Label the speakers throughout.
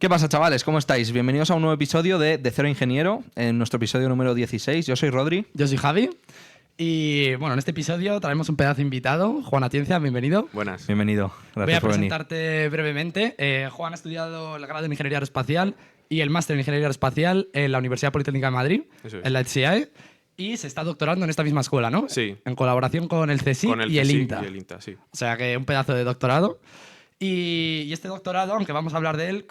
Speaker 1: ¿Qué pasa, chavales? ¿Cómo estáis? Bienvenidos a un nuevo episodio de Cero Ingeniero, en nuestro episodio número 16. Yo soy Rodri.
Speaker 2: Yo soy Javi. Y bueno, en este episodio traemos un pedazo invitado. Juan Atienza, bienvenido.
Speaker 3: Buenas.
Speaker 1: Bienvenido.
Speaker 2: Voy a
Speaker 1: Gracias por venir.
Speaker 2: presentarte brevemente. Juan ha estudiado el grado en Ingeniería Aeroespacial y el máster en Ingeniería Aeroespacial en la Universidad Politécnica de Madrid,
Speaker 3: Eso es.
Speaker 2: en la ETSIAE, y se está doctorando en esta misma escuela, ¿no?
Speaker 3: Sí.
Speaker 2: En colaboración con el CSIC
Speaker 3: Con el
Speaker 2: y el
Speaker 3: CSIC
Speaker 2: INTA.
Speaker 3: y el INTA, sí.
Speaker 2: O sea que un pedazo de doctorado. Y este doctorado, aunque vamos a hablar de él,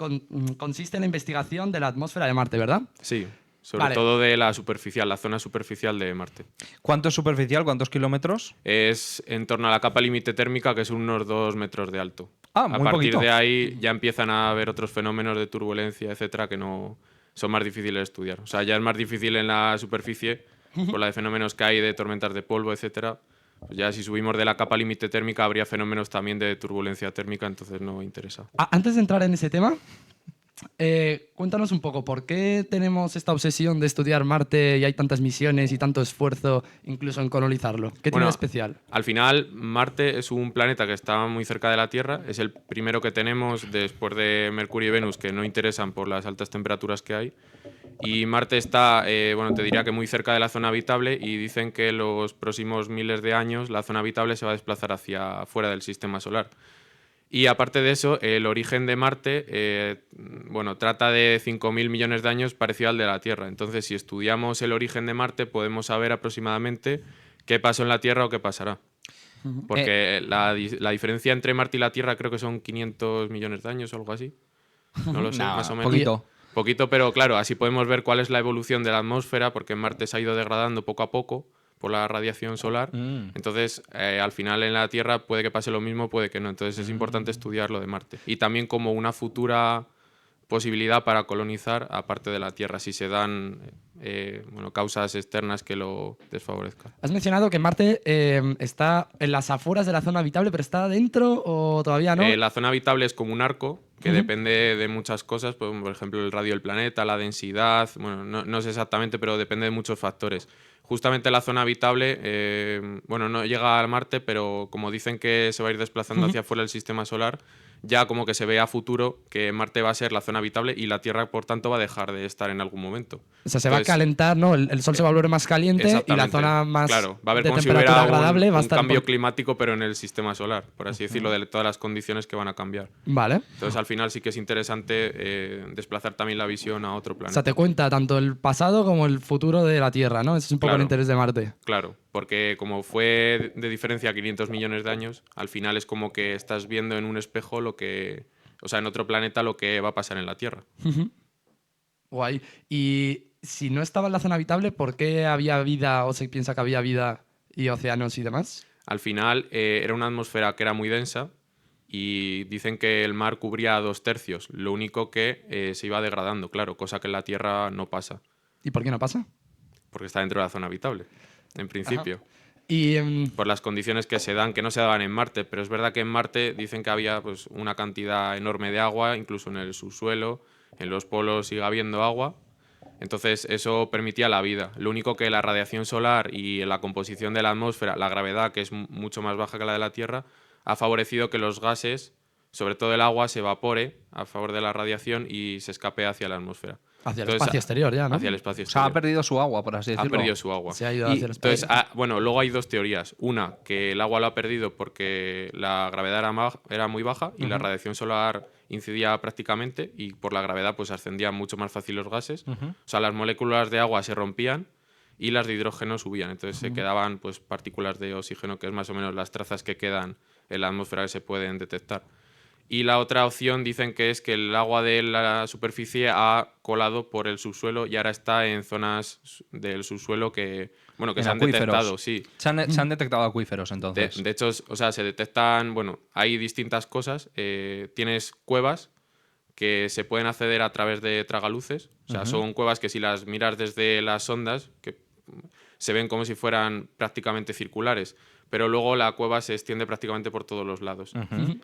Speaker 2: consiste en la investigación de la atmósfera de Marte, ¿verdad?
Speaker 3: Sí, sobre
Speaker 2: Vale.
Speaker 3: todo de la superficial, la zona superficial de Marte.
Speaker 1: ¿Cuánto es superficial? ¿Cuántos kilómetros?
Speaker 3: Es en torno a la capa límite térmica, que es unos 2 metros de alto.
Speaker 1: Ah,
Speaker 3: A
Speaker 1: muy
Speaker 3: partir
Speaker 1: poquito.
Speaker 3: de ahí ya empiezan a haber otros fenómenos de turbulencia, etcétera, que no son más difíciles de estudiar. O sea, ya es más difícil en la superficie por la de fenómenos que hay de tormentas de polvo, etcétera. Pues ya si subimos de la capa límite térmica habría fenómenos también de turbulencia térmica, entonces no interesa.
Speaker 2: Antes de entrar en ese tema, cuéntanos un poco, ¿por qué tenemos esta obsesión de estudiar Marte y hay tantas misiones y tanto esfuerzo incluso en colonizarlo? ¿Qué tiene
Speaker 3: Bueno,
Speaker 2: de especial?
Speaker 3: Al final, Marte es un planeta que está muy cerca de la Tierra, es el primero que tenemos después de Mercurio y Venus que no interesan por las altas temperaturas que hay. Y Marte está, bueno, te diría que muy cerca de la zona habitable y dicen que en los próximos miles de años la zona habitable se va a desplazar hacia fuera del sistema solar. Y aparte de eso, el origen de Marte, bueno, trata de 5.000 millones de años parecido al de la Tierra. Entonces, si estudiamos el origen de Marte, podemos saber aproximadamente qué pasó en la Tierra o qué pasará. Porque la diferencia entre Marte y la Tierra creo que son 500 millones de años o algo así. No lo sé,
Speaker 1: Nah,
Speaker 3: más o menos.
Speaker 1: poquito.
Speaker 3: Poquito, pero claro, así podemos ver cuál es la evolución de la atmósfera, porque Marte se ha ido degradando poco a poco por la radiación solar. Entonces, al final en la Tierra puede que pase lo mismo, puede que no. Entonces es importante estudiar lo de Marte. Y también como una futura posibilidad para colonizar, aparte de la Tierra, si se dan bueno, causas externas que lo desfavorezcan.
Speaker 2: Has mencionado que Marte está en las afueras de la zona habitable, pero ¿está dentro o todavía no?
Speaker 3: La zona habitable es como un arco que depende de muchas cosas, pues, por ejemplo, el radio del planeta, la densidad, bueno, no sé exactamente, pero depende de muchos factores. Justamente la zona habitable, bueno, no llega a Marte, pero como dicen que se va a ir desplazando hacia afuera del sistema solar, ya como que se ve a futuro que Marte va a ser la zona habitable y la Tierra, por tanto, va a dejar de estar en algún momento.
Speaker 2: O sea, se va a
Speaker 3: Entonces,
Speaker 2: calentar, ¿no? El Sol se va a volver más caliente y la
Speaker 3: exactamente.
Speaker 2: zona más
Speaker 3: Claro, va a haber
Speaker 2: de
Speaker 3: como si
Speaker 2: temperatura
Speaker 3: hubiera
Speaker 2: agradable va a
Speaker 3: un
Speaker 2: estar
Speaker 3: cambio climático, pero en el sistema solar, por así decirlo, de todas las condiciones que van a cambiar.
Speaker 2: Vale.
Speaker 3: Entonces, al final sí que es interesante desplazar también la visión a otro
Speaker 2: O
Speaker 3: planeta.
Speaker 2: sea, te cuenta tanto el pasado como el futuro de la Tierra, ¿no? Ese es un poco el
Speaker 3: Claro.
Speaker 2: interés de Marte.
Speaker 3: Claro, porque como fue de diferencia 500 millones de años, al final es como que estás viendo en un espejo lo que, o sea, en otro planeta lo que va a pasar en la Tierra.
Speaker 2: Guay. Y si no estaba en la zona habitable, ¿por qué había vida o se piensa que había vida y océanos y demás?
Speaker 3: Al final era una atmósfera que era muy densa y dicen que el mar cubría 2/3, lo único que se iba degradando, claro, cosa que en la Tierra no pasa,
Speaker 2: ¿Y por qué no pasa?
Speaker 3: porque está dentro de la zona habitable, en principio.
Speaker 2: Y
Speaker 3: Por las condiciones que se dan, que no se daban en Marte, pero es verdad que en Marte dicen que había pues, una cantidad enorme de agua, incluso en el subsuelo, en los polos sigue habiendo agua, entonces eso permitía la vida. Lo único que la radiación solar y la composición de la atmósfera, la gravedad, que es mucho más baja que la de la Tierra, ha favorecido que los gases, sobre todo el agua, se evapore a favor de la radiación y se escape hacia la atmósfera.
Speaker 2: hacia el
Speaker 3: Entonces,
Speaker 2: espacio exterior ya, ¿no?
Speaker 3: Hacia el espacio
Speaker 1: O sea, ha
Speaker 3: exterior.
Speaker 1: perdido su agua, por así
Speaker 3: Ha
Speaker 1: decirlo.
Speaker 3: perdido su agua.
Speaker 2: Se ha ido
Speaker 1: Y
Speaker 2: hacia el espacio.
Speaker 3: Entonces, bueno, luego hay dos teorías. Una, que el agua lo ha perdido porque la gravedad era muy baja y la radiación solar incidía prácticamente y por la gravedad pues ascendían mucho más fácil los gases. O sea, las moléculas de agua se rompían y las de hidrógeno subían. Entonces se quedaban pues partículas de oxígeno, que es más o menos las trazas que quedan en la atmósfera que se pueden detectar. Y la otra opción dicen que es que el agua de la superficie ha colado por el subsuelo y ahora está en zonas del subsuelo que, bueno, que
Speaker 1: En
Speaker 3: se han
Speaker 1: acuíferos.
Speaker 3: detectado, sí.
Speaker 1: Se han detectado acuíferos, entonces.
Speaker 3: De hecho, o sea, se detectan, bueno, hay distintas cosas. Tienes cuevas que se pueden acceder a través de tragaluces. O sea, son cuevas que si las miras desde las sondas, que se ven como si fueran prácticamente circulares, pero luego la cueva se extiende prácticamente por todos los lados.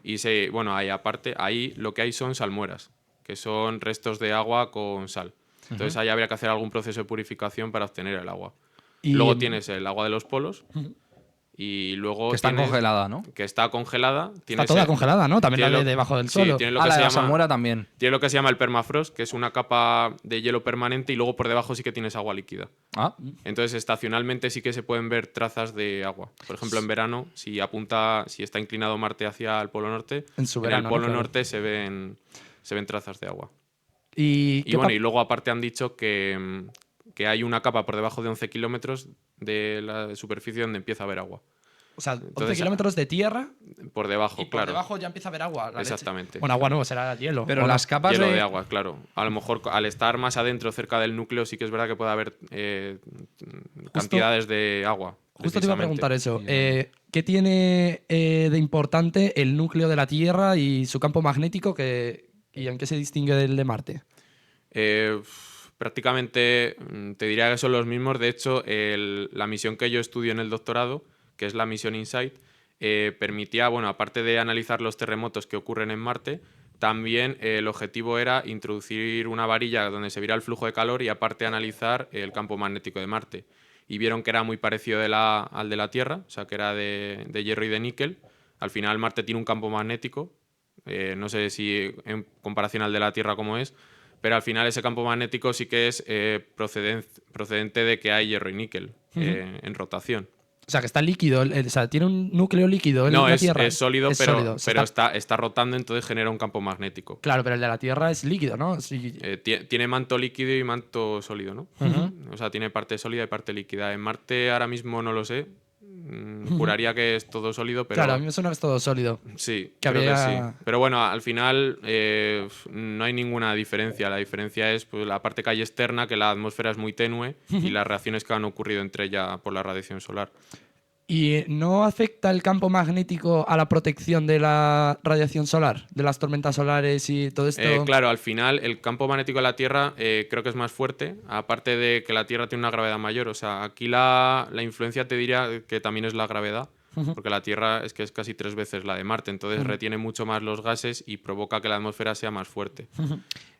Speaker 3: Y bueno, ahí lo que hay son salmueras, que son restos de agua con sal. Entonces ahí habría que hacer algún proceso de purificación para obtener el agua.
Speaker 2: Y-
Speaker 3: Luego tienes el agua de los polos Y luego
Speaker 1: Que está
Speaker 3: tienes-
Speaker 1: congelada, ¿no?
Speaker 3: Que está congelada.
Speaker 2: Está
Speaker 3: Tienes
Speaker 2: toda
Speaker 3: el-
Speaker 2: congelada, ¿no? También la
Speaker 3: tiene
Speaker 2: de
Speaker 3: lo-
Speaker 2: debajo del
Speaker 3: sí,
Speaker 2: suelo.
Speaker 3: tiene lo que
Speaker 1: La
Speaker 3: se
Speaker 1: de la
Speaker 3: llama,
Speaker 1: salmuera también.
Speaker 3: tiene lo que se llama el permafrost, que es una capa de hielo permanente y luego por debajo sí que tienes agua líquida.
Speaker 1: Ah,
Speaker 3: Entonces, estacionalmente sí que se pueden ver trazas de agua. Por ejemplo, en verano, si está inclinado Marte hacia el Polo Norte,
Speaker 2: En su
Speaker 3: en
Speaker 2: verano,
Speaker 3: el
Speaker 2: ¿no?
Speaker 3: Polo
Speaker 2: Claro.
Speaker 3: Norte se ven trazas de agua.
Speaker 2: Y,
Speaker 3: Y bueno, y luego aparte han dicho que hay una capa por debajo de 11 kilómetros de la superficie donde empieza a haber agua.
Speaker 2: o sea, 11
Speaker 3: entonces,
Speaker 2: kilómetros de tierra
Speaker 3: Por debajo,
Speaker 2: y por
Speaker 3: claro.
Speaker 2: debajo ya empieza a haber agua. la leche.
Speaker 3: Exactamente.
Speaker 2: Bueno, agua no, será hielo.
Speaker 1: pero
Speaker 2: ¿o no?
Speaker 1: las capas
Speaker 3: Hielo de agua, claro. A lo mejor al estar más adentro, cerca del núcleo, sí que es verdad que puede haber cantidades de agua.
Speaker 2: Justo te iba a
Speaker 3: precisamente.
Speaker 2: preguntar eso. ¿Qué tiene de importante el núcleo de la Tierra y su campo magnético y en qué se distingue del de Marte?
Speaker 3: Prácticamente te diría que son los mismos. De hecho, la misión que yo estudio en el doctorado, que es la misión InSight, permitía, bueno, aparte de analizar los terremotos que ocurren en Marte, también el objetivo era introducir una varilla donde se viera el flujo de calor y aparte analizar el campo magnético de Marte. Y vieron que era muy parecido al de la Tierra, o sea, que era de hierro y de níquel. Al final Marte tiene un campo magnético, no sé si en comparación al de la Tierra cómo es, pero al final ese campo magnético sí que es procedente de que hay hierro y níquel en rotación.
Speaker 2: O sea, que está líquido, o sea, tiene un núcleo líquido en
Speaker 3: No,
Speaker 2: la
Speaker 3: es
Speaker 2: Tierra.
Speaker 3: sólido,
Speaker 2: Es
Speaker 3: pero,
Speaker 2: sólido,
Speaker 3: pero está rotando, entonces genera un campo magnético.
Speaker 2: Claro, pero el de la Tierra es líquido, ¿no? Sí.
Speaker 3: Tiene manto líquido y manto sólido, ¿no? O sea, tiene parte sólida y parte líquida. En Marte ahora mismo no lo sé. Juraría que es todo sólido, pero...
Speaker 2: Claro, a mí me suena que es todo sólido.
Speaker 3: Sí,
Speaker 2: que
Speaker 3: creo que
Speaker 2: habría-
Speaker 3: sí. Pero bueno, al final no hay ninguna diferencia. La diferencia es pues, la parte que hay externa, que la atmósfera es muy tenue y las reacciones que han ocurrido entre ella por la radiación solar.
Speaker 2: ¿Y no afecta el campo magnético a la protección de la radiación solar, de las tormentas solares y todo esto?
Speaker 3: Claro, al final el campo magnético de la Tierra creo que es más fuerte, aparte de que la Tierra tiene una gravedad mayor. O sea, aquí la influencia te diría que también es la gravedad, porque la Tierra es que es casi 3 veces la de Marte, entonces retiene mucho más los gases y provoca que la atmósfera sea más fuerte.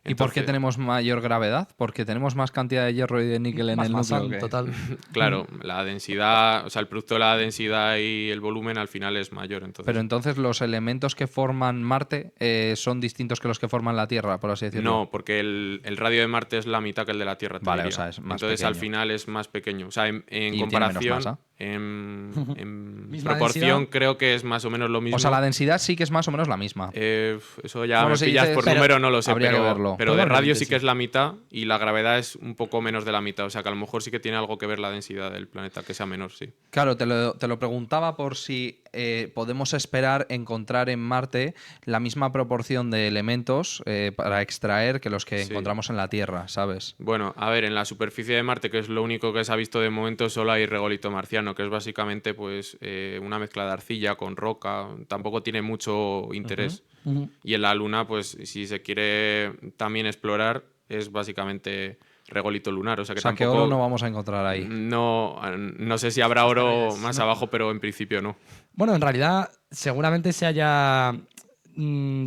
Speaker 1: ¿Y por qué
Speaker 3: Entonces,
Speaker 1: tenemos mayor gravedad? Porque tenemos más cantidad de hierro y de níquel en
Speaker 2: Más
Speaker 1: el
Speaker 2: masa,
Speaker 1: núcleo.
Speaker 2: total.
Speaker 3: Claro, la densidad, o sea, el producto de la densidad y el volumen al final es mayor. Entonces,
Speaker 1: Pero entonces los elementos que forman Marte son distintos que los que forman la Tierra, por así decirlo.
Speaker 3: no, porque el radio de Marte es la mitad que el de la Tierra. Te
Speaker 1: Vale,
Speaker 3: diría.
Speaker 1: o sea, es más
Speaker 3: entonces al
Speaker 1: pequeño.
Speaker 3: final es más pequeño. O sea, en
Speaker 1: tiene
Speaker 3: comparación,
Speaker 1: menos masa.
Speaker 3: en
Speaker 2: Misma
Speaker 3: proporción
Speaker 2: densidad.
Speaker 3: creo que es más o menos lo mismo.
Speaker 1: O sea, la densidad sí que es más o menos la misma.
Speaker 3: Eso ya
Speaker 1: Bueno,
Speaker 3: me
Speaker 1: si
Speaker 3: pillas
Speaker 1: dices-
Speaker 3: por
Speaker 1: pero
Speaker 3: número, no lo sé,
Speaker 1: habría que
Speaker 3: pero,
Speaker 1: verlo.
Speaker 3: pero de radio
Speaker 2: Probablemente
Speaker 3: sí
Speaker 2: sí.
Speaker 3: que es la mitad y la gravedad es un poco menos de la mitad. O sea, que a lo mejor sí que tiene algo que ver la densidad del planeta, que sea menor, sí.
Speaker 1: Claro, te lo preguntaba por si podemos esperar encontrar en Marte la misma proporción de elementos para extraer que los que
Speaker 3: Sí.
Speaker 1: encontramos en la Tierra, ¿sabes?
Speaker 3: Bueno, a ver, en la superficie de Marte, que es lo único que se ha visto de momento, solo hay regolito marciano, que es básicamente pues una mezcla de arcilla con roca. Tampoco tiene mucho interés. Y en la Luna, pues si se quiere también explorar, es básicamente regolito lunar. O sea que
Speaker 1: O sea, que
Speaker 3: tampoco...
Speaker 1: oro no vamos a encontrar ahí.
Speaker 3: No sé si habrá oro
Speaker 2: Estrellas,
Speaker 3: más
Speaker 2: ¿no?
Speaker 3: abajo, pero en principio no.
Speaker 2: Bueno, en realidad seguramente se haya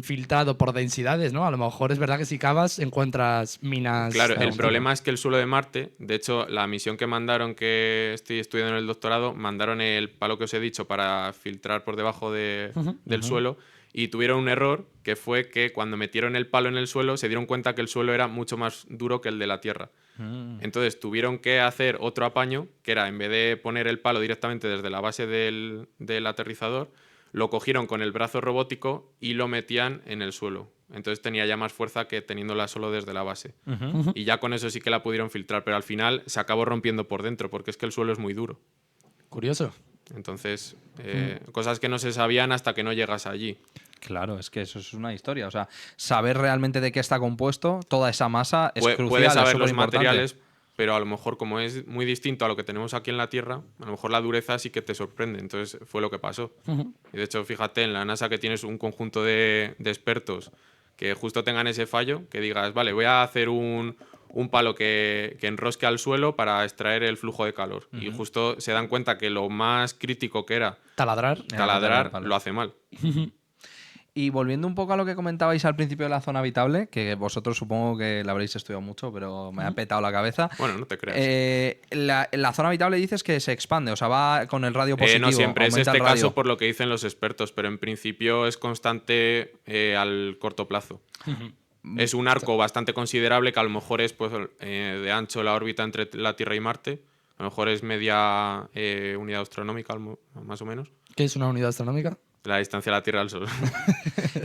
Speaker 2: filtrado por densidades, ¿no? A lo mejor es verdad que si cavas encuentras minas.
Speaker 3: Claro,
Speaker 2: de
Speaker 3: el
Speaker 2: algún
Speaker 3: problema es que el suelo de Marte, de hecho, la misión que mandaron, que estoy estudiando en el doctorado, mandaron el palo que os he dicho para filtrar por debajo del suelo y tuvieron un error que fue que cuando metieron el palo en el suelo se dieron cuenta que el suelo era mucho más duro que el de la Tierra. Entonces tuvieron que hacer otro apaño, que era en vez de poner el palo directamente desde la base del aterrizador, lo cogieron con el brazo robótico y lo metían en el suelo. Entonces tenía ya más fuerza que teniéndola solo desde la base. Y ya con eso sí que la pudieron filtrar, pero al final se acabó rompiendo por dentro, porque es que el suelo es muy duro.
Speaker 2: Curioso.
Speaker 3: Entonces, cosas que no se sabían hasta que no llegas allí.
Speaker 1: Claro, es que eso es una historia. O sea, saber realmente de qué está compuesto, toda esa masa es crucial.
Speaker 3: Puedes saber
Speaker 1: es
Speaker 3: los
Speaker 1: superimportante.
Speaker 3: materiales, pero a lo mejor como es muy distinto a lo que tenemos aquí en la Tierra, a lo mejor la dureza sí que te sorprende. Entonces fue lo que pasó. Y de hecho, fíjate, en la NASA que tienes un conjunto de expertos que justo tengan ese fallo, que digas, vale, voy a hacer un palo que enrosque al suelo para extraer el flujo de calor. Y justo se dan cuenta que lo más crítico que era
Speaker 2: Taladrar.
Speaker 1: Era
Speaker 3: taladrar
Speaker 1: el palo.
Speaker 3: lo hace mal.
Speaker 1: Y volviendo un poco a lo que comentabais al principio de la zona habitable, que vosotros supongo que la habréis estudiado mucho, pero me ha petado la cabeza.
Speaker 3: Bueno, no te creas.
Speaker 1: La zona habitable dices que se expande, o sea, va con el radio positivo.
Speaker 3: No siempre, es
Speaker 1: aumenta
Speaker 3: este
Speaker 1: el radio.
Speaker 3: caso por lo que dicen los expertos, pero en principio es constante al corto plazo. Es un arco bastante considerable que a lo mejor es pues, de ancho la órbita entre la Tierra y Marte. A lo mejor es media unidad astronómica, más o menos.
Speaker 2: ¿Qué es una unidad astronómica?
Speaker 3: La distancia de la Tierra al Sol.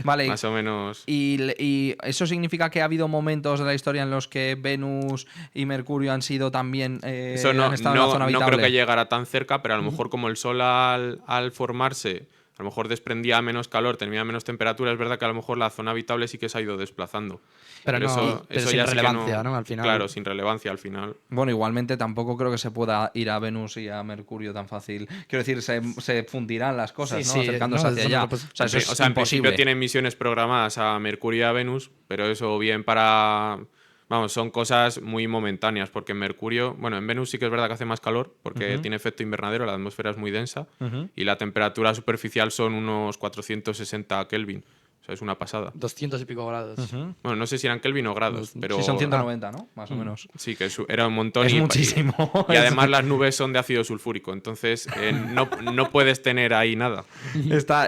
Speaker 1: Vale.
Speaker 3: Más o menos.
Speaker 1: Y eso significa que ha habido momentos de la historia en los que Venus y Mercurio han sido también.
Speaker 3: Eso
Speaker 1: han estado en la zona
Speaker 3: no
Speaker 1: habitable.
Speaker 3: creo que llegara tan cerca, pero a lo mejor como el Sol al formarse, a lo mejor desprendía menos calor, tenía menos temperatura, es verdad que a lo mejor la zona habitable sí que se ha ido desplazando.
Speaker 2: Pero sin
Speaker 3: ya sí que
Speaker 2: relevancia, ¿no? Al final.
Speaker 3: Claro, sin relevancia al final.
Speaker 1: Bueno, igualmente tampoco creo que se pueda ir a Venus y a Mercurio tan fácil. Quiero decir, se fundirán las cosas,
Speaker 2: Sí,
Speaker 1: ¿no?
Speaker 2: sí,
Speaker 1: Acercándose
Speaker 2: no,
Speaker 1: hacia
Speaker 2: eso no
Speaker 1: allá.
Speaker 2: lo puedes-
Speaker 1: O sea, eso es
Speaker 3: En
Speaker 1: imposible.
Speaker 3: principio tienen misiones programadas a Mercurio y a Venus, pero eso bien para... Vamos, son cosas muy momentáneas, porque en Mercurio, bueno, en Venus sí que es verdad que hace más calor, porque tiene efecto invernadero, la atmósfera es muy densa, y la temperatura superficial son unos 460 Kelvin. O sea, es una pasada.
Speaker 2: 200 y pico grados.
Speaker 3: Bueno, no sé si eran Kelvin o grados, pero...
Speaker 1: Sí, son 190, ¿no? Más o menos.
Speaker 3: Sí, que era un montón.
Speaker 1: Es
Speaker 3: y,
Speaker 1: muchísimo.
Speaker 3: Y además las nubes son de ácido sulfúrico, entonces no puedes tener ahí nada.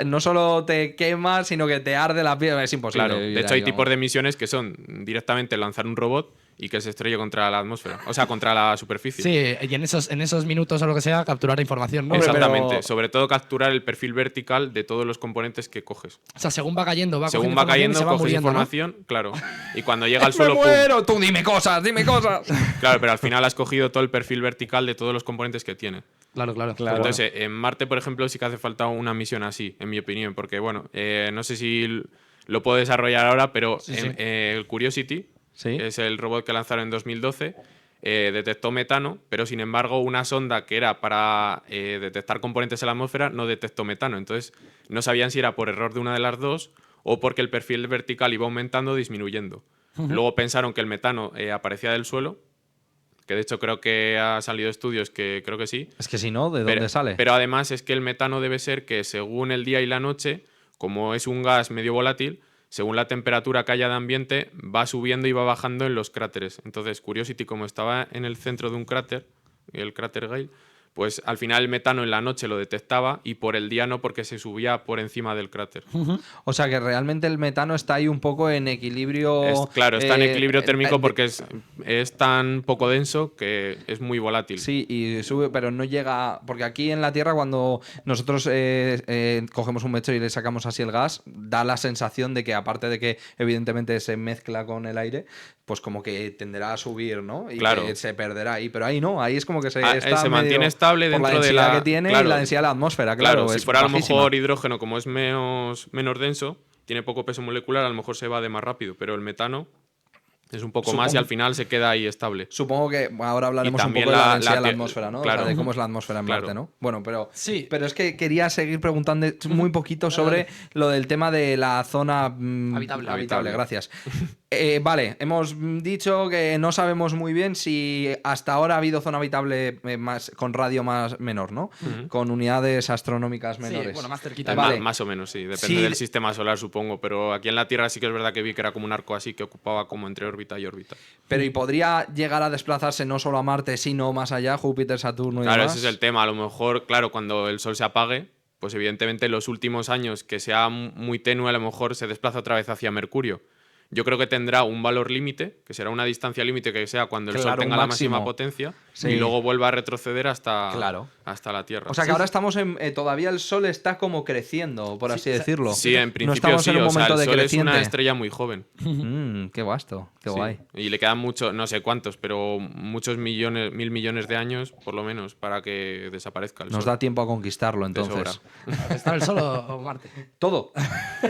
Speaker 1: No solo te quema, sino que te arde la piel. Es imposible.
Speaker 3: Claro,
Speaker 1: vivir
Speaker 3: de hecho hay
Speaker 1: ahí,
Speaker 3: tipos
Speaker 1: vamos.
Speaker 3: de misiones que son directamente lanzar un robot y que se estrelle contra la atmósfera, o sea, contra la superficie.
Speaker 2: Sí, y en esos minutos o lo que sea, capturar información, ¿no?
Speaker 1: Hombre,
Speaker 3: Exactamente,
Speaker 1: pero-
Speaker 3: sobre todo capturar el perfil vertical de todos los componentes que coges.
Speaker 2: O sea, según va cayendo, va
Speaker 3: Según
Speaker 2: cogiendo
Speaker 3: va cayendo,
Speaker 2: información y se va
Speaker 3: coges
Speaker 2: muriendo, ¿no?
Speaker 3: información, claro, y cuando llega al
Speaker 1: ¡Me
Speaker 3: suelo, ¡pum!
Speaker 1: muero! Tú dime cosas, dime cosas.
Speaker 3: Claro, pero al final has cogido todo el perfil vertical de todos los componentes que tiene.
Speaker 2: Claro.
Speaker 3: Entonces, en Marte, por ejemplo, sí que hace falta una misión así, en mi opinión, porque, bueno, no sé si lo puedo desarrollar ahora, pero el Curiosity,
Speaker 1: Sí.
Speaker 3: es el robot que lanzaron en 2012, detectó metano, pero sin embargo una sonda que era para detectar componentes en la atmósfera no detectó metano. Entonces, no sabían si era por error de una de las dos o porque el perfil vertical iba aumentando o disminuyendo. Luego pensaron que el metano aparecía del suelo, que de hecho creo que ha salido estudios que creo que sí.
Speaker 1: Es que si no, ¿de dónde sale?
Speaker 3: Pero además es que el metano debe ser que según el día y la noche, como es un gas medio volátil, según la temperatura que haya de ambiente, va subiendo y va bajando en los cráteres. Entonces, Curiosity, como estaba en el centro de un cráter, el cráter Gale, pues al final el metano en la noche lo detectaba y por el día no, porque se subía por encima del cráter.
Speaker 1: O sea que realmente el metano está ahí un poco en equilibrio.
Speaker 3: Claro, está en equilibrio térmico
Speaker 1: de-
Speaker 3: porque es tan poco denso que es muy volátil.
Speaker 1: Sí, y sube, pero no llega. Porque aquí en la Tierra, cuando nosotros cogemos un mechero y le sacamos así el gas, da la sensación de que, aparte de que evidentemente se mezcla con el aire, pues como que tenderá a subir, ¿no? Y
Speaker 3: Claro.
Speaker 1: que se perderá ahí. Pero ahí no, ahí es como que se
Speaker 3: se mantiene estable
Speaker 1: por
Speaker 3: dentro
Speaker 1: la
Speaker 3: de
Speaker 1: densidad
Speaker 3: la-
Speaker 1: que tiene
Speaker 3: claro.
Speaker 1: y la densidad de la atmósfera,
Speaker 3: Claro,
Speaker 1: claro.
Speaker 3: si
Speaker 1: es
Speaker 3: fuera a lo
Speaker 1: bajísima.
Speaker 3: mejor hidrógeno, como es menos denso, tiene poco peso molecular, a lo mejor se va de más rápido, pero el metano es un poco más y
Speaker 1: Supongo-
Speaker 3: al final se queda ahí estable.
Speaker 1: Supongo que ahora hablaremos
Speaker 3: Y
Speaker 1: un
Speaker 3: también
Speaker 1: poco de la
Speaker 3: la-
Speaker 1: densidad de la
Speaker 3: la-
Speaker 1: atmósfera, ¿no?
Speaker 3: claro.
Speaker 1: O sea, de cómo es la atmósfera en
Speaker 3: Claro.
Speaker 1: Marte, ¿no? Bueno, pero
Speaker 2: Sí.
Speaker 1: pero es que quería seguir preguntando muy poquito sobre lo del tema de la zona
Speaker 2: Habitable.
Speaker 1: Gracias. Vale, hemos dicho que no sabemos muy bien si hasta ahora ha habido zona habitable más con radio más menor, ¿no? Con unidades astronómicas menores.
Speaker 2: Sí, bueno, más cerquita.
Speaker 1: Vale.
Speaker 3: Más o menos, sí, depende
Speaker 1: Sí.
Speaker 3: del sistema solar, supongo, pero aquí en la Tierra sí que es verdad que vi que era como un arco así que ocupaba como entre órbita y órbita.
Speaker 1: Pero ¿y podría llegar a desplazarse no solo a Marte, sino más allá, Júpiter, Saturno y
Speaker 3: Claro,
Speaker 1: demás?
Speaker 3: ese es el tema. A lo mejor, claro, cuando el Sol se apague, pues evidentemente en los últimos años que sea muy tenue, a lo mejor se desplaza otra vez hacia Mercurio. Yo creo que tendrá un valor límite, que será una distancia límite que sea cuando el
Speaker 1: Claro,
Speaker 3: Sol tenga
Speaker 1: un
Speaker 3: la máxima
Speaker 1: máximo.
Speaker 3: potencia
Speaker 1: Sí.
Speaker 3: y luego vuelva a retroceder hasta la Tierra.
Speaker 1: O sea que ahora estamos en. Todavía el Sol está como creciendo, por así decirlo.
Speaker 3: Sí, en principio
Speaker 1: no estamos
Speaker 3: sí.
Speaker 1: en un
Speaker 3: O sea,
Speaker 1: momento
Speaker 3: el
Speaker 1: de
Speaker 3: Sol es
Speaker 1: creciente.
Speaker 3: una estrella muy joven.
Speaker 1: Qué vasto, qué
Speaker 3: Sí.
Speaker 1: guay.
Speaker 3: Y le quedan muchos, no sé cuántos, pero muchos millones, 1.000 millones de años, por lo menos, para que desaparezca el
Speaker 1: Nos
Speaker 3: Sol.
Speaker 1: da tiempo a conquistarlo
Speaker 3: De
Speaker 1: entonces.
Speaker 2: ¿Está el Sol o Marte?
Speaker 1: Todo.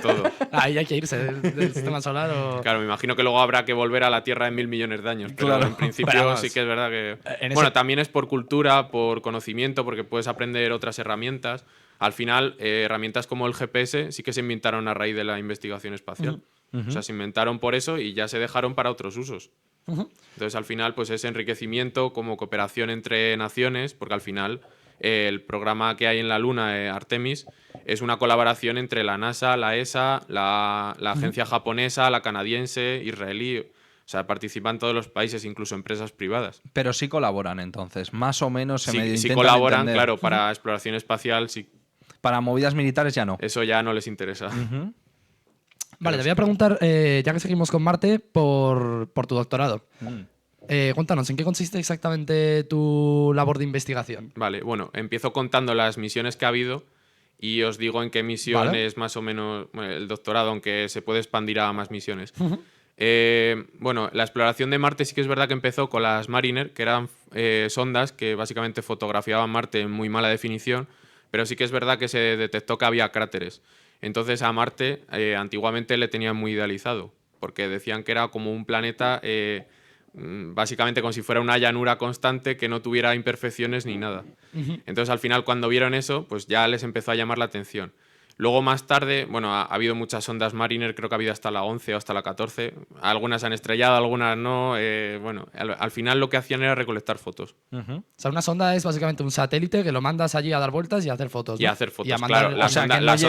Speaker 3: Todo.
Speaker 2: Ahí hay que irse del sistema solar o...
Speaker 3: Claro, me imagino que luego habrá que volver a la Tierra en 1.000 millones de años. Pero
Speaker 1: Claro.
Speaker 3: en principio
Speaker 2: Pero vamos,
Speaker 3: sí que es verdad que.
Speaker 2: en
Speaker 3: Bueno,
Speaker 2: ese-
Speaker 3: también es por cultura, por conocimiento, porque puedes aprender otras herramientas. Al final, herramientas como el GPS sí que se inventaron a raíz de la investigación espacial. O sea, se inventaron por eso y ya se dejaron para otros usos. Entonces, al final, pues es enriquecimiento como cooperación entre naciones, porque al final el programa que hay en la Luna, Artemis, es una colaboración entre la NASA, la ESA, la agencia japonesa, la canadiense, israelí. O sea, participan todos los países, incluso empresas privadas.
Speaker 1: Pero sí colaboran entonces, más o menos se me
Speaker 3: Sí
Speaker 1: intentan
Speaker 3: colaboran,
Speaker 1: entender.
Speaker 3: claro, para exploración espacial, sí.
Speaker 1: Para movidas militares ya no.
Speaker 3: Eso ya no les interesa.
Speaker 2: Vale, te voy a preguntar, ya que seguimos con Marte, por tu doctorado. Cuéntanos, ¿en qué consiste exactamente tu labor de investigación?
Speaker 3: Vale, bueno, empiezo contando las misiones que ha habido y os digo en qué misión
Speaker 2: Vale.
Speaker 3: es más o menos bueno, el doctorado, aunque se puede expandir a más misiones. Bueno, la exploración de Marte sí que es verdad que empezó con las Mariner, que eran sondas que básicamente fotografiaban Marte en muy mala definición, pero sí que es verdad que se detectó que había cráteres. Entonces a Marte antiguamente le tenían muy idealizado, porque decían que era como un planeta básicamente como si fuera una llanura constante que no tuviera imperfecciones ni nada. Entonces al final cuando vieron eso, pues ya les empezó a llamar la atención. Luego más tarde, bueno, ha habido muchas sondas Mariner, creo que ha habido hasta la 11 o hasta la 14. Algunas han estrellado, algunas no. Bueno, al final lo que hacían era recolectar fotos.
Speaker 2: O sea, una sonda es básicamente un satélite que lo mandas allí a dar vueltas y a hacer fotos, ¿no?
Speaker 3: Y a hacer fotos,
Speaker 2: Y a mandar-
Speaker 3: claro.
Speaker 1: O sea, que no
Speaker 3: la sonda-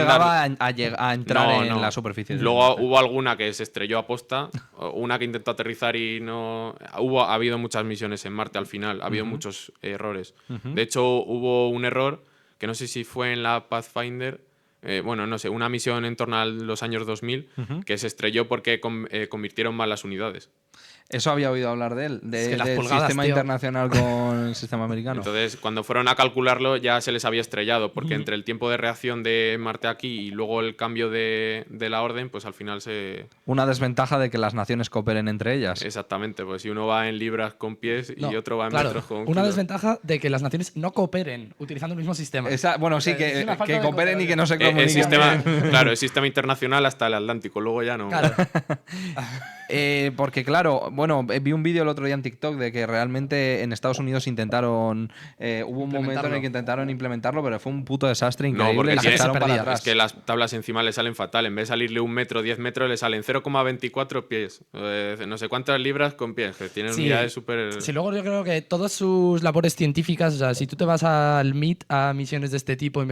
Speaker 1: llegaba a entrar
Speaker 3: No,
Speaker 1: en
Speaker 3: no.
Speaker 1: la superficie. de
Speaker 3: Luego
Speaker 1: Marte.
Speaker 3: hubo alguna que se estrelló a posta, una que intentó aterrizar y no... Ha habido muchas misiones en Marte al final, ha habido muchos errores. De hecho, hubo un error que no sé si fue en la Pathfinder, bueno, no sé, una misión en torno a los años 2000 que se estrelló porque convirtieron mal las unidades.
Speaker 1: Eso había oído hablar de él,
Speaker 2: Es que las
Speaker 1: del
Speaker 2: pulgadas,
Speaker 1: sistema
Speaker 2: tío.
Speaker 1: internacional con el sistema americano.
Speaker 3: Entonces, cuando fueron a calcularlo, ya se les había estrellado, porque entre el tiempo de reacción de Marte aquí y luego el cambio de la orden, pues al final se...
Speaker 1: Una desventaja de que las naciones cooperen entre ellas.
Speaker 3: Exactamente, pues si uno va en libras con pies y
Speaker 2: No,
Speaker 3: otro va en
Speaker 2: claro,
Speaker 3: metros con
Speaker 2: una
Speaker 3: kilos.
Speaker 2: desventaja de que las naciones no cooperen utilizando el mismo sistema.
Speaker 1: Bueno, sí,
Speaker 2: Es una falta
Speaker 1: que
Speaker 2: de
Speaker 1: cooperen y que no se
Speaker 3: El
Speaker 1: comuniquen.
Speaker 3: sistema, claro, el sistema internacional hasta el Atlántico, luego ya no.
Speaker 2: Claro.
Speaker 1: Porque claro, bueno, vi un vídeo el otro día en TikTok de que realmente en Estados Unidos intentaron, hubo un momento en el que intentaron implementarlo, pero fue un puto desastre increíble.
Speaker 3: porque
Speaker 1: y se
Speaker 3: tiene-
Speaker 1: echaron para
Speaker 2: perdía.
Speaker 1: atrás.
Speaker 3: Es que las tablas encima le salen fatal. En vez de salirle 1 metro, 10 metros, le salen 0,24 pies. No sé cuántas libras con pies, que tienen
Speaker 2: Sí.
Speaker 3: unidades súper...
Speaker 2: Sí, luego yo creo que todas sus labores científicas, o sea, si tú te vas al MIT a misiones de este tipo,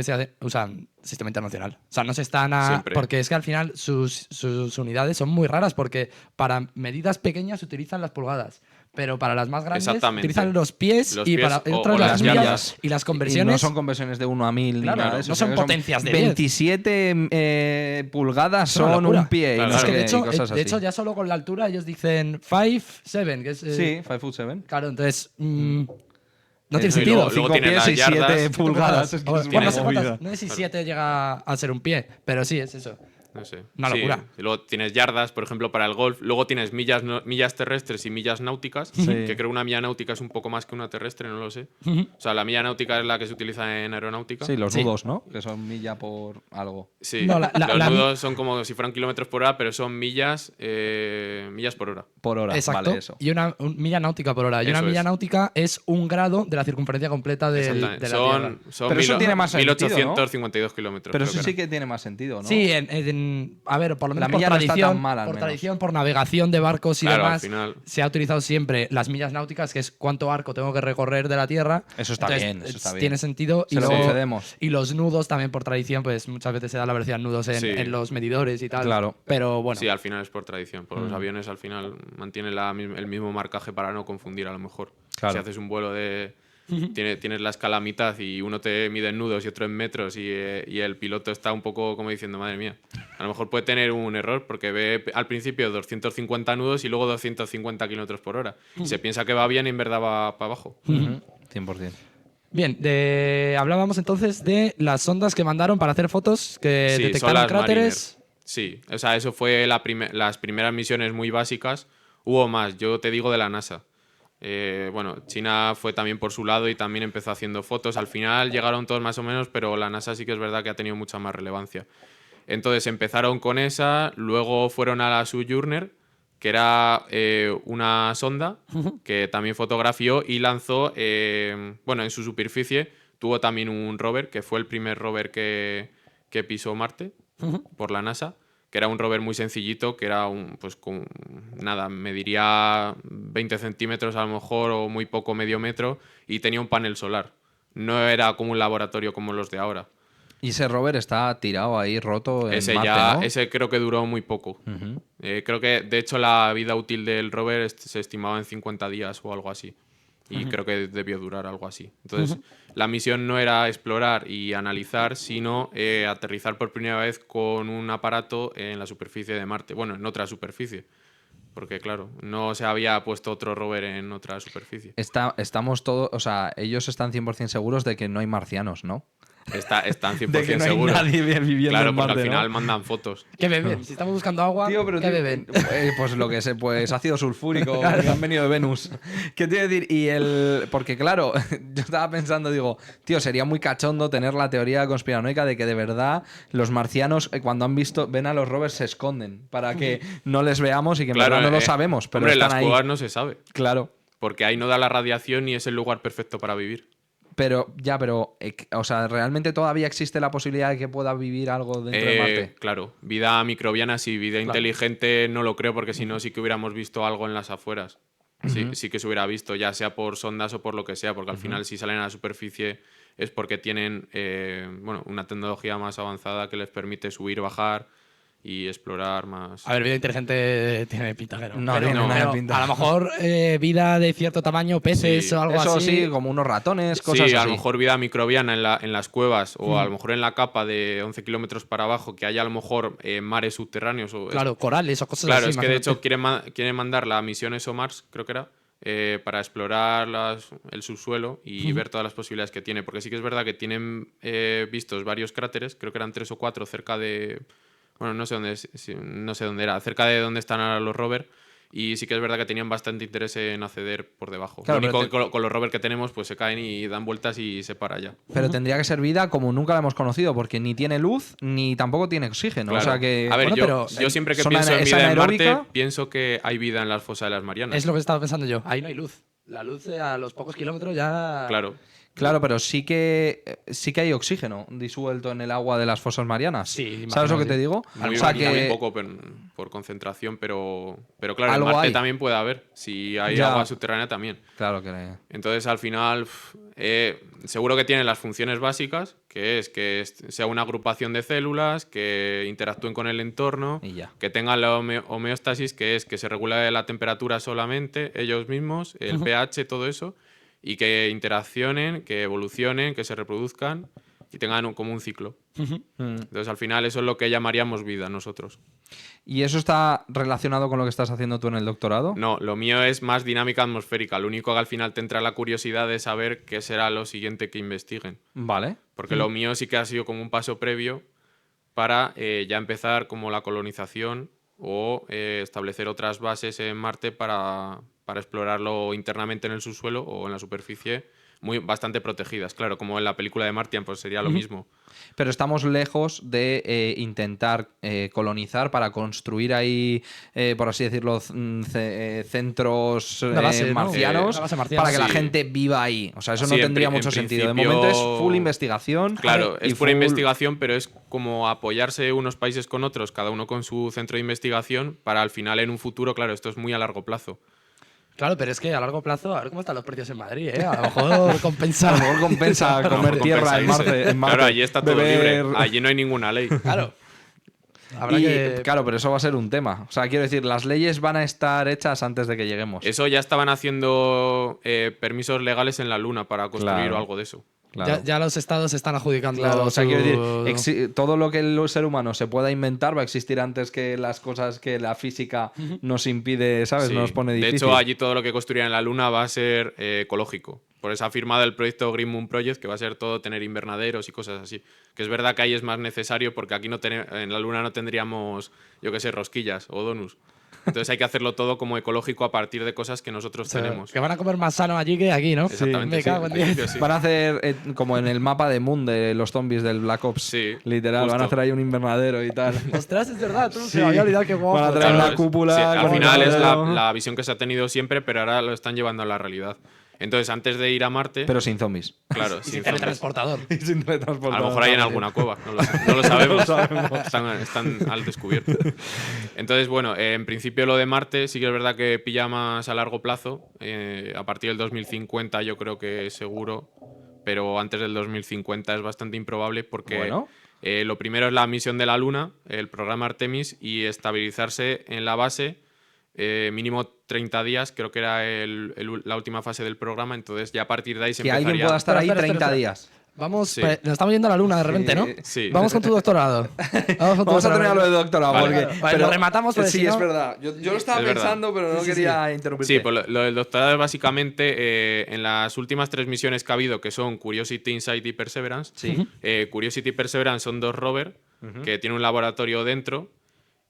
Speaker 2: usan sistema internacional. O sea, no se están
Speaker 3: Siempre.
Speaker 2: porque es que al final sus unidades son muy raras, porque para medidas pequeñas utilizan las pulgadas, pero para las más grandes
Speaker 3: Exactamente.
Speaker 2: utilizan los pies
Speaker 3: Los
Speaker 2: y
Speaker 3: pies
Speaker 2: para
Speaker 3: o
Speaker 2: otras
Speaker 3: las
Speaker 2: las millas
Speaker 3: yardas.
Speaker 2: y las
Speaker 1: Y
Speaker 2: conversiones.
Speaker 1: no son conversiones de 1 a 1000
Speaker 2: Claro,
Speaker 1: ni nada de eso.
Speaker 2: no son
Speaker 1: sino que
Speaker 2: potencias de 10.
Speaker 1: 27 pulgadas
Speaker 2: Es una
Speaker 1: son
Speaker 2: locura.
Speaker 1: un pie.
Speaker 3: Claro,
Speaker 1: y no
Speaker 2: Es
Speaker 1: sé
Speaker 2: que
Speaker 1: qué,
Speaker 2: de
Speaker 1: y
Speaker 2: hecho,
Speaker 1: cosas así.
Speaker 2: ya solo con la altura ellos dicen 5'7", que es...
Speaker 1: Sí, 5'7".
Speaker 2: Claro, entonces... no tiene
Speaker 3: Y
Speaker 2: sentido.
Speaker 3: luego
Speaker 1: 5
Speaker 3: tiene
Speaker 1: pies
Speaker 3: las
Speaker 1: y 7
Speaker 3: yardas.
Speaker 1: pulgadas. Es que es
Speaker 2: Bueno,
Speaker 1: una
Speaker 2: no sé
Speaker 1: movida.
Speaker 2: cuántas, no sé si 7 llega a ser un pie, pero sí, es eso.
Speaker 3: No sé.
Speaker 2: Una
Speaker 3: Sí,
Speaker 2: locura.
Speaker 3: y luego tienes yardas, por ejemplo, para el golf. Luego tienes millas terrestres y millas náuticas.
Speaker 1: Sí.
Speaker 3: Que creo una milla náutica es un poco más que una terrestre, no lo sé. O sea, la milla náutica es la que se utiliza en aeronáutica.
Speaker 1: Sí, los
Speaker 2: Sí.
Speaker 1: nudos, ¿no? Que son milla por algo.
Speaker 3: Sí.
Speaker 2: No,
Speaker 3: Los nudos son como si fueran kilómetros por hora, pero son millas por hora.
Speaker 1: Por hora,
Speaker 2: Exacto.
Speaker 1: vale, eso.
Speaker 2: Y una milla náutica por hora. Y una
Speaker 3: Eso
Speaker 2: milla
Speaker 3: es.
Speaker 2: náutica es un grado de la circunferencia completa de la
Speaker 3: Exactamente.
Speaker 2: Tierra.
Speaker 3: Son
Speaker 1: Pero eso tiene más sentido,
Speaker 3: 1852 kilómetros.
Speaker 1: Pero
Speaker 3: creo
Speaker 1: eso
Speaker 3: que
Speaker 1: sí
Speaker 3: era.
Speaker 1: que tiene más sentido, ¿no?
Speaker 2: Sí, a ver, por lo menos
Speaker 1: La
Speaker 2: por
Speaker 1: milla no está
Speaker 2: tradición,
Speaker 1: tan mal, al
Speaker 2: por
Speaker 1: menos.
Speaker 2: tradición, por navegación de barcos y
Speaker 3: Claro, al
Speaker 2: demás,
Speaker 3: final.
Speaker 2: se ha utilizado siempre las millas náuticas, que es cuánto arco tengo que recorrer de la Tierra.
Speaker 1: Eso está bien, eso está bien.
Speaker 2: Tiene sentido.
Speaker 1: Se lo concedemos.
Speaker 2: Y los nudos también por tradición, pues muchas veces se da la velocidad nudos
Speaker 3: Sí.
Speaker 2: en los medidores y tal.
Speaker 1: Claro.
Speaker 2: Pero bueno.
Speaker 3: Sí, al final es por tradición. Por los aviones al final mantienen el mismo marcaje para no confundir a lo mejor.
Speaker 1: Claro.
Speaker 3: Si haces un vuelo de... Tienes la escala a mitad y uno te mide en nudos y otro en metros y el piloto está un poco como diciendo, madre mía, a lo mejor puede tener un error porque ve al principio 250 nudos y luego 250 kilómetros por hora. Y se piensa que va bien y en verdad va para abajo.
Speaker 1: 100%.
Speaker 2: Bien, hablábamos entonces de las sondas que mandaron para hacer fotos que
Speaker 3: Sí, son
Speaker 2: detectaron
Speaker 3: las
Speaker 2: cráteres.
Speaker 3: Mariner. Sí, o sea, eso fue las primeras misiones muy básicas. Hubo más, yo te digo de la NASA. Bueno, China fue también por su lado y también empezó haciendo fotos. Al final llegaron todos más o menos, pero la NASA sí que es verdad que ha tenido mucha más relevancia. Entonces empezaron con esa, luego fueron a la Sojourner, que era una sonda que también fotografió y lanzó, bueno, en su superficie tuvo también un rover, que fue el primer rover que pisó Marte por la NASA, que era un rover muy sencillito, que era pues con nada, mediría 20 centímetros a lo mejor o muy poco, medio metro, y tenía un panel solar. no era como un laboratorio como los de ahora.
Speaker 1: Y ese rover está tirado ahí, roto en Marte, ¿no?
Speaker 3: Ese creo que duró muy poco. Creo que, de hecho, la vida útil del rover se estimaba en 50 días o algo así. Y creo que debió durar algo así. Entonces, la misión no era explorar y analizar, sino aterrizar por primera vez con un aparato en la superficie de Marte. Bueno, en otra superficie. Porque, claro, no se había puesto otro rover en otra superficie.
Speaker 1: Estamos todos, o sea, ellos están 100% seguros de que no hay marcianos, ¿no?
Speaker 3: Están 100%
Speaker 1: De que no hay
Speaker 3: seguros.
Speaker 1: nadie viviendo
Speaker 3: Claro,
Speaker 1: en
Speaker 3: porque
Speaker 1: Marte,
Speaker 3: al final
Speaker 1: ¿no?
Speaker 3: mandan fotos.
Speaker 2: ¿Qué beben? Si estamos buscando agua,
Speaker 1: Tío, pero
Speaker 2: ¿qué beben?
Speaker 1: Pues lo que sé, pues ácido sulfúrico, que han venido de Venus. ¿Qué te iba a decir? Porque claro, yo estaba pensando, digo, tío, sería muy cachondo tener la teoría conspiranoica de que de verdad los marcianos, cuando ven a los rovers, se esconden para que no les veamos y que en verdad no lo sabemos, pero
Speaker 3: hombre, en
Speaker 1: están
Speaker 3: las
Speaker 1: ahí.
Speaker 3: cuevas no se sabe.
Speaker 1: Claro.
Speaker 3: Porque ahí no da la radiación y es el lugar perfecto para vivir.
Speaker 1: Pero, o sea, ¿realmente todavía existe la posibilidad de que pueda vivir algo dentro de Marte?
Speaker 3: Claro, vida microbiana sí, vida inteligente no lo creo, porque si no sí que hubiéramos visto algo en las afueras. Sí que se hubiera visto, ya sea por sondas o por lo que sea, porque al final si salen a la superficie es porque tienen una tecnología más avanzada que les permite subir, bajar y explorar más.
Speaker 2: A ver, vida inteligente tiene pinta que no.
Speaker 1: No,
Speaker 2: Pero-
Speaker 1: tiene nada de
Speaker 2: pero
Speaker 1: pinta.
Speaker 2: a lo mejor vida de cierto tamaño, peces
Speaker 3: Sí.
Speaker 2: o algo
Speaker 1: Eso
Speaker 2: así.
Speaker 1: sí, como unos ratones, cosas
Speaker 3: Sí, a
Speaker 1: así.
Speaker 3: lo mejor vida microbiana en las cuevas o a lo mejor en la capa de 11 kilómetros para abajo, que haya a lo mejor mares subterráneos.
Speaker 2: Claro, corales o cosas
Speaker 3: Claro,
Speaker 2: así.
Speaker 3: es que de hecho
Speaker 2: imagínate.
Speaker 3: quieren mandar la misión ExoMars, creo que era, para explorar el subsuelo y ver todas las posibilidades que tiene. Porque sí que es verdad que tienen vistos varios cráteres, creo que eran 3 o 4 cerca de... Bueno, no sé dónde era, cerca de donde están ahora los rovers. Y sí que es verdad que tenían bastante interés en acceder por debajo.
Speaker 1: Claro,
Speaker 3: Lo único
Speaker 1: pero
Speaker 3: que con los rovers que tenemos, pues se caen y dan vueltas y se para ya.
Speaker 1: Pero tendría que ser vida como nunca la hemos conocido, porque ni tiene luz ni tampoco tiene oxígeno.
Speaker 3: Claro.
Speaker 1: O sea que.
Speaker 3: A ver,
Speaker 2: Bueno, pero
Speaker 3: yo siempre que
Speaker 1: son
Speaker 3: pienso en
Speaker 1: ¿es
Speaker 3: vida en Marte,
Speaker 1: anaeróbica?
Speaker 3: pienso que hay vida en las fosas de las Marianas.
Speaker 2: Es lo que estaba pensando yo. Ahí no hay luz. La luz a los pocos kilómetros ya.
Speaker 3: Claro.
Speaker 1: Claro, pero sí que hay oxígeno disuelto en el agua de las fosas marianas.
Speaker 2: Sí,
Speaker 1: ¿Sabes lo que
Speaker 2: imagino,
Speaker 1: te
Speaker 2: sí.
Speaker 1: digo?
Speaker 3: Muy,
Speaker 1: o sea
Speaker 3: muy poco por concentración, pero claro, en
Speaker 1: Algo
Speaker 3: Marte
Speaker 1: hay.
Speaker 3: también puede haber. Si hay
Speaker 1: Ya.
Speaker 3: agua subterránea también.
Speaker 1: Claro que.
Speaker 3: Entonces, al final, seguro que tiene las funciones básicas, que es que sea una agrupación de células, que interactúen con el entorno,
Speaker 1: Y ya.
Speaker 3: que tengan la homeostasis, que es que se regula la temperatura solamente, ellos mismos, el pH, todo eso, y que interaccionen, que evolucionen, que se reproduzcan y tengan como un ciclo. Entonces, al final, eso es lo que llamaríamos vida nosotros.
Speaker 1: ¿Y eso está relacionado con lo que estás haciendo tú en el doctorado?
Speaker 3: No, lo mío es más dinámica atmosférica. Lo único que al final te entra la curiosidad de saber qué será lo siguiente que investiguen.
Speaker 1: Vale.
Speaker 3: Porque lo mío sí que ha sido como un paso previo para ya empezar como la colonización o establecer otras bases en Marte para explorarlo internamente en el subsuelo o en la superficie, bastante protegidas. Claro, como en la película de Martian, pues sería lo mismo.
Speaker 1: Pero estamos lejos de intentar colonizar para construir ahí, por así decirlo, centros
Speaker 2: Una base, ¿no?
Speaker 1: marcianos
Speaker 2: Una base marciana.
Speaker 1: para que la
Speaker 3: Sí.
Speaker 1: gente viva ahí. O sea, eso
Speaker 3: Sí,
Speaker 1: no tendría mucho
Speaker 3: en
Speaker 1: sentido. De
Speaker 3: principio-
Speaker 1: momento es full investigación.
Speaker 3: Claro,
Speaker 1: y
Speaker 3: es pura
Speaker 1: full-
Speaker 3: investigación, pero es como apoyarse unos países con otros, cada uno con su centro de investigación, para al final en un futuro, claro, esto es muy a largo plazo.
Speaker 2: Claro, pero es que a largo plazo, a ver cómo están los precios en Madrid, ¿eh? A lo mejor compensa.
Speaker 1: A lo mejor compensa comer
Speaker 3: Compensa
Speaker 1: tierra en
Speaker 3: irse.
Speaker 1: Marte. En Marte.
Speaker 3: Claro, allí está todo
Speaker 1: Beber-
Speaker 3: libre, allí no hay ninguna ley.
Speaker 2: Claro. Habrá
Speaker 1: Y,
Speaker 2: que.
Speaker 1: Claro, pero eso va a ser un tema. O sea, quiero decir, las leyes van a estar hechas antes de que lleguemos.
Speaker 3: Eso ya estaban haciendo permisos legales en la Luna para construir
Speaker 1: Claro.
Speaker 3: o algo de eso.
Speaker 1: Claro.
Speaker 2: Ya los estados están adjudicando.
Speaker 1: Claro, o sea,
Speaker 2: su-
Speaker 1: quiero decir, todo lo que el ser humano se pueda inventar va a existir antes que las cosas que la física nos impide, ¿sabes?
Speaker 3: Sí.
Speaker 1: Nos pone
Speaker 3: De
Speaker 1: difícil.
Speaker 3: hecho, allí todo lo que construyan en la Luna va a ser ecológico. Por eso ha firmado el proyecto Green Moon Project, que va a ser todo tener invernaderos y cosas así. Que es verdad que ahí es más necesario porque aquí en la Luna no tendríamos, yo qué sé, rosquillas o donuts. Entonces hay que hacerlo todo como ecológico a partir de cosas que nosotros
Speaker 2: o sea,
Speaker 3: tenemos.
Speaker 2: que van a comer más sano allí que aquí, ¿no?
Speaker 3: Exactamente.
Speaker 2: Me
Speaker 3: sí.
Speaker 2: cago en
Speaker 3: En
Speaker 2: 10.
Speaker 3: principio sí.
Speaker 1: Van a hacer como en el mapa de Moon de los zombies del Black Ops.
Speaker 3: Sí,
Speaker 1: Literal, van a
Speaker 3: justo.
Speaker 1: hacer ahí un invernadero y tal.
Speaker 2: Ostras, es verdad, tú.
Speaker 1: Sí.
Speaker 2: Se me había olvidado que guapo.
Speaker 1: Van a traer
Speaker 3: Claro,
Speaker 1: una cúpula.
Speaker 3: sí, al
Speaker 1: con
Speaker 3: final es
Speaker 1: invernadero,
Speaker 3: la visión que se ha tenido siempre, pero ahora lo están llevando a la realidad. Entonces, antes de ir a Marte,
Speaker 1: Pero sin zombies.
Speaker 3: claro, sin zombies.
Speaker 2: Teletransportador.
Speaker 1: Y sin teletransportador.
Speaker 3: A lo mejor hay en alguna cueva, no lo sabemos. Están al descubierto. Entonces, bueno, en principio lo de Marte sí que es verdad que pilla más a largo plazo. A partir del 2050 yo creo que seguro, pero antes del 2050 es bastante improbable porque
Speaker 1: Bueno.
Speaker 3: lo primero es la misión de la Luna, el programa Artemis, y estabilizarse en la base mínimo 30 días, creo que era la última fase del programa, entonces ya a partir de ahí se
Speaker 1: Que
Speaker 3: empezaría...
Speaker 1: alguien pueda estar ahí
Speaker 2: Espera,
Speaker 1: 30
Speaker 2: espera.
Speaker 1: días.
Speaker 2: Vamos,
Speaker 3: Sí.
Speaker 2: nos estamos yendo a la luna de repente, ¿no?
Speaker 3: Sí.
Speaker 2: Vamos con tu doctorado.
Speaker 1: Vamos a terminar lo de doctorado.
Speaker 3: Vale.
Speaker 1: Porque,
Speaker 2: Claro. Vale, lo rematamos, porque
Speaker 1: sí,
Speaker 2: si no-
Speaker 1: es verdad. Yo lo estaba
Speaker 3: Es verdad.
Speaker 1: pensando, pero no
Speaker 2: Sí, sí,
Speaker 1: quería interrumpirte.
Speaker 3: Sí, pues lo del doctorado es básicamente en las últimas 3 misiones que ha habido, que son Curiosity, Insight y Perseverance.
Speaker 1: Sí.
Speaker 3: Curiosity y Perseverance son 2 rovers que tienen un laboratorio dentro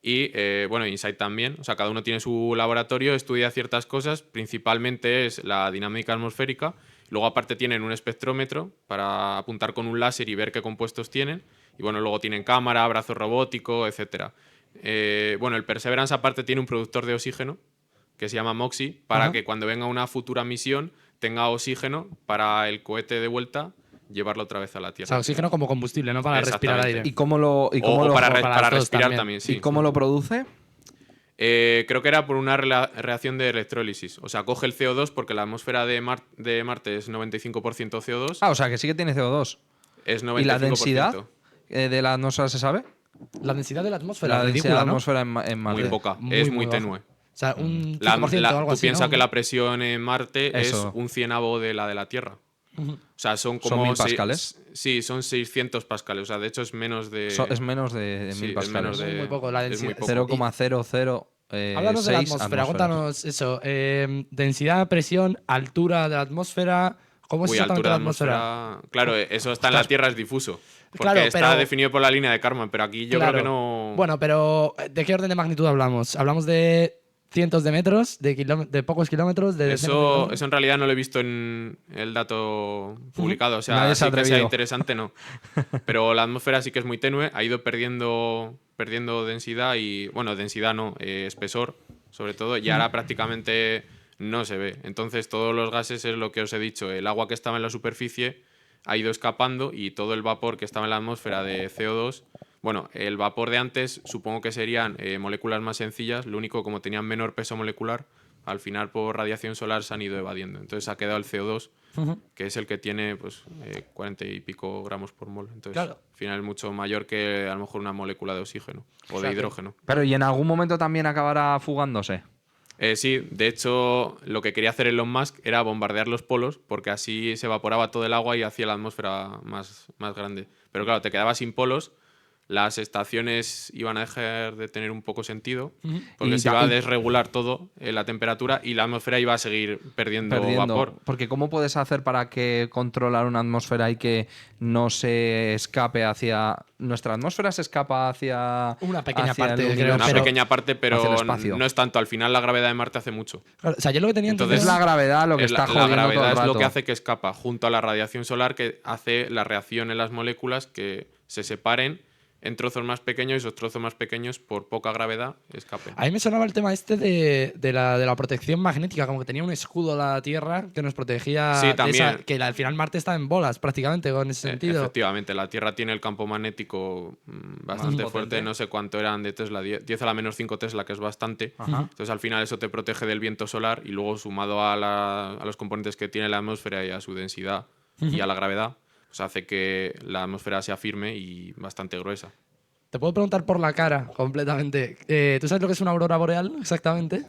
Speaker 3: y, bueno, Insight también. O sea, cada uno tiene su laboratorio, estudia ciertas cosas, principalmente es la dinámica atmosférica. Luego, aparte, tienen un espectrómetro para apuntar con un láser y ver qué compuestos tienen. Y, bueno, luego tienen cámara, brazo robótico, etc. Bueno, el Perseverance, aparte, tiene un productor de oxígeno que se llama MOXIE, para
Speaker 2: Ajá.
Speaker 3: que cuando venga una futura misión tenga oxígeno para el cohete de vuelta llevarlo otra vez a la
Speaker 2: O
Speaker 3: Tierra.
Speaker 2: sea, oxígeno como combustible, no para respirar
Speaker 3: Exactamente.
Speaker 2: aire.
Speaker 1: ¿Y cómo lo, y cómo
Speaker 3: O
Speaker 1: lo,
Speaker 3: para
Speaker 2: para las dos
Speaker 3: respirar
Speaker 2: también.
Speaker 3: también, sí.
Speaker 1: ¿y cómo lo produce?
Speaker 3: Creo que era por una reacción de electrólisis. O sea, coge el CO2 porque la atmósfera de Marte es 95% CO2.
Speaker 1: Ah, o sea, que sí que tiene CO2.
Speaker 3: Es 95%.
Speaker 1: ¿Y la densidad de la atmósfera se sabe?
Speaker 2: La densidad de la atmósfera,
Speaker 1: La densidad
Speaker 2: ridícula,
Speaker 1: de la
Speaker 2: ¿no?
Speaker 1: atmósfera en Marte.
Speaker 3: Muy poca.
Speaker 2: Muy,
Speaker 3: es
Speaker 2: muy
Speaker 3: muy
Speaker 2: baja.
Speaker 3: tenue.
Speaker 2: O sea, un 5% o algo
Speaker 3: Tú
Speaker 2: así,
Speaker 3: piensas
Speaker 2: ¿no?
Speaker 3: que la presión en Marte
Speaker 1: Eso.
Speaker 3: es un cienavo de la Tierra. O sea, son como...
Speaker 1: 1000 pascales.
Speaker 3: Sí, son 600 pascales. O sea, de hecho es menos de...
Speaker 1: Es menos de
Speaker 3: sí,
Speaker 1: 1000
Speaker 3: es
Speaker 1: pascales.
Speaker 3: menos de...
Speaker 2: Muy poco, la
Speaker 3: es muy
Speaker 2: densidad.
Speaker 3: poco.
Speaker 1: 0,00.
Speaker 2: Háblanos de la
Speaker 1: 6
Speaker 2: atmósfera,
Speaker 1: atmósferas.
Speaker 2: cuéntanos eso. Densidad, presión, altura de la atmósfera. ¿Cómo es
Speaker 3: Uy,
Speaker 2: exactamente
Speaker 3: altura
Speaker 2: la
Speaker 3: de
Speaker 2: atmósfera?
Speaker 3: atmósfera... Claro, eso está en la Tierra, es difuso. Porque
Speaker 2: Claro,
Speaker 3: está
Speaker 2: pero-
Speaker 3: definido por la línea de Kármán, pero aquí yo
Speaker 2: Claro.
Speaker 3: creo que no...
Speaker 2: Bueno, pero ¿de qué orden de magnitud hablamos? ¿Hablamos de cientos de metros, de pocos kilómetros, de decenas de
Speaker 3: Eso
Speaker 2: kilómetros?
Speaker 3: en realidad no lo he visto en el dato publicado. O sea,
Speaker 1: Nadie se ha
Speaker 3: sí que sea
Speaker 1: atrevido.
Speaker 3: interesante, no. Pero la atmósfera sí que es muy tenue, ha ido perdiendo densidad y, bueno, densidad no, espesor, sobre todo, y ahora prácticamente no se ve. Entonces, todos los gases es lo que os he dicho. El agua que estaba en la superficie ha ido escapando y todo el vapor que estaba en la atmósfera de CO2. Bueno, el vapor de antes supongo que serían moléculas más sencillas, lo único como tenían menor peso molecular, al final por radiación solar se han ido evadiendo. Entonces ha quedado el CO2, que es el que tiene pues 40 y pico gramos por mol. Entonces
Speaker 2: Claro.
Speaker 3: al final es mucho mayor que a lo mejor una molécula de oxígeno o de
Speaker 2: que-
Speaker 3: hidrógeno.
Speaker 1: Pero ¿y en algún momento también acabará fugándose?
Speaker 3: Sí, de hecho lo que quería hacer Elon Musk era bombardear los polos porque así se evaporaba todo el agua y hacía la atmósfera más grande. Pero claro, te quedabas sin polos. Las estaciones iban a dejar de tener un poco sentido porque
Speaker 1: Y
Speaker 3: se iba a
Speaker 1: y-
Speaker 3: desregular todo, la temperatura, y la atmósfera iba a seguir perdiendo vapor.
Speaker 1: Porque ¿cómo puedes hacer para que controlar una atmósfera y que no se escape hacia... Nuestra atmósfera se escapa hacia...
Speaker 2: Una pequeña
Speaker 1: hacia el
Speaker 2: parte,
Speaker 1: universo.
Speaker 2: creo,
Speaker 3: Una
Speaker 2: pero-
Speaker 3: pequeña parte,
Speaker 1: hacia
Speaker 3: pero
Speaker 1: el espacio.
Speaker 3: no es tanto. Al final la gravedad de Marte hace mucho.
Speaker 2: Claro, o sea, yo lo que tenía
Speaker 3: Entonces,
Speaker 1: Es la gravedad lo que
Speaker 3: Es
Speaker 1: está
Speaker 3: la
Speaker 1: jodiendo todo
Speaker 3: gravedad
Speaker 1: el
Speaker 3: es lo
Speaker 1: rato.
Speaker 3: que hace que escapa, junto a la radiación solar que hace la reacción en las moléculas que se separen en trozos más pequeños y esos trozos más pequeños, por poca gravedad, escapen.
Speaker 2: A mí me sonaba el tema este de la protección magnética, como que tenía un escudo la Tierra que nos protegía.
Speaker 3: Sí,
Speaker 2: de
Speaker 3: también.
Speaker 2: que al final Marte está en bolas prácticamente con ese sentido.
Speaker 3: Efectivamente, la Tierra tiene el campo magnético bastante
Speaker 1: Más
Speaker 3: fuerte,
Speaker 1: potente.
Speaker 3: no sé cuánto eran de Tesla, 10 a la menos 5 Tesla, que es bastante. Entonces al final eso te protege del viento solar y luego sumado a los componentes que tiene la atmósfera y a su densidad y a la gravedad, pues hace que la atmósfera sea firme y bastante gruesa.
Speaker 2: Te puedo preguntar por la cara completamente. ¿Tú sabes lo que es una aurora boreal exactamente?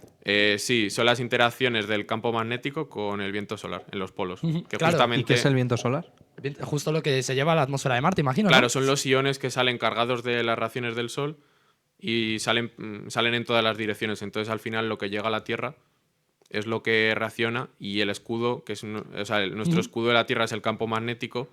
Speaker 3: Sí, son las interacciones del campo magnético con el viento solar en los polos. Que
Speaker 2: Claro.
Speaker 3: justamente,
Speaker 1: ¿Y qué es el viento solar?
Speaker 2: Justo lo que se lleva a la atmósfera de Marte, imagino.
Speaker 3: claro,
Speaker 2: ¿no?
Speaker 3: son los iones que salen cargados de las radiaciones del Sol y salen en todas las direcciones. Entonces, al final, lo que llega a la Tierra es lo que reacciona, y el escudo, que es nuestro escudo de la Tierra es el campo magnético,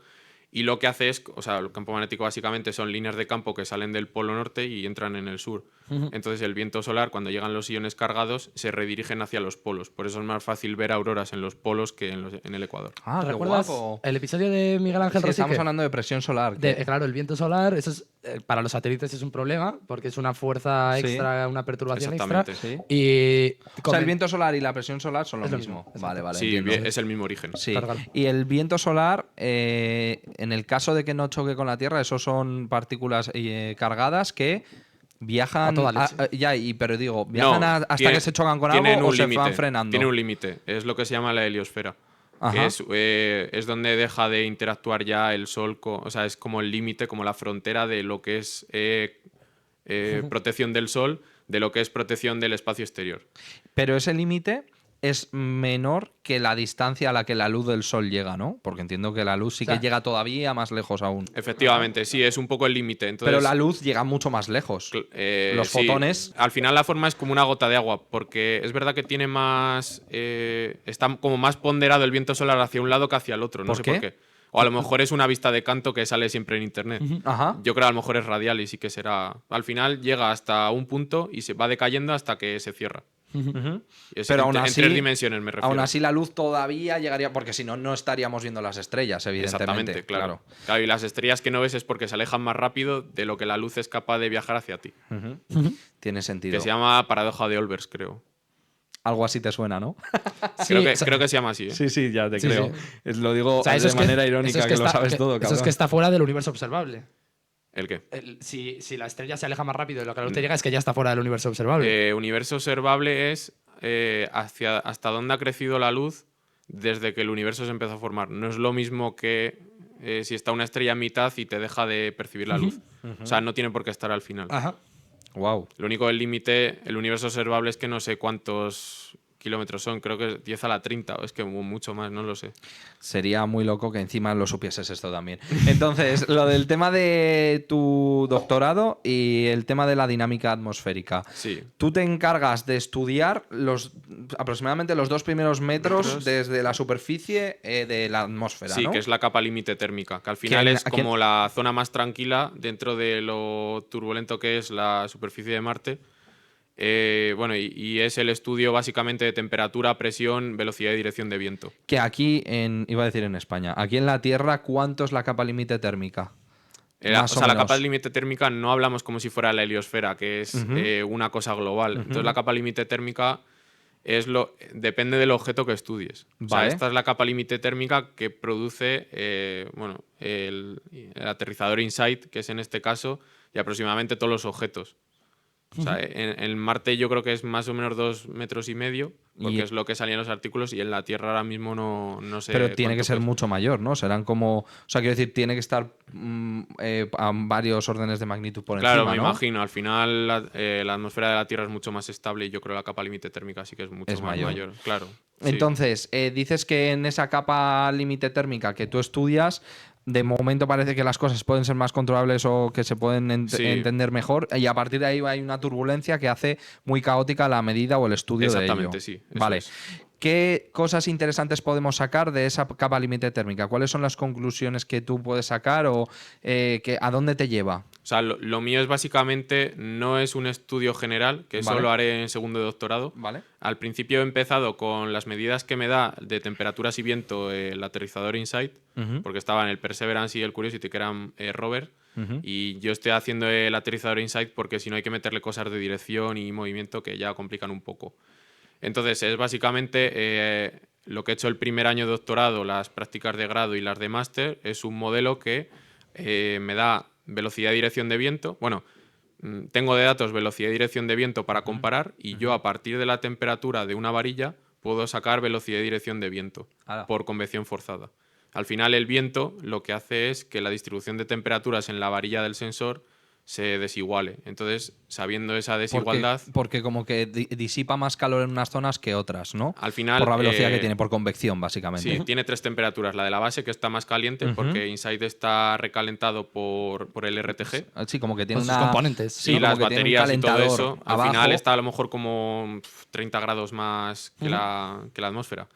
Speaker 3: y lo que hace es, o sea, el campo magnético básicamente son líneas de campo que salen del polo norte y entran en el sur. Entonces el viento solar, cuando llegan los iones cargados, se redirigen hacia los polos. Por eso es más fácil ver auroras en los polos que en el Ecuador.
Speaker 1: Ah, qué
Speaker 2: ¿Recuerdas
Speaker 1: guapo.
Speaker 2: el episodio de Miguel Ángel
Speaker 1: Sí, estamos
Speaker 2: Rosique?
Speaker 1: hablando de presión solar.
Speaker 2: Claro, el viento solar, eso es, para los satélites es un problema, porque es una fuerza
Speaker 1: Sí.
Speaker 2: extra, una perturbación extra.
Speaker 3: Exactamente.
Speaker 1: Sí.
Speaker 2: Y
Speaker 1: O sea, el viento solar y la presión solar son lo
Speaker 2: Es lo
Speaker 1: mismo.
Speaker 2: mismo,
Speaker 1: Vale, vale.
Speaker 3: Sí,
Speaker 1: entiendo.
Speaker 3: es el mismo origen.
Speaker 1: Sí.
Speaker 2: Claro, claro.
Speaker 1: Y el viento solar, en el caso de que no choque con la Tierra, esos son partículas cargadas que viajan.
Speaker 2: A toda leche.
Speaker 1: Pero digo, ¿viajan hasta
Speaker 3: tiene-
Speaker 1: que se chocan con
Speaker 3: tienen
Speaker 1: algo o
Speaker 3: un
Speaker 1: se
Speaker 3: límite,
Speaker 1: van frenando?
Speaker 3: Tiene un límite. Es lo que se llama la heliosfera.
Speaker 1: Ajá.
Speaker 3: que es donde deja de interactuar ya el Sol, o sea, es como el límite, como la frontera de lo que es protección del Sol, de lo que es protección del espacio exterior.
Speaker 1: Pero ese límite es menor que la distancia a la que la luz del sol llega, ¿no? Porque entiendo que la luz sí
Speaker 2: O sea,
Speaker 1: que llega todavía más lejos aún.
Speaker 3: Efectivamente, sí, es un poco el límite. Entonces,
Speaker 1: Pero la luz llega mucho más lejos. Los
Speaker 3: sí,
Speaker 1: fotones.
Speaker 3: al final la forma es como una gota de agua, porque es verdad que tiene más. Está como más ponderado el viento solar hacia un lado que hacia el otro. No
Speaker 1: ¿Por
Speaker 3: sé
Speaker 1: qué?
Speaker 3: por qué. O a lo mejor es una vista de canto que sale siempre en internet.
Speaker 1: Ajá.
Speaker 3: Yo creo que a lo mejor es radial y sí que será. Al final llega hasta un punto y se va decayendo hasta que se cierra.
Speaker 1: Ujú.
Speaker 3: Es
Speaker 1: Pero aún
Speaker 3: en
Speaker 1: así,
Speaker 3: 3 dimensiones me refiero.
Speaker 1: aún así la luz todavía llegaría, porque si no, no estaríamos viendo las estrellas, evidentemente.
Speaker 3: Exactamente, claro. Claro, y las estrellas que no ves es porque se alejan más rápido de lo que la luz es capaz de viajar hacia ti.
Speaker 1: Ujú. Tiene sentido.
Speaker 3: Que se llama paradoja de Olbers, creo.
Speaker 1: Algo así te suena, ¿no?
Speaker 2: Sí,
Speaker 3: Creo que,
Speaker 2: o sea,
Speaker 3: creo que se llama así.
Speaker 1: Sí, sí, ya te
Speaker 2: Sí,
Speaker 1: creo. Lo digo
Speaker 2: o sea,
Speaker 1: de manera irónica,
Speaker 2: eso es
Speaker 1: que lo
Speaker 2: está-
Speaker 1: sabes todo, cabrón.
Speaker 2: Eso es que está fuera del universo observable.
Speaker 3: ¿El qué?
Speaker 2: Si la estrella se aleja más rápido de lo que la luz te llega, es que ya está fuera del universo observable.
Speaker 3: Universo observable es hasta dónde ha crecido la luz desde que el universo se empezó a formar. No es lo mismo que si está una estrella a mitad y te deja de percibir la luz. O sea, no tiene por qué estar al final.
Speaker 2: Ajá.
Speaker 1: Wow.
Speaker 3: Lo único del límite, el universo observable es que no sé cuántos kilómetros son, creo que es 10 a la 30, o es que mucho más, no lo sé.
Speaker 1: Sería muy loco que encima lo supieses esto también. Entonces, lo del tema de tu doctorado y el tema de la dinámica atmosférica.
Speaker 3: Sí.
Speaker 1: Tú te encargas de estudiar aproximadamente los 2 primeros metros desde la superficie de la atmósfera,
Speaker 3: Sí,
Speaker 1: ¿no?
Speaker 3: que es la capa límite térmica, que al final es
Speaker 1: ¿A quién-
Speaker 3: como la zona más tranquila dentro de lo turbulento que es la superficie de Marte. Bueno, y es el estudio básicamente de temperatura, presión, velocidad y dirección de viento.
Speaker 1: Que aquí, iba a decir en España, aquí en la Tierra, ¿cuánto es la capa límite térmica?
Speaker 3: O sea, la capa límite térmica no hablamos como si fuera la heliosfera, que es una cosa global. Entonces, la capa límite térmica depende del objeto que estudies. O sea,
Speaker 1: Vale.
Speaker 3: esta es la capa límite térmica que produce el aterrizador InSight, que es en este caso, y aproximadamente todos los objetos. O sea, en Marte yo creo que es más o menos 2,5 metros, porque es lo que salía en los artículos, y en la Tierra ahora mismo no sé.
Speaker 1: Pero tiene que
Speaker 3: cuánto
Speaker 1: ser
Speaker 3: es.
Speaker 1: mucho mayor, ¿no? Serán como. O sea, quiero decir, tiene que estar a varios órdenes de magnitud por
Speaker 3: Claro,
Speaker 1: encima,
Speaker 3: me
Speaker 1: ¿no?
Speaker 3: imagino. Al final la atmósfera de la Tierra es mucho más estable y yo creo que la capa límite térmica sí que es mucho
Speaker 1: Es
Speaker 3: más
Speaker 1: mayor.
Speaker 3: Claro. Sí.
Speaker 1: Entonces, dices que en esa capa límite térmica que tú estudias, de momento parece que las cosas pueden ser más controlables o que se pueden
Speaker 3: Sí.
Speaker 1: entender mejor, y a partir de ahí hay una turbulencia que hace muy caótica la medida o el estudio de ello.
Speaker 3: Exactamente, sí, eso
Speaker 1: Vale.
Speaker 3: es.
Speaker 1: ¿Qué cosas interesantes podemos sacar de esa capa límite térmica? ¿Cuáles son las conclusiones que tú puedes sacar o a dónde te lleva?
Speaker 3: O sea, lo mío es básicamente, no es un estudio general, que eso
Speaker 1: Vale.
Speaker 3: lo haré en segundo de doctorado.
Speaker 1: Vale.
Speaker 3: Al principio he empezado con las medidas que me da de temperaturas y viento el aterrizador InSight, porque estaba en el Perseverance y el Curiosity, que eran rover, y yo estoy haciendo el aterrizador InSight porque si no hay que meterle cosas de dirección y movimiento que ya complican un poco. Entonces, es básicamente lo que he hecho el primer año de doctorado, las prácticas de grado y las de máster, es un modelo que me da velocidad y dirección de viento. Bueno, tengo de datos velocidad y dirección de viento para comparar y yo a partir de la temperatura de una varilla puedo sacar velocidad y dirección de viento por convección forzada. Al final el viento lo que hace es que la distribución de temperaturas en la varilla del sensor se desiguale. Entonces, sabiendo esa desigualdad...
Speaker 1: Porque como que disipa más calor en unas zonas que otras, ¿no?
Speaker 3: Al final...
Speaker 1: Por la velocidad que tiene, por convección, básicamente.
Speaker 3: Sí, tiene 3 temperaturas. La de la base, que está más caliente, porque InSight está recalentado por el RTG.
Speaker 1: Sí, como que tiene
Speaker 2: Con sus componentes.
Speaker 1: Sí,
Speaker 3: y
Speaker 1: como
Speaker 3: las
Speaker 1: que tiene un
Speaker 3: baterías y todo
Speaker 1: calentador
Speaker 3: eso. Al
Speaker 1: abajo.
Speaker 3: final está a lo mejor como 30 grados más que la atmósfera.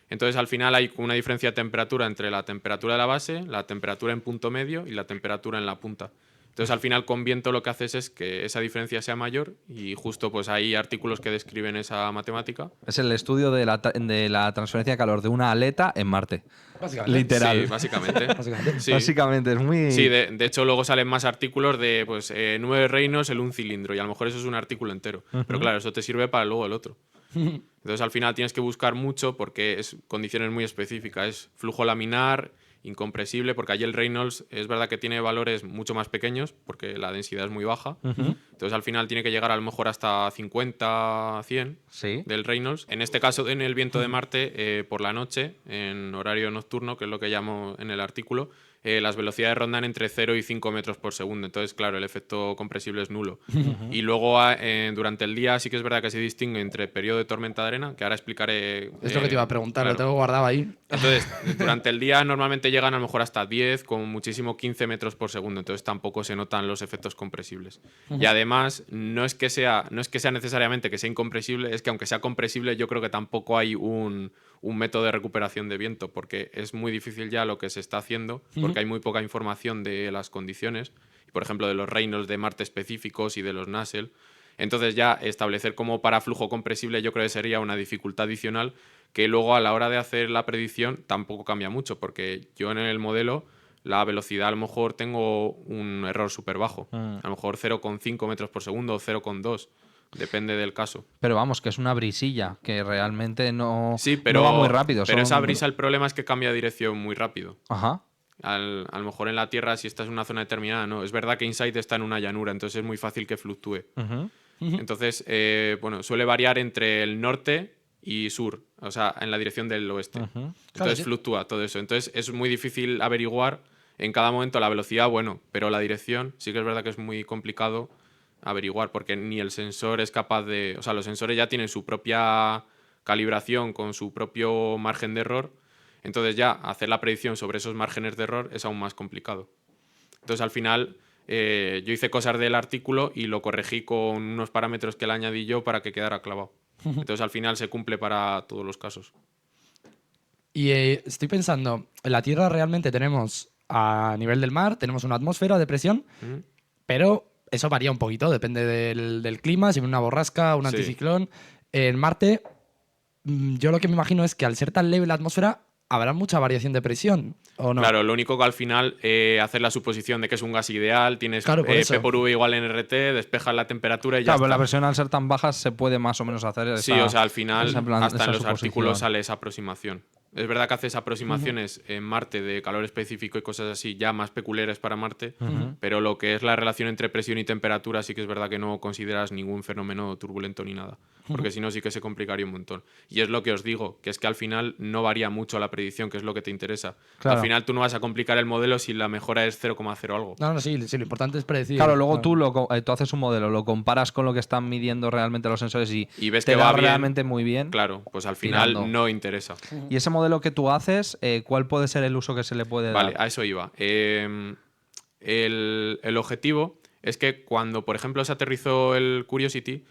Speaker 3: Entonces, al final hay una diferencia de temperatura entre la temperatura de la base, la temperatura en punto medio y la temperatura en la punta. Entonces, al final, con viento lo que haces es que esa diferencia sea mayor y justo pues hay artículos que describen esa matemática.
Speaker 1: Es el estudio de la transferencia de calor de una aleta en Marte.
Speaker 2: Básicamente.
Speaker 1: Literal.
Speaker 3: Sí, básicamente.
Speaker 2: Básicamente.
Speaker 3: Sí.
Speaker 1: Básicamente, es muy...
Speaker 3: Sí, de hecho luego salen más artículos de 9 reinos, un cilindro, y a lo mejor eso es un artículo entero. Pero claro, eso te sirve para luego el otro. Entonces al final tienes que buscar mucho porque es condiciones muy específicas. Es flujo laminar incompresible, porque allí el Reynolds es verdad que tiene valores mucho más pequeños, porque la densidad es muy baja. Entonces al final tiene que llegar a lo mejor hasta 50, 100
Speaker 1: Sí.
Speaker 3: del Reynolds. En este caso, en el viento de Marte, por la noche, en horario nocturno, que es lo que llamo en el artículo, las velocidades rondan entre 0 y 5 metros por segundo. Entonces, claro, el efecto compresible es nulo. Y luego, durante el día, sí que es verdad que se distingue entre periodo de tormenta de arena, que ahora explicaré.
Speaker 2: Es lo que te iba a preguntar,
Speaker 3: claro.
Speaker 2: lo tengo guardado ahí.
Speaker 3: Entonces, durante el día normalmente llegan a lo mejor hasta 10, como muchísimo 15 metros por segundo. Entonces, tampoco se notan los efectos compresibles. Y además, no es que sea necesariamente que sea incompresible, es que aunque sea compresible, yo creo que tampoco hay un método de recuperación de viento, porque es muy difícil ya lo que se está haciendo, porque hay muy poca información de las condiciones, por ejemplo, de los Reynolds de Marte específicos y de los Nusselt. Entonces ya establecer como paraflujo compresible yo creo que sería una dificultad adicional que luego a la hora de hacer la predicción tampoco cambia mucho, porque yo en el modelo la velocidad a lo mejor tengo un error súper bajo, a lo mejor 0,5 metros por segundo o 0,2. Depende del caso.
Speaker 1: Pero vamos, que es una brisilla, que realmente no,
Speaker 3: Sí, pero,
Speaker 1: no va muy rápido.
Speaker 3: Pero esa brisa, el problema es que cambia de dirección muy rápido.
Speaker 1: Ajá.
Speaker 3: A lo mejor en la Tierra, si estás en una zona determinada, no. Es verdad que InSight está en una llanura, entonces es muy fácil que fluctúe. Entonces, bueno, suele variar entre el norte y sur, o sea, en la dirección del oeste. Entonces
Speaker 2: Claro, sí.
Speaker 3: fluctúa todo eso. Entonces es muy difícil averiguar en cada momento la velocidad, bueno, pero la dirección sí que es verdad que es muy complicado averiguar, porque ni el sensor es capaz de... O sea, los sensores ya tienen su propia calibración con su propio margen de error, entonces ya hacer la predicción sobre esos márgenes de error es aún más complicado. Entonces al final yo hice cosas del artículo y lo corregí con unos parámetros que le añadí yo para que quedara clavado. Entonces al final se cumple para todos los casos.
Speaker 2: Y estoy pensando, en la Tierra realmente tenemos, a nivel del mar, tenemos una atmósfera de presión, pero eso varía un poquito, depende del clima, si viene una borrasca, un
Speaker 3: Sí.
Speaker 2: anticiclón. En Marte, yo lo que me imagino es que al ser tan leve la atmósfera, habrá mucha variación de presión, ¿o no?
Speaker 3: Claro, lo único que al final hacer la suposición de que es un gas ideal, tienes
Speaker 2: Claro, por eso.
Speaker 3: P por V igual en RT, despejas la temperatura y ya
Speaker 1: Claro, pero
Speaker 3: está.
Speaker 1: la presión al ser tan baja se puede más o menos hacer esa,
Speaker 3: Sí, o sea, al final
Speaker 1: esa plan-
Speaker 3: hasta
Speaker 1: esa
Speaker 3: en los
Speaker 1: suposición.
Speaker 3: artículos sale esa aproximación. Es verdad que haces aproximaciones en Marte de calor específico y cosas así ya más peculiares para Marte, pero lo que es la relación entre presión y temperatura sí que es verdad que no consideras ningún fenómeno turbulento ni nada, porque si no sí que se complicaría un montón. Y es lo que os digo, que es que al final no varía mucho la predicción, que es lo que te interesa.
Speaker 1: Claro.
Speaker 3: Al final tú no vas a complicar el modelo si la mejora es 0,0 algo.
Speaker 2: No, sí, lo importante es predecir.
Speaker 1: Claro, luego
Speaker 2: Claro.
Speaker 1: tú haces un modelo, lo comparas con lo que están midiendo realmente los sensores y
Speaker 3: Ves
Speaker 1: te
Speaker 3: que
Speaker 1: da
Speaker 3: va bien,
Speaker 1: realmente muy bien.
Speaker 3: Claro, pues al final
Speaker 1: Tirando.
Speaker 3: no interesa.
Speaker 1: Y ese modelo que tú haces, ¿cuál puede ser el uso que se le puede
Speaker 3: Vale,
Speaker 1: dar?
Speaker 3: a eso iba. El objetivo es que cuando, por ejemplo, se aterrizó el Curiosity,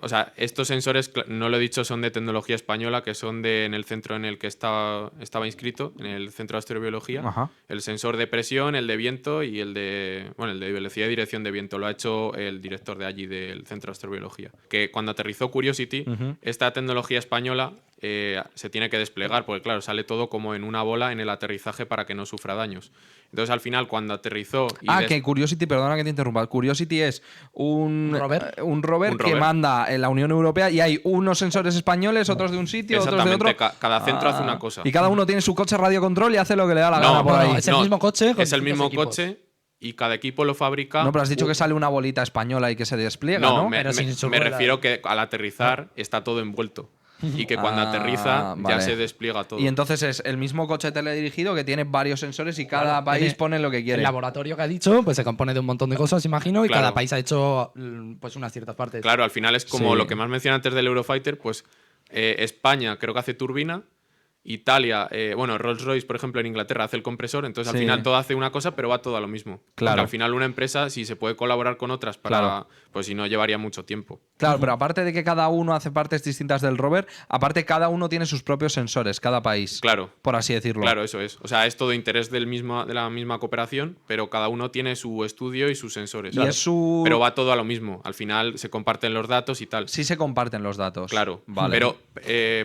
Speaker 3: o sea, estos sensores, no lo he dicho, son de tecnología española, que son en el centro en el que estaba inscrito, en el Centro de Astrobiología.
Speaker 1: Ajá.
Speaker 3: El sensor de presión, el de viento y el de velocidad y dirección de viento. Lo ha hecho el director de allí, del Centro de Astrobiología. Que cuando aterrizó Curiosity, esta tecnología española se tiene que desplegar, porque claro, sale todo como en una bola en el aterrizaje para que no sufra daños. Entonces, al final, cuando aterrizó...
Speaker 1: Que Curiosity, perdona que te interrumpa. Curiosity es un
Speaker 2: rover?
Speaker 1: un rover
Speaker 3: Un
Speaker 1: que
Speaker 3: rover.
Speaker 1: manda en la Unión Europea y hay unos sensores españoles, otros de un sitio, otros de otro.
Speaker 3: Exactamente, cada centro hace una cosa.
Speaker 1: Y cada uno tiene su coche radiocontrol y hace lo que le da la gana por
Speaker 2: no,
Speaker 1: ahí.
Speaker 2: es el mismo coche con
Speaker 3: Es el mismo
Speaker 2: distintos
Speaker 3: coche y cada equipo lo fabrica...
Speaker 1: No, pero has dicho que sale una bolita española y que se despliega, ¿no?
Speaker 3: No,
Speaker 2: Pero sin su
Speaker 3: me
Speaker 2: rueda.
Speaker 3: refiero que al aterrizar está todo envuelto. Y que cuando aterriza
Speaker 1: vale.
Speaker 3: ya se despliega todo.
Speaker 1: Y entonces es el mismo coche teledirigido que tiene varios sensores y cada país
Speaker 2: tiene
Speaker 1: pone lo que quiere.
Speaker 2: El laboratorio que ha dicho pues se compone de un montón de cosas, imagino, y
Speaker 3: Claro.
Speaker 2: cada país ha hecho pues unas ciertas partes.
Speaker 3: Claro, al final es como
Speaker 1: Sí.
Speaker 3: lo que más mencioné antes del Eurofighter, pues España creo que hace turbina, Italia, bueno, Rolls-Royce, por ejemplo, en Inglaterra hace el compresor, entonces al
Speaker 1: Sí.
Speaker 3: final todo hace una cosa, pero va todo a lo mismo.
Speaker 1: Claro.
Speaker 3: Porque al final una empresa, si se puede colaborar con otras para,
Speaker 1: Claro.
Speaker 3: pues si no, llevaría mucho tiempo.
Speaker 1: Claro, pero aparte de que cada uno hace partes distintas del rover, aparte cada uno tiene sus propios sensores, cada país.
Speaker 3: Claro.
Speaker 1: Por así decirlo.
Speaker 3: Claro, eso es. O sea, es todo interés de la misma cooperación, pero cada uno tiene su estudio y sus sensores.
Speaker 1: Y es su...
Speaker 3: Pero va todo a lo mismo. Al final se comparten los datos y tal.
Speaker 1: Sí se comparten los datos.
Speaker 3: Claro,
Speaker 1: Vale.
Speaker 3: pero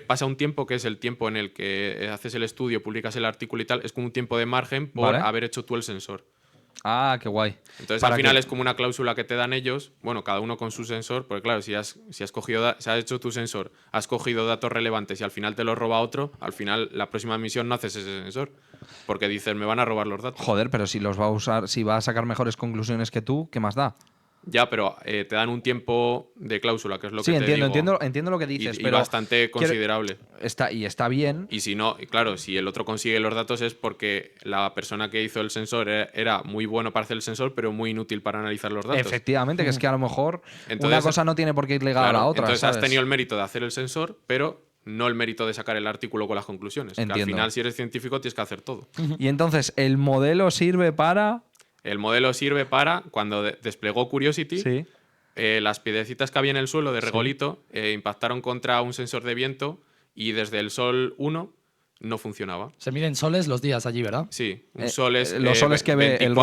Speaker 3: pasa un tiempo que es el tiempo en el que haces el estudio, publicas el artículo y tal, es como un tiempo de margen por
Speaker 1: Vale.
Speaker 3: haber hecho tú el sensor.
Speaker 1: Ah, qué guay.
Speaker 3: Entonces
Speaker 1: ¿Para
Speaker 3: al final
Speaker 1: qué?
Speaker 3: es como una cláusula que te dan ellos, bueno, cada uno con su sensor, porque claro, si has cogido, si has hecho tu sensor, has cogido datos relevantes y al final te los roba otro, al final la próxima misión no haces ese sensor, porque dices, me van a robar los datos.
Speaker 1: Joder, pero si los va a usar, si va a sacar mejores conclusiones que tú, ¿qué más da?
Speaker 3: Ya, pero te dan un tiempo de cláusula, que es lo
Speaker 1: Sí,
Speaker 3: que te digo.
Speaker 1: entiendo lo que dices,
Speaker 3: Y
Speaker 1: pero
Speaker 3: bastante considerable.
Speaker 1: está bien.
Speaker 3: Y si no, claro, si el otro consigue los datos es porque la persona que hizo el sensor era muy bueno para hacer el sensor, pero muy inútil para analizar los datos.
Speaker 1: Efectivamente, que es que a lo mejor una
Speaker 3: Entonces,
Speaker 1: cosa no tiene por qué ir ligada a
Speaker 3: Claro,
Speaker 1: la otra.
Speaker 3: entonces
Speaker 1: ¿sabes?
Speaker 3: has tenido el mérito de hacer el sensor, pero no el mérito de sacar el artículo con las conclusiones. Que al
Speaker 1: Entiendo.
Speaker 3: final, si eres científico, tienes que hacer todo.
Speaker 1: Y entonces, el modelo sirve para.
Speaker 3: El modelo sirve para, cuando desplegó Curiosity,
Speaker 1: Sí.
Speaker 3: las piedrecitas que había en el suelo de regolito impactaron contra un sensor de viento y desde el Sol 1 no funcionaba.
Speaker 2: Se miden soles los días allí, ¿verdad?
Speaker 3: Sí, un sol es
Speaker 1: los soles que ve el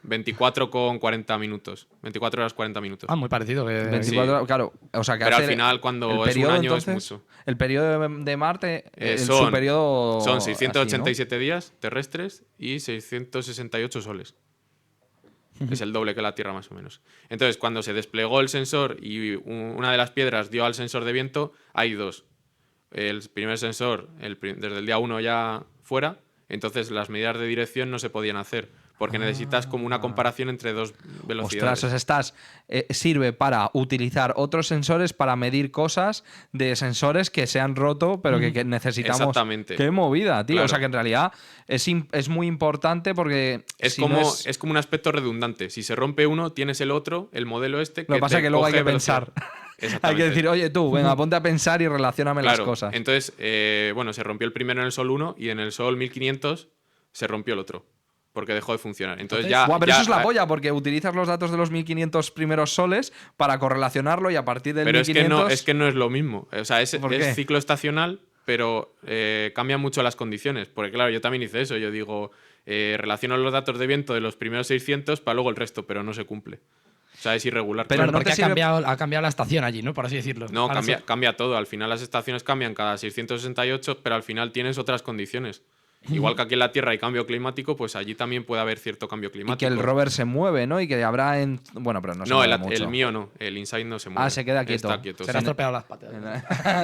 Speaker 3: 24 con 40 minutos. 24 horas 40 minutos.
Speaker 2: Ah, muy parecido. Que...
Speaker 1: 24, claro. O sea, que
Speaker 3: Pero al
Speaker 1: hace
Speaker 3: final, cuando
Speaker 1: el
Speaker 3: es un
Speaker 1: periodo,
Speaker 3: año,
Speaker 1: entonces,
Speaker 3: es mucho.
Speaker 1: El periodo de Marte, su periodo.
Speaker 3: Son
Speaker 1: así,
Speaker 3: 687 días terrestres y 668 soles. Es el doble que la Tierra, más o menos. Entonces, cuando se desplegó el sensor y una de las piedras dio al sensor de viento, hay dos. El primer sensor, desde el día 1 ya fuera, entonces las medidas de dirección no se podían hacer, porque necesitas como una comparación entre dos velocidades.
Speaker 1: Ostras, sirve para utilizar otros sensores para medir cosas de sensores que se han roto, pero que necesitamos.
Speaker 3: Exactamente.
Speaker 1: Qué movida, tío.
Speaker 3: Claro.
Speaker 1: O sea, que en realidad es muy importante porque.
Speaker 3: Es
Speaker 1: si
Speaker 3: como,
Speaker 1: no
Speaker 3: es como un aspecto redundante. Si se rompe uno, tienes el otro, el modelo este.
Speaker 1: Lo que pasa es que luego hay que pensar. Hay que decir, oye tú, venga, ponte a pensar y relacióname las cosas.
Speaker 3: Entonces, bueno, se rompió el primero en el Sol 1 y en el Sol 1500 se rompió el otro. Porque dejó de funcionar. Entonces ya.
Speaker 1: Pero eso es la polla, porque utilizas los datos de los 1500 primeros soles para correlacionarlo y a partir del
Speaker 3: Pero
Speaker 1: 1500.
Speaker 3: es que no es lo mismo. O sea, es
Speaker 1: ¿Por qué?
Speaker 3: ciclo estacional, pero cambian mucho las condiciones. Porque, claro, yo también hice eso. Yo digo, relaciono los datos de viento de los primeros 600 para luego el resto, pero no se cumple. O sea, es irregular.
Speaker 1: Pero
Speaker 2: Claro,
Speaker 1: no
Speaker 2: porque
Speaker 1: te sirve-
Speaker 2: ha cambiado la estación allí, ¿no? Por así decirlo.
Speaker 3: No,
Speaker 2: Ahora
Speaker 3: cambia todo. Al final las estaciones cambian cada 668, pero al final tienes otras condiciones. Igual que aquí en la Tierra hay cambio climático, pues allí también puede haber cierto cambio climático.
Speaker 1: Y que el rover se mueve, ¿no? Y que habrá en. Bueno, pero no se
Speaker 3: No,
Speaker 1: mueve mucho.
Speaker 3: el mío no. El InSight no se mueve.
Speaker 1: Se queda quieto.
Speaker 3: Está quieto.
Speaker 2: Se le han
Speaker 3: sí.
Speaker 2: estropeado las patas.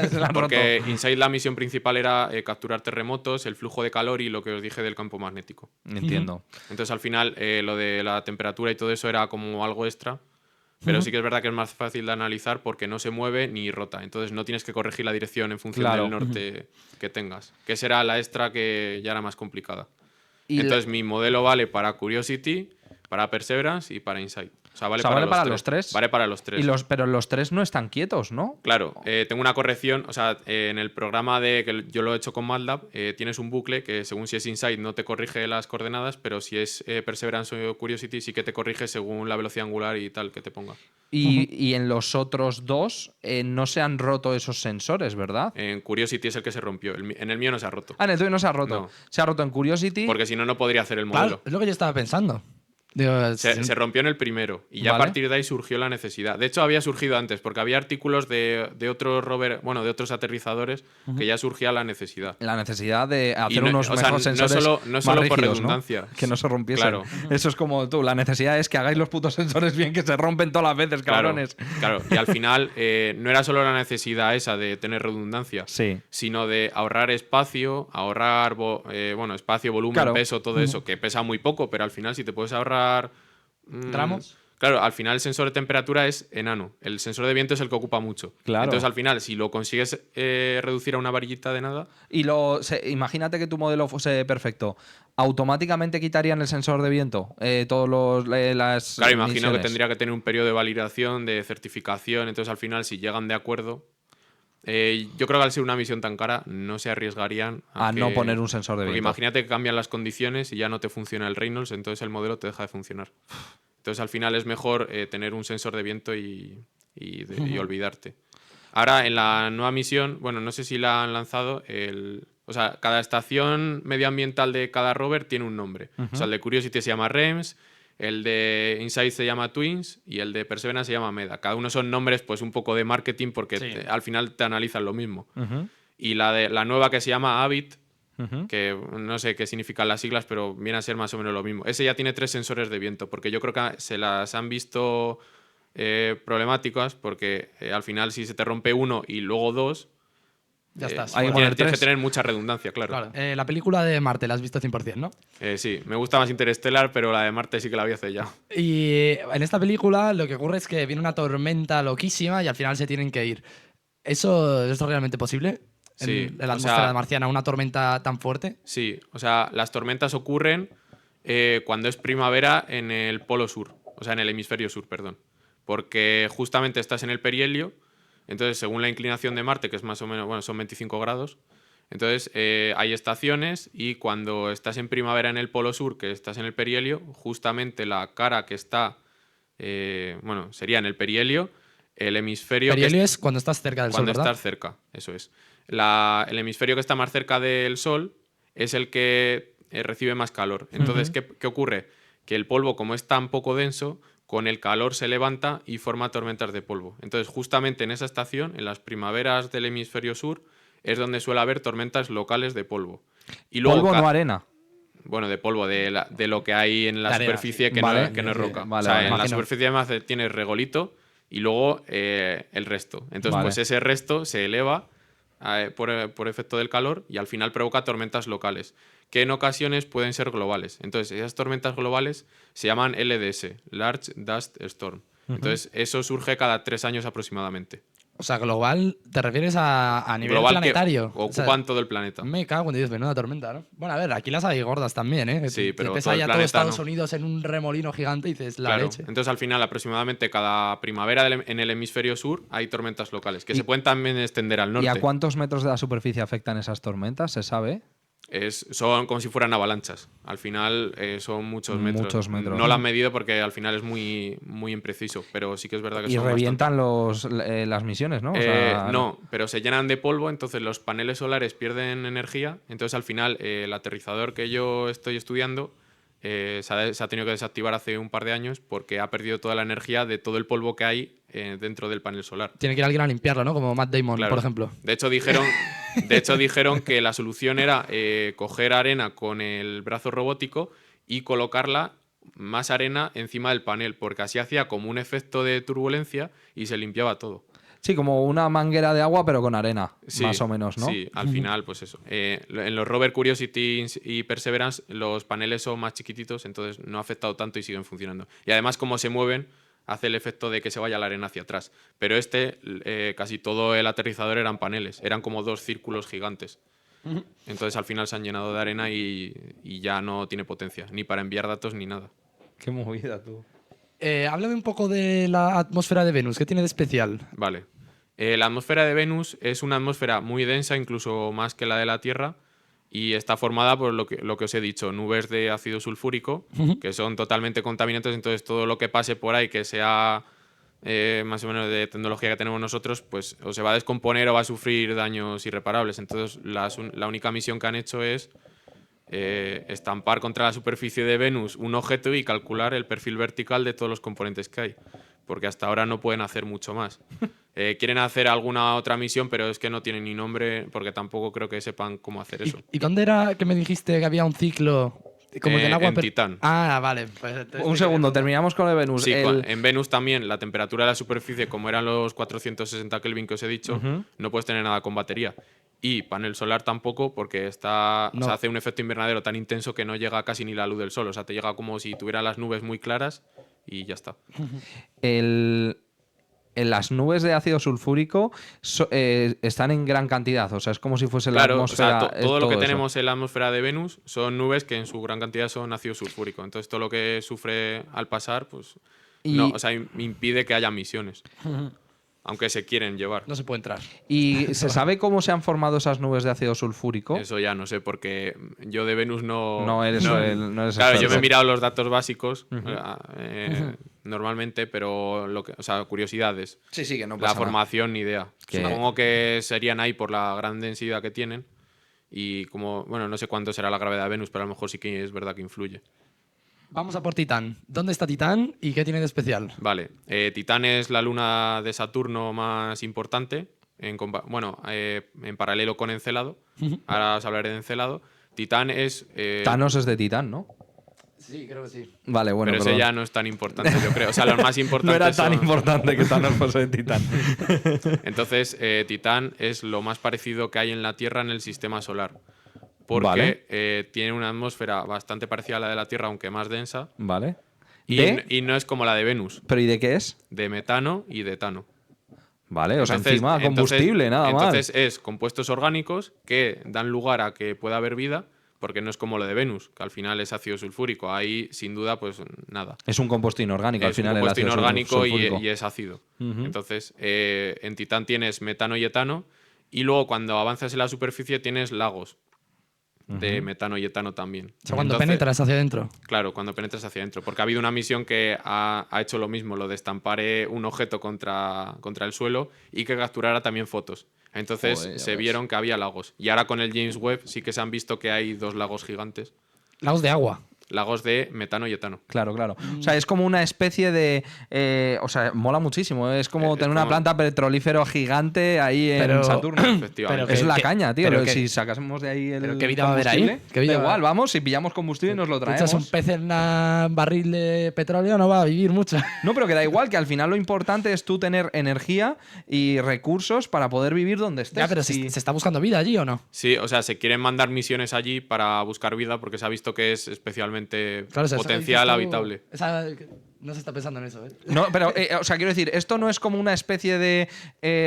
Speaker 1: Se la han
Speaker 3: Porque
Speaker 1: roto.
Speaker 3: InSight la misión principal era capturar terremotos, el flujo de calor y lo que os dije del campo magnético.
Speaker 1: Entiendo.
Speaker 3: Entonces al final lo de la temperatura y todo eso era como algo extra. Pero sí que es verdad que es más fácil de analizar porque no se mueve ni rota. Entonces no tienes que corregir la dirección en función
Speaker 1: Claro.
Speaker 3: del norte que tengas. Que será la extra que ya era más complicada.
Speaker 1: Y
Speaker 3: Entonces mi modelo vale para Curiosity, para Perseverance y para InSight. O sea, vale para los tres. Vale para los tres.
Speaker 1: Pero los tres no están quietos, ¿no?
Speaker 3: Claro, tengo una corrección, o sea, en el programa que yo lo he hecho con MATLAB, tienes un bucle que según si es InSight no te corrige las coordenadas, pero si es Perseverance o Curiosity sí que te corrige según la velocidad angular y tal que te ponga.
Speaker 1: Y en los otros dos no se han roto esos sensores, ¿verdad?
Speaker 3: En Curiosity es el que se rompió, en el mío no se ha roto,
Speaker 1: Ah, en el tuyo no se ha roto.
Speaker 3: No.
Speaker 1: Se ha roto en Curiosity.
Speaker 3: porque si no, no podría hacer el modelo.
Speaker 2: Claro, es lo que yo estaba pensando. Digo,
Speaker 3: Se rompió en el primero y ya
Speaker 1: Vale.
Speaker 3: a partir de ahí surgió la necesidad. De hecho, había surgido antes, porque había artículos de otros rover, bueno, de otros aterrizadores que ya surgía la necesidad.
Speaker 1: La necesidad de hacer
Speaker 3: no-
Speaker 1: unos
Speaker 3: o sea,
Speaker 1: mejores sensores
Speaker 3: no
Speaker 1: más
Speaker 3: solo por
Speaker 1: rígidos, ¿no?
Speaker 3: redundancia.
Speaker 1: Que no se rompiesen.
Speaker 3: Claro.
Speaker 1: Eso es como tú. La necesidad es que hagáis los putos sensores bien, que se rompen todas las veces,
Speaker 3: Claro,
Speaker 1: cabrones.
Speaker 3: claro. Y al final no era solo la necesidad esa de tener redundancia,
Speaker 1: Sí.
Speaker 3: sino de ahorrar espacio, ahorrar espacio, volumen,
Speaker 1: Claro.
Speaker 3: peso, todo eso, que pesa muy poco, pero al final si te puedes ahorrar...
Speaker 2: ¿Tramos?
Speaker 3: Claro, al final el sensor de temperatura es enano. El sensor de viento es el que ocupa mucho.
Speaker 1: Claro.
Speaker 3: Entonces al final, si lo consigues reducir a una varillita de nada,
Speaker 1: Y imagínate que tu modelo fuese perfecto. ¿Automáticamente quitarían el sensor de viento? Todos las.
Speaker 3: claro, imagino que
Speaker 1: misiones?
Speaker 3: tendría que tener un periodo de validación, de certificación. Entonces al final, si llegan de acuerdo... yo creo que al ser una misión tan cara, no se arriesgarían
Speaker 1: A no poner un sensor de
Speaker 3: Porque
Speaker 1: viento.
Speaker 3: imagínate que cambian las condiciones y ya no te funciona el Reynolds, entonces el modelo te deja de funcionar. Entonces al final es mejor tener un sensor de viento y olvidarte. Ahora, en la nueva misión, bueno, no sé si la han lanzado, o sea, cada estación medioambiental de cada rover tiene un nombre. O sea, el de Curiosity se llama REMS, el de InSight se llama Twins y el de Perseverance se llama MEDA. Cada uno son nombres pues un poco de marketing porque
Speaker 2: Sí.
Speaker 3: al final te analizan lo mismo.
Speaker 1: Ujú.
Speaker 3: Y la nueva que se llama Habit,
Speaker 1: Ujú.
Speaker 3: que no sé qué significan las siglas, pero viene a ser más o menos lo mismo. Ese ya tiene 3 sensores de viento, porque yo creo que se las han visto problemáticas, porque al final si se te rompe uno y luego dos,
Speaker 2: Ya estás.
Speaker 1: hay que
Speaker 2: Bueno,
Speaker 1: poner
Speaker 3: tienes que
Speaker 1: 3.
Speaker 3: tener mucha redundancia, claro.
Speaker 2: claro. La película de Marte la has visto 100%, ¿no?
Speaker 3: Sí, me gusta más Interstellar, pero la de Marte sí que la vi hace ya.
Speaker 2: Y en esta película lo que ocurre es que viene una tormenta loquísima y al final se tienen que ir. ¿Eso es realmente posible?
Speaker 3: Sí,
Speaker 2: En la
Speaker 3: o sea,
Speaker 2: atmósfera marciana, una tormenta tan fuerte.
Speaker 3: Sí, o sea, las tormentas ocurren cuando es primavera en el polo sur, o sea, en el hemisferio sur, perdón. Porque justamente estás en el perihelio, entonces según la inclinación de Marte, que es más o menos, bueno, son 25 grados, entonces hay estaciones y cuando estás en primavera en el polo sur, que estás en el perihelio, justamente la cara que está, bueno, sería en el perihelio, el hemisferio que
Speaker 2: Perihelio es cuando estás cerca del sol,
Speaker 3: cuando
Speaker 2: ¿verdad?
Speaker 3: estás cerca, eso es. El hemisferio que está más cerca del Sol es el que recibe más calor. Entonces, ¿qué ocurre? Que el polvo, como es tan poco denso, con el calor se levanta y forma tormentas de polvo. Entonces, justamente en esa estación, en las primaveras del hemisferio sur, es donde suele haber tormentas locales de polvo. Y luego,
Speaker 1: Polvo, no arena.
Speaker 3: bueno, de polvo, de lo que hay en la
Speaker 2: De arena,
Speaker 3: superficie
Speaker 2: sí.
Speaker 3: que,
Speaker 1: Vale,
Speaker 3: que no es
Speaker 1: sí,
Speaker 3: roca.
Speaker 1: vale,
Speaker 3: o sea,
Speaker 1: vale.
Speaker 3: en la
Speaker 2: Imagino.
Speaker 3: superficie además tienes regolito y luego el resto. Entonces,
Speaker 1: Vale.
Speaker 3: pues ese resto se eleva por efecto del calor y al final provoca tormentas locales, que en ocasiones pueden ser globales. Entonces, esas tormentas globales se llaman LDS, Large Dust Storm. Entonces, eso surge cada 3 años aproximadamente.
Speaker 2: O sea, global, ¿te refieres a nivel
Speaker 3: Global
Speaker 2: planetario?
Speaker 3: que
Speaker 2: O sea,
Speaker 3: ocupan todo el planeta.
Speaker 2: me cago en Dios, menuda tormenta, ¿no? Bueno, a ver, aquí las hay gordas también, ¿eh?
Speaker 3: Sí,
Speaker 2: Te
Speaker 3: pero
Speaker 2: ves
Speaker 3: todo
Speaker 2: ahí
Speaker 3: el
Speaker 2: a todo
Speaker 3: planeta
Speaker 2: Estados
Speaker 3: no.
Speaker 2: Unidos en un remolino gigante y dices, la
Speaker 3: Claro,
Speaker 2: leche.
Speaker 3: entonces al final aproximadamente cada primavera en el hemisferio sur hay tormentas locales, que se pueden también extender al
Speaker 1: ¿Y a
Speaker 3: norte.
Speaker 1: cuántos metros de la superficie afectan esas tormentas? ¿Se sabe?
Speaker 3: Son como si fueran avalanchas. Al final son muchos metros.
Speaker 1: Muchos metros.
Speaker 3: No lo han medido porque al final es muy, muy impreciso, pero sí que es verdad que
Speaker 1: Y
Speaker 3: son
Speaker 1: revientan
Speaker 3: bastante.
Speaker 1: las misiones, ¿no? O sea,
Speaker 3: No, pero se llenan de polvo, entonces los paneles solares pierden energía, entonces al final el aterrizador que yo estoy estudiando se ha tenido que desactivar hace un par de años porque ha perdido toda la energía de todo el polvo que hay dentro del panel solar.
Speaker 2: Tiene que ir alguien a limpiarlo, ¿no? Como Matt Damon,
Speaker 3: Claro.
Speaker 2: por ejemplo.
Speaker 3: De hecho, dijeron que la solución era coger arena con el brazo robótico y colocarla más arena encima del panel, porque así hacía como un efecto de turbulencia y se limpiaba todo.
Speaker 1: sí, como una manguera de agua, pero con arena,
Speaker 3: Sí,
Speaker 1: más o menos, ¿no?
Speaker 3: Sí, al final, pues eso. En los rover Curiosity y Perseverance los paneles son más chiquititos, entonces no ha afectado tanto y siguen funcionando. Y además, como se mueven, hace el efecto de que se vaya la arena hacia atrás. Pero casi todo el aterrizador eran paneles, eran como 2 círculos gigantes. Entonces al final se han llenado de arena y ya no tiene potencia, ni para enviar datos ni nada.
Speaker 1: Qué movida, tú.
Speaker 2: Háblame un poco de la atmósfera de Venus. ¿Qué tiene de especial?
Speaker 3: Vale. La atmósfera de Venus es una atmósfera muy densa, incluso más que la de la Tierra, y está formada por lo que os he dicho, nubes de ácido sulfúrico, que son totalmente contaminantes, entonces todo lo que pase por ahí que sea más o menos de tecnología que tenemos nosotros, pues o se va a descomponer o va a sufrir daños irreparables. Entonces la única misión que han hecho es estampar contra la superficie de Venus un objeto y calcular el perfil vertical de todos los componentes que hay, porque hasta ahora no pueden hacer mucho más. Quieren hacer alguna otra misión, pero es que no tienen ni nombre, porque tampoco creo que sepan cómo hacer eso.
Speaker 2: ¿Y dónde era que me dijiste que había un ciclo? Como que en agua.
Speaker 3: En Titán.
Speaker 2: Ah, vale. Pues entonces
Speaker 1: Un
Speaker 2: te
Speaker 1: segundo,
Speaker 2: quería
Speaker 1: terminamos con el Venus.
Speaker 3: Sí, en Venus también la temperatura de la superficie, como eran los 460 Kelvin que os he dicho, no puedes tener nada con batería. Y panel solar tampoco, porque o sea, hace un efecto invernadero tan intenso que no llega casi ni la luz del sol. O sea, te llega como si tuviera las nubes muy claras y ya está.
Speaker 1: En las nubes de ácido sulfúrico están en gran cantidad, o sea, es como si fuese la
Speaker 3: Claro, o
Speaker 1: atmósfera.
Speaker 3: sea, todo lo que
Speaker 1: eso.
Speaker 3: tenemos en la atmósfera de Venus son nubes que en su gran cantidad son ácido sulfúrico. Entonces, todo lo que sufre al pasar, pues no, o sea, impide que haya misiones. Aunque se quieren llevar.
Speaker 2: No se puede entrar.
Speaker 1: ¿Y se sabe cómo se han formado esas nubes de ácido sulfúrico?
Speaker 3: Eso ya no sé, porque yo de Venus
Speaker 1: No eres
Speaker 3: Claro,
Speaker 1: experto.
Speaker 3: yo me he mirado los datos básicos normalmente, pero o sea, curiosidades.
Speaker 1: Sí, que no
Speaker 3: La
Speaker 1: pasa nada.
Speaker 3: formación, ni idea.
Speaker 1: Que-
Speaker 3: Supongo que serían ahí por la gran densidad que tienen. Y como, bueno, no sé cuánto será la gravedad de Venus, pero a lo mejor sí que es verdad que influye.
Speaker 2: Vamos a por Titán. ¿Dónde está Titán y qué tiene de especial?
Speaker 3: Vale, Titán es la luna de Saturno más importante en paralelo con Encelado. Ahora os hablaré de Encelado. Titán es...
Speaker 1: Thanos es de Titán, ¿no?
Speaker 2: Sí, creo que sí.
Speaker 1: Vale, bueno,
Speaker 3: pero ese
Speaker 1: perdón.
Speaker 3: ya no es tan importante, yo creo. O sea, los más importantes
Speaker 1: No era tan
Speaker 3: son-
Speaker 1: importante que Thanos fuese de Titán.
Speaker 3: Entonces, Titán es lo más parecido que hay en la Tierra en el sistema solar. Porque
Speaker 1: Vale.
Speaker 3: tiene una atmósfera bastante parecida a la de la Tierra, aunque más densa.
Speaker 1: Vale.
Speaker 3: Y no es como la de Venus,
Speaker 1: ¿Pero y de qué es?
Speaker 3: de metano y de etano.
Speaker 1: Vale, o sea, encima combustible, nada más.
Speaker 3: Entonces es compuestos orgánicos que dan lugar a que pueda haber vida, porque no es como lo de Venus, que al final es ácido sulfúrico. Ahí, sin duda, pues nada.
Speaker 1: Es un compuesto inorgánico, al
Speaker 3: Es
Speaker 1: final
Speaker 3: un
Speaker 1: el
Speaker 3: compuesto
Speaker 1: ácido
Speaker 3: inorgánico
Speaker 1: sulfúrico.
Speaker 3: y es ácido.
Speaker 1: Ujú.
Speaker 3: Entonces, en Titán tienes metano y etano, y luego cuando avanzas en la superficie tienes lagos de metano y etano también.
Speaker 2: O sea, cuando
Speaker 3: Entonces,
Speaker 2: penetras hacia adentro.
Speaker 3: Claro, cuando penetras hacia adentro. Porque ha habido una misión que ha hecho lo mismo, lo de estampar un objeto contra el suelo y que capturara también fotos. Entonces
Speaker 1: Joder, ya
Speaker 3: se
Speaker 1: ves.
Speaker 3: vieron que había lagos. Y ahora con el James Webb sí que se han visto que hay 2 lagos gigantes.
Speaker 2: Lagos de agua.
Speaker 3: Lagos de metano y etano.
Speaker 1: Claro, claro. O sea, es como una especie de... o sea, mola muchísimo. Es como
Speaker 3: Es
Speaker 1: tener una
Speaker 3: como-
Speaker 1: planta petrolífero gigante ahí en
Speaker 2: Pero-
Speaker 1: Saturno.
Speaker 3: Efectivamente.
Speaker 2: Pero
Speaker 1: Es
Speaker 2: que-
Speaker 1: la
Speaker 2: que-
Speaker 1: caña, tío.
Speaker 2: pero que-
Speaker 1: Si sacásemos de ahí el
Speaker 2: pero ¿qué vida va a haber ahí?
Speaker 1: combustible,
Speaker 2: ¿Qué vida
Speaker 1: da
Speaker 2: va-
Speaker 1: igual, vamos, si pillamos combustible nos lo
Speaker 2: Tú echas un
Speaker 1: traemos.
Speaker 2: pez en un barril de petróleo, no va a vivir mucho.
Speaker 1: No, pero que da igual, que al final lo importante es tú tener energía y recursos para poder vivir donde estés.
Speaker 2: Ya, pero
Speaker 1: Si-
Speaker 2: ¿se está buscando vida allí o no?
Speaker 3: Sí, o sea, se quieren mandar misiones allí para buscar vida porque se ha visto que es especialmente
Speaker 2: Claro, o sea,
Speaker 3: potencial
Speaker 2: dices tú-
Speaker 3: habitable.
Speaker 2: no se está pensando en eso, ¿eh?
Speaker 1: No, pero, o sea, quiero decir, esto no es como una especie de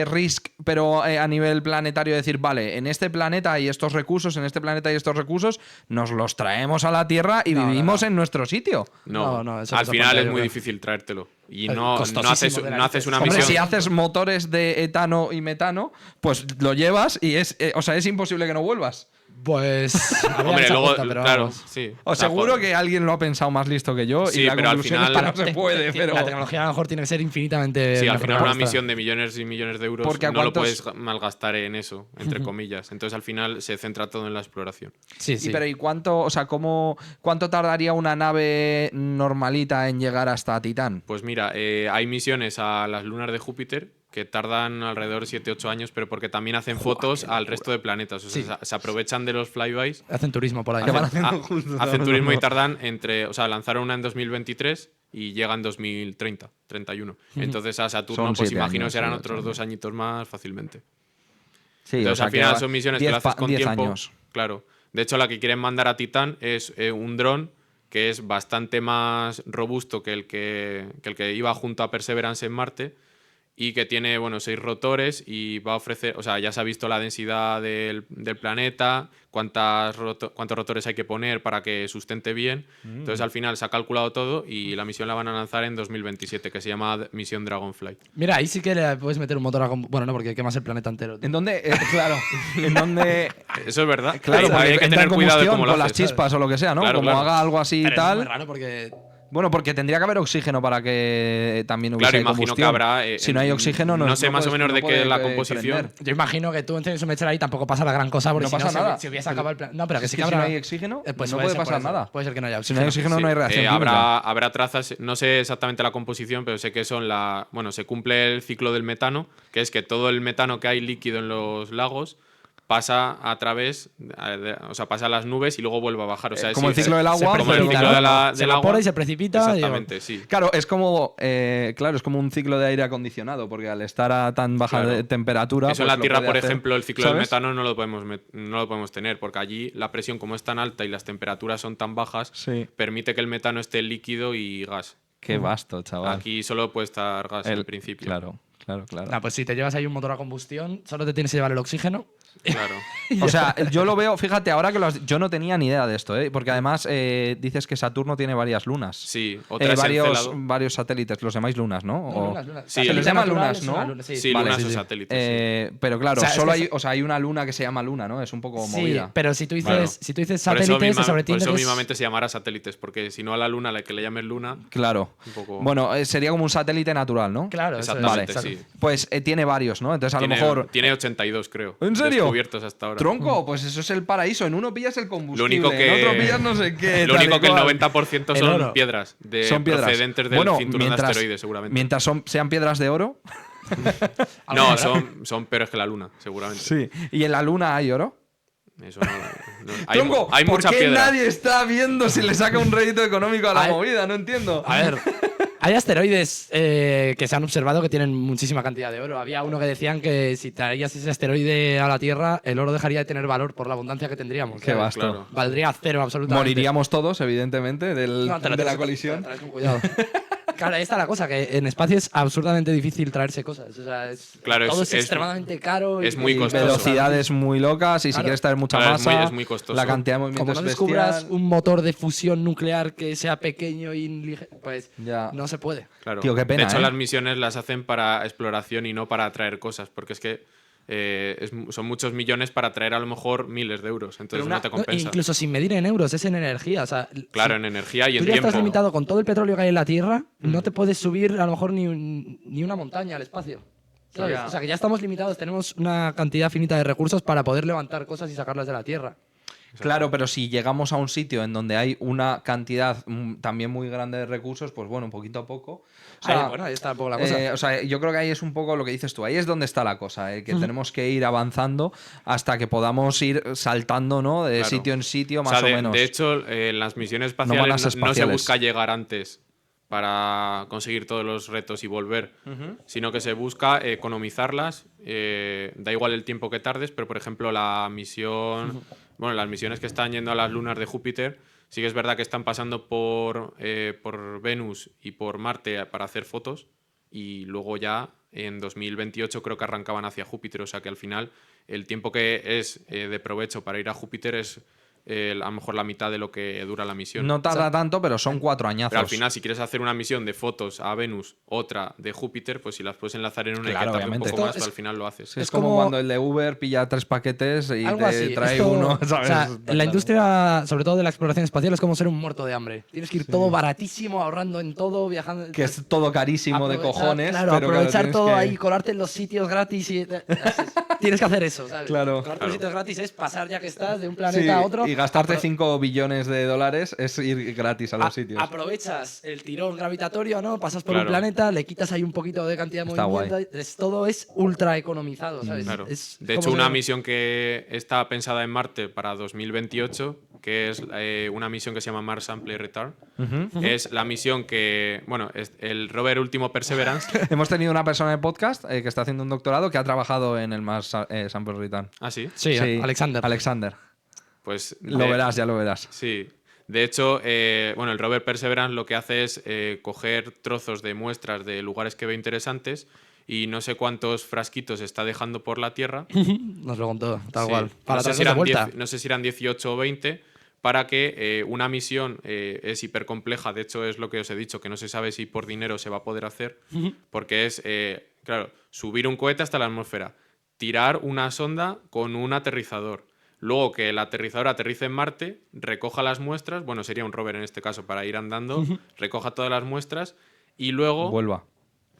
Speaker 1: Risk, pero a nivel planetario, decir, vale, en este planeta hay estos recursos, en este planeta hay estos recursos, nos los traemos a la Tierra y
Speaker 2: No, no,
Speaker 1: vivimos
Speaker 2: no.
Speaker 1: en nuestro sitio.
Speaker 3: No,
Speaker 2: eso
Speaker 3: al
Speaker 2: no se
Speaker 3: final
Speaker 2: apunta,
Speaker 3: es
Speaker 2: yo
Speaker 3: muy
Speaker 2: creo.
Speaker 3: difícil traértelo. Y
Speaker 2: Es
Speaker 3: no
Speaker 2: costosísimo
Speaker 3: haces,
Speaker 2: de
Speaker 3: no
Speaker 2: narices.
Speaker 3: haces una
Speaker 1: Hombre,
Speaker 3: misión.
Speaker 1: si haces motores de etano y metano, pues lo llevas y o sea, es imposible que no vuelvas.
Speaker 2: Pues. habría
Speaker 3: Hombre,
Speaker 2: esa
Speaker 3: luego,
Speaker 2: cuenta, pero
Speaker 3: claro,
Speaker 2: vamos.
Speaker 3: sí.
Speaker 1: Os
Speaker 3: O sea,
Speaker 1: seguro
Speaker 3: joder.
Speaker 1: que alguien lo ha pensado más listo que yo
Speaker 3: Sí,
Speaker 1: y la
Speaker 3: pero al
Speaker 1: conclusión
Speaker 3: final-
Speaker 1: es que no se puede, pero...
Speaker 2: La tecnología a lo mejor tiene que ser infinitamente.
Speaker 3: Sí, al
Speaker 2: mejor
Speaker 3: final una
Speaker 2: puesta.
Speaker 3: misión de millones y millones de euros
Speaker 1: Porque ¿a
Speaker 3: no lo
Speaker 1: cuántos-
Speaker 3: puedes malgastar en eso, entre comillas. Entonces al final se centra todo en la exploración.
Speaker 2: Sí, sí.
Speaker 1: Pero ¿y cuánto, o sea, cuánto tardaría una nave normalita en llegar hasta Titán?
Speaker 3: Pues mira, hay misiones a las lunas de Júpiter que tardan alrededor de 7-8 años, pero porque también hacen fotos al resto de planetas. O sea, se aprovechan de los flybys.
Speaker 2: Hacen turismo por ahí.
Speaker 1: Que van
Speaker 3: Hacen,
Speaker 1: haciendo justo,
Speaker 3: hacen
Speaker 1: no,
Speaker 3: turismo
Speaker 1: no.
Speaker 3: y tardan o sea, lanzaron una en 2023 y llega en 2030, 31. Entonces a Saturno,
Speaker 1: Son
Speaker 3: pues
Speaker 1: 7
Speaker 3: imagino
Speaker 1: años,
Speaker 3: serán
Speaker 1: sí,
Speaker 3: otros
Speaker 1: 8
Speaker 3: 2 añitos más fácilmente.
Speaker 1: Sí,
Speaker 3: Entonces al final
Speaker 1: va-
Speaker 3: son misiones
Speaker 1: 10
Speaker 3: que las haces con
Speaker 1: 10
Speaker 3: tiempo.
Speaker 1: años.
Speaker 3: Claro. De hecho, la que quieren mandar a Titán es un dron que es bastante más robusto que el que iba junto a Perseverance en Marte y que tiene, bueno, 6 rotores y va a ofrecer, o sea, ya se ha visto la densidad del planeta, cuántos rotores hay que poner para que sustente bien. Entonces, al final se ha calculado todo y la misión la van a lanzar en 2027, que se llama Misión Dragonfly.
Speaker 2: Mira, ahí sí que le puedes meter un motor a. Bueno, no, porque quemas el planeta entero.
Speaker 1: ¿En dónde? Claro, en dónde...
Speaker 3: Eso es verdad.
Speaker 1: Claro,
Speaker 3: Ahí
Speaker 1: porque
Speaker 3: hay que
Speaker 1: entra
Speaker 3: tener
Speaker 1: en
Speaker 3: cuidado de
Speaker 1: combustión
Speaker 3: cómo lo
Speaker 1: con las
Speaker 3: haces, ¿sabes?
Speaker 1: chispas o lo que sea, ¿no?
Speaker 3: Claro,
Speaker 1: Como
Speaker 3: claro.
Speaker 1: haga algo así y
Speaker 2: Pero es
Speaker 1: tal...
Speaker 2: muy raro porque.
Speaker 1: Bueno, porque tendría que haber oxígeno para que también hubiese
Speaker 3: Claro, imagino que
Speaker 1: combustión.
Speaker 3: habrá.
Speaker 1: Si no hay oxígeno, no
Speaker 3: No sé más o
Speaker 1: puedes-
Speaker 3: menos
Speaker 1: no
Speaker 3: de qué
Speaker 1: puede,
Speaker 3: es la composición.
Speaker 1: prender.
Speaker 2: Yo imagino que tú enciendes un mechero ahí tampoco pasa la gran cosa porque
Speaker 1: No
Speaker 2: si
Speaker 1: pasa
Speaker 2: no,
Speaker 1: nada.
Speaker 2: si hubiese acabado el plan. No, pero que
Speaker 1: Es
Speaker 2: sí
Speaker 1: que
Speaker 2: que
Speaker 1: si
Speaker 2: habrá.
Speaker 1: no hay oxígeno,
Speaker 2: pues
Speaker 1: no
Speaker 2: puede
Speaker 1: puede
Speaker 2: ser por
Speaker 1: pasar
Speaker 2: eso.
Speaker 1: nada.
Speaker 2: Puede ser que no haya
Speaker 1: Si no hay
Speaker 2: oxígeno.
Speaker 1: oxígeno, no hay reacción
Speaker 3: Habrá trazas, no sé exactamente la composición, pero sé que son bueno, se cumple el ciclo del metano, que es que todo el metano que hay líquido en los lagos pasa a través, o sea, pasa a las nubes y luego vuelve a bajar. O sea,
Speaker 1: como el ciclo del
Speaker 2: Se
Speaker 1: agua,
Speaker 3: como el
Speaker 2: precipita,
Speaker 3: ciclo
Speaker 2: ¿no?
Speaker 3: de la-
Speaker 2: Se
Speaker 3: del
Speaker 2: evapora
Speaker 3: agua.
Speaker 2: y se precipita.
Speaker 3: Exactamente, sí.
Speaker 1: Claro, es como es como un ciclo de aire acondicionado, porque al estar a tan baja
Speaker 3: Claro.
Speaker 1: de temperatura.
Speaker 3: Eso en
Speaker 1: pues
Speaker 3: la
Speaker 1: lo
Speaker 3: Tierra,
Speaker 1: puede
Speaker 3: por
Speaker 1: hacer,
Speaker 3: ejemplo, el ciclo del
Speaker 1: ¿sabes?
Speaker 3: metano no lo podemos tener, porque allí la presión, como es tan alta y las temperaturas son tan bajas,
Speaker 1: Sí.
Speaker 3: permite que el metano esté líquido y gas.
Speaker 1: Qué vasto, chaval.
Speaker 3: Aquí solo puede estar gas en principio.
Speaker 1: Claro.
Speaker 2: Nah, pues si te llevas ahí un motor a combustión, solo te tienes que llevar el oxígeno.
Speaker 3: Claro.
Speaker 1: O sea, yo lo veo, fíjate, ahora que yo no tenía ni idea de esto, ¿eh? Porque además dices que Saturno tiene varias lunas.
Speaker 3: Sí, otra es Encélado.
Speaker 1: varios satélites, los llamáis lunas, ¿no? O-
Speaker 2: Lunas.
Speaker 3: Sí,
Speaker 1: se les llama lunas,
Speaker 2: es
Speaker 1: ¿no?
Speaker 2: una luna, sí.
Speaker 3: Sí,
Speaker 1: Vale,
Speaker 3: lunas
Speaker 1: sí,
Speaker 3: o
Speaker 1: sí.
Speaker 3: satélites.
Speaker 1: Pero claro,
Speaker 2: O sea, es
Speaker 1: solo
Speaker 2: que
Speaker 1: hay, o sea, hay una luna que se llama luna, ¿no? Es un poco
Speaker 2: Sí,
Speaker 1: movida.
Speaker 2: pero si tú dices,
Speaker 3: Claro.
Speaker 2: si tú dices
Speaker 3: Por eso
Speaker 2: satélites, se
Speaker 3: por
Speaker 2: sobreentiende
Speaker 3: eso
Speaker 2: que es-
Speaker 3: mismamente se llamará satélites, porque si no a la luna, a la que le llames luna,
Speaker 1: Claro.
Speaker 3: un poco...
Speaker 1: Bueno, sería como un satélite natural, ¿no?
Speaker 2: Claro, eso es.
Speaker 3: Exactamente,
Speaker 1: Vale.
Speaker 3: sí.
Speaker 1: Pues tiene varios, ¿no? Entonces a
Speaker 3: Tiene,
Speaker 1: lo mejor.
Speaker 3: tiene 82, creo.
Speaker 1: ¿En serio?
Speaker 3: Descubiertos hasta ahora.
Speaker 1: Tronco, pues eso es el paraíso. En uno pillas el combustible,
Speaker 3: Lo único que-
Speaker 1: en otro pillas no sé qué.
Speaker 3: Lo
Speaker 1: tal
Speaker 3: único
Speaker 1: y
Speaker 3: que el
Speaker 1: cual.
Speaker 3: 90%
Speaker 2: El oro.
Speaker 3: son piedras,
Speaker 1: Son piedras.
Speaker 3: procedentes del
Speaker 1: Bueno,
Speaker 3: cinturón
Speaker 1: mientras-
Speaker 3: de asteroides, seguramente.
Speaker 1: Mientras sean piedras de oro,
Speaker 3: No, son peores que la Luna, seguramente.
Speaker 1: Sí. ¿Y en la Luna hay oro?
Speaker 3: Eso hay,
Speaker 1: Tronco,
Speaker 3: hay
Speaker 1: ¿por
Speaker 3: mucha
Speaker 1: qué
Speaker 3: piedra.
Speaker 1: nadie está viendo si le saca un rédito económico a la
Speaker 2: Ay.
Speaker 1: movida? No entiendo.
Speaker 2: A ver, hay asteroides que se han observado que tienen muchísima cantidad de oro. Había uno que decían que si traías ese asteroide a la Tierra, el oro dejaría de tener valor por la abundancia que tendríamos.
Speaker 1: Qué
Speaker 2: ¿sabes?
Speaker 1: vasto.
Speaker 3: Claro.
Speaker 2: Valdría cero absolutamente.
Speaker 1: Moriríamos todos, evidentemente,
Speaker 2: No, te
Speaker 1: de la
Speaker 2: traes-
Speaker 1: colisión.
Speaker 2: te traes con cuidado. Claro, ahí está la cosa, que en espacio es absurdamente difícil traerse cosas. O sea,
Speaker 3: Claro,
Speaker 2: todo
Speaker 3: es-
Speaker 2: es extremadamente caro.
Speaker 3: es muy
Speaker 1: Y
Speaker 3: costoso.
Speaker 1: velocidades muy locas y si
Speaker 2: Claro.
Speaker 1: quieres traer mucha
Speaker 3: Claro, es
Speaker 1: masa,
Speaker 3: es muy costoso.
Speaker 1: la cantidad de movimiento
Speaker 2: Como no
Speaker 1: es
Speaker 2: descubras
Speaker 1: bestial.
Speaker 2: un motor de fusión nuclear que sea pequeño y pues
Speaker 1: Ya.
Speaker 2: no se puede.
Speaker 3: Claro.
Speaker 1: Tío, qué pena,
Speaker 3: de hecho,
Speaker 1: ¿eh?
Speaker 3: las misiones las hacen para exploración y no para traer cosas, porque es que son muchos millones para traer a lo mejor miles de euros, entonces no te
Speaker 2: No,
Speaker 3: compensa.
Speaker 2: incluso sin medir en euros, es en energía. O sea,
Speaker 3: Claro,
Speaker 2: si
Speaker 3: en energía y en
Speaker 2: tú ya
Speaker 3: tiempo.
Speaker 2: estás limitado con todo el petróleo que hay en la Tierra, no te puedes subir a lo mejor ni una montaña al espacio. ¿Sabes?
Speaker 1: Ya.
Speaker 2: O sea, que ya estamos limitados, tenemos una cantidad finita de recursos para poder levantar cosas y sacarlas de la Tierra.
Speaker 1: Claro, pero si llegamos a un sitio en donde hay una cantidad también muy grande de recursos, pues bueno, poquito a poco. O sea,
Speaker 2: Ahí, bueno, ahí está un poco la cosa.
Speaker 1: o sea, yo creo que ahí es un poco lo que dices tú. Ahí es donde está la cosa, que tenemos que ir avanzando hasta que podamos ir saltando, ¿no? De
Speaker 3: Claro.
Speaker 1: sitio en sitio,
Speaker 3: O
Speaker 1: más
Speaker 3: sea,
Speaker 1: o menos.
Speaker 3: de hecho, en las misiones
Speaker 1: van
Speaker 3: espaciales
Speaker 1: las
Speaker 3: no se
Speaker 1: espaciales.
Speaker 3: busca llegar antes para conseguir todos los retos y volver, sino que se busca economizarlas. Da igual el tiempo que tardes, pero por ejemplo la misión, bueno, las misiones que están yendo a las lunas de Júpiter, sí que es verdad que están pasando por Venus y por Marte para hacer fotos y luego ya en 2028 creo que arrancaban hacia Júpiter, o sea que al final el tiempo que es de provecho para ir a Júpiter es a lo mejor la mitad de lo que dura la misión.
Speaker 1: No tarda tanto, pero son 4 añazos.
Speaker 3: Pero al final, si quieres hacer una misión de fotos a Venus, otra de Júpiter, pues si las puedes enlazar en una y
Speaker 1: Claro,
Speaker 3: que tarde un
Speaker 1: obviamente.
Speaker 3: poco más,
Speaker 2: Esto
Speaker 3: pues
Speaker 2: es-
Speaker 3: al final lo haces.
Speaker 1: es
Speaker 2: es
Speaker 1: como
Speaker 2: como-
Speaker 1: cuando el de Uber pilla 3 paquetes y
Speaker 2: Algo
Speaker 1: te
Speaker 2: así.
Speaker 1: trae
Speaker 2: Esto-
Speaker 1: uno, ¿sabes?
Speaker 2: O sea,
Speaker 1: Está
Speaker 2: en la
Speaker 1: claro.
Speaker 2: industria, sobre todo de la exploración espacial, es como ser un muerto de hambre. Tienes que ir todo baratísimo, ahorrando en todo, viajando.
Speaker 1: Que es todo carísimo de
Speaker 2: Aprovechar-
Speaker 1: cojones.
Speaker 2: Claro,
Speaker 1: pero
Speaker 2: aprovechar
Speaker 1: tienes
Speaker 2: todo
Speaker 1: que-
Speaker 2: ahí, colarte en los sitios gratis y. Tienes que hacer eso, ¿sabes?
Speaker 1: Claro.
Speaker 2: Colarte en los sitios gratis es pasar ya que estás de un
Speaker 1: Sí,
Speaker 2: planeta a otro.
Speaker 1: y gastarte
Speaker 2: Apro-
Speaker 1: 5 billones de dólares es ir gratis a los sitios.
Speaker 2: Aprovechas el tirón gravitatorio, ¿no? Pasas por
Speaker 3: Claro.
Speaker 2: un planeta, le quitas ahí un poquito de cantidad de
Speaker 1: Está
Speaker 2: movimiento. Todo es ultra economizado, ¿sabes?
Speaker 3: Claro.
Speaker 2: Es
Speaker 3: De
Speaker 2: como
Speaker 3: hecho, una
Speaker 2: ser-
Speaker 3: misión que está pensada en Marte para 2028, que es una misión que se llama Mars Sample Return, es la misión que, bueno, es el rover último Perseverance.
Speaker 1: Hemos tenido una persona en el podcast que está haciendo un doctorado que ha trabajado en el Mars Sample Return.
Speaker 3: ¿Ah, sí?
Speaker 2: Sí, Alexander.
Speaker 1: Alexander.
Speaker 3: Pues
Speaker 1: Lo verás, ya lo verás.
Speaker 3: Sí. De hecho, bueno, el rover Perseverance lo que hace es coger trozos de muestras de lugares que ve interesantes y no sé cuántos frasquitos está dejando por la Tierra.
Speaker 2: Nos lo contó, tal
Speaker 3: Sí.
Speaker 2: cual. Para
Speaker 3: no, sé
Speaker 2: traerlos
Speaker 3: si
Speaker 2: de
Speaker 3: eran
Speaker 2: vuelta.
Speaker 3: 10 no sé si eran 18 o 20 para que una misión es hipercompleja. De hecho, es lo que os he dicho, que no se sabe si por dinero se va a poder hacer, porque es, claro, subir un cohete hasta la atmósfera, tirar una sonda con un aterrizador, luego que el aterrizador aterrice en Marte, recoja las muestras, bueno, sería un rover en este caso para ir andando, recoja todas las muestras y luego...
Speaker 1: Vuelva.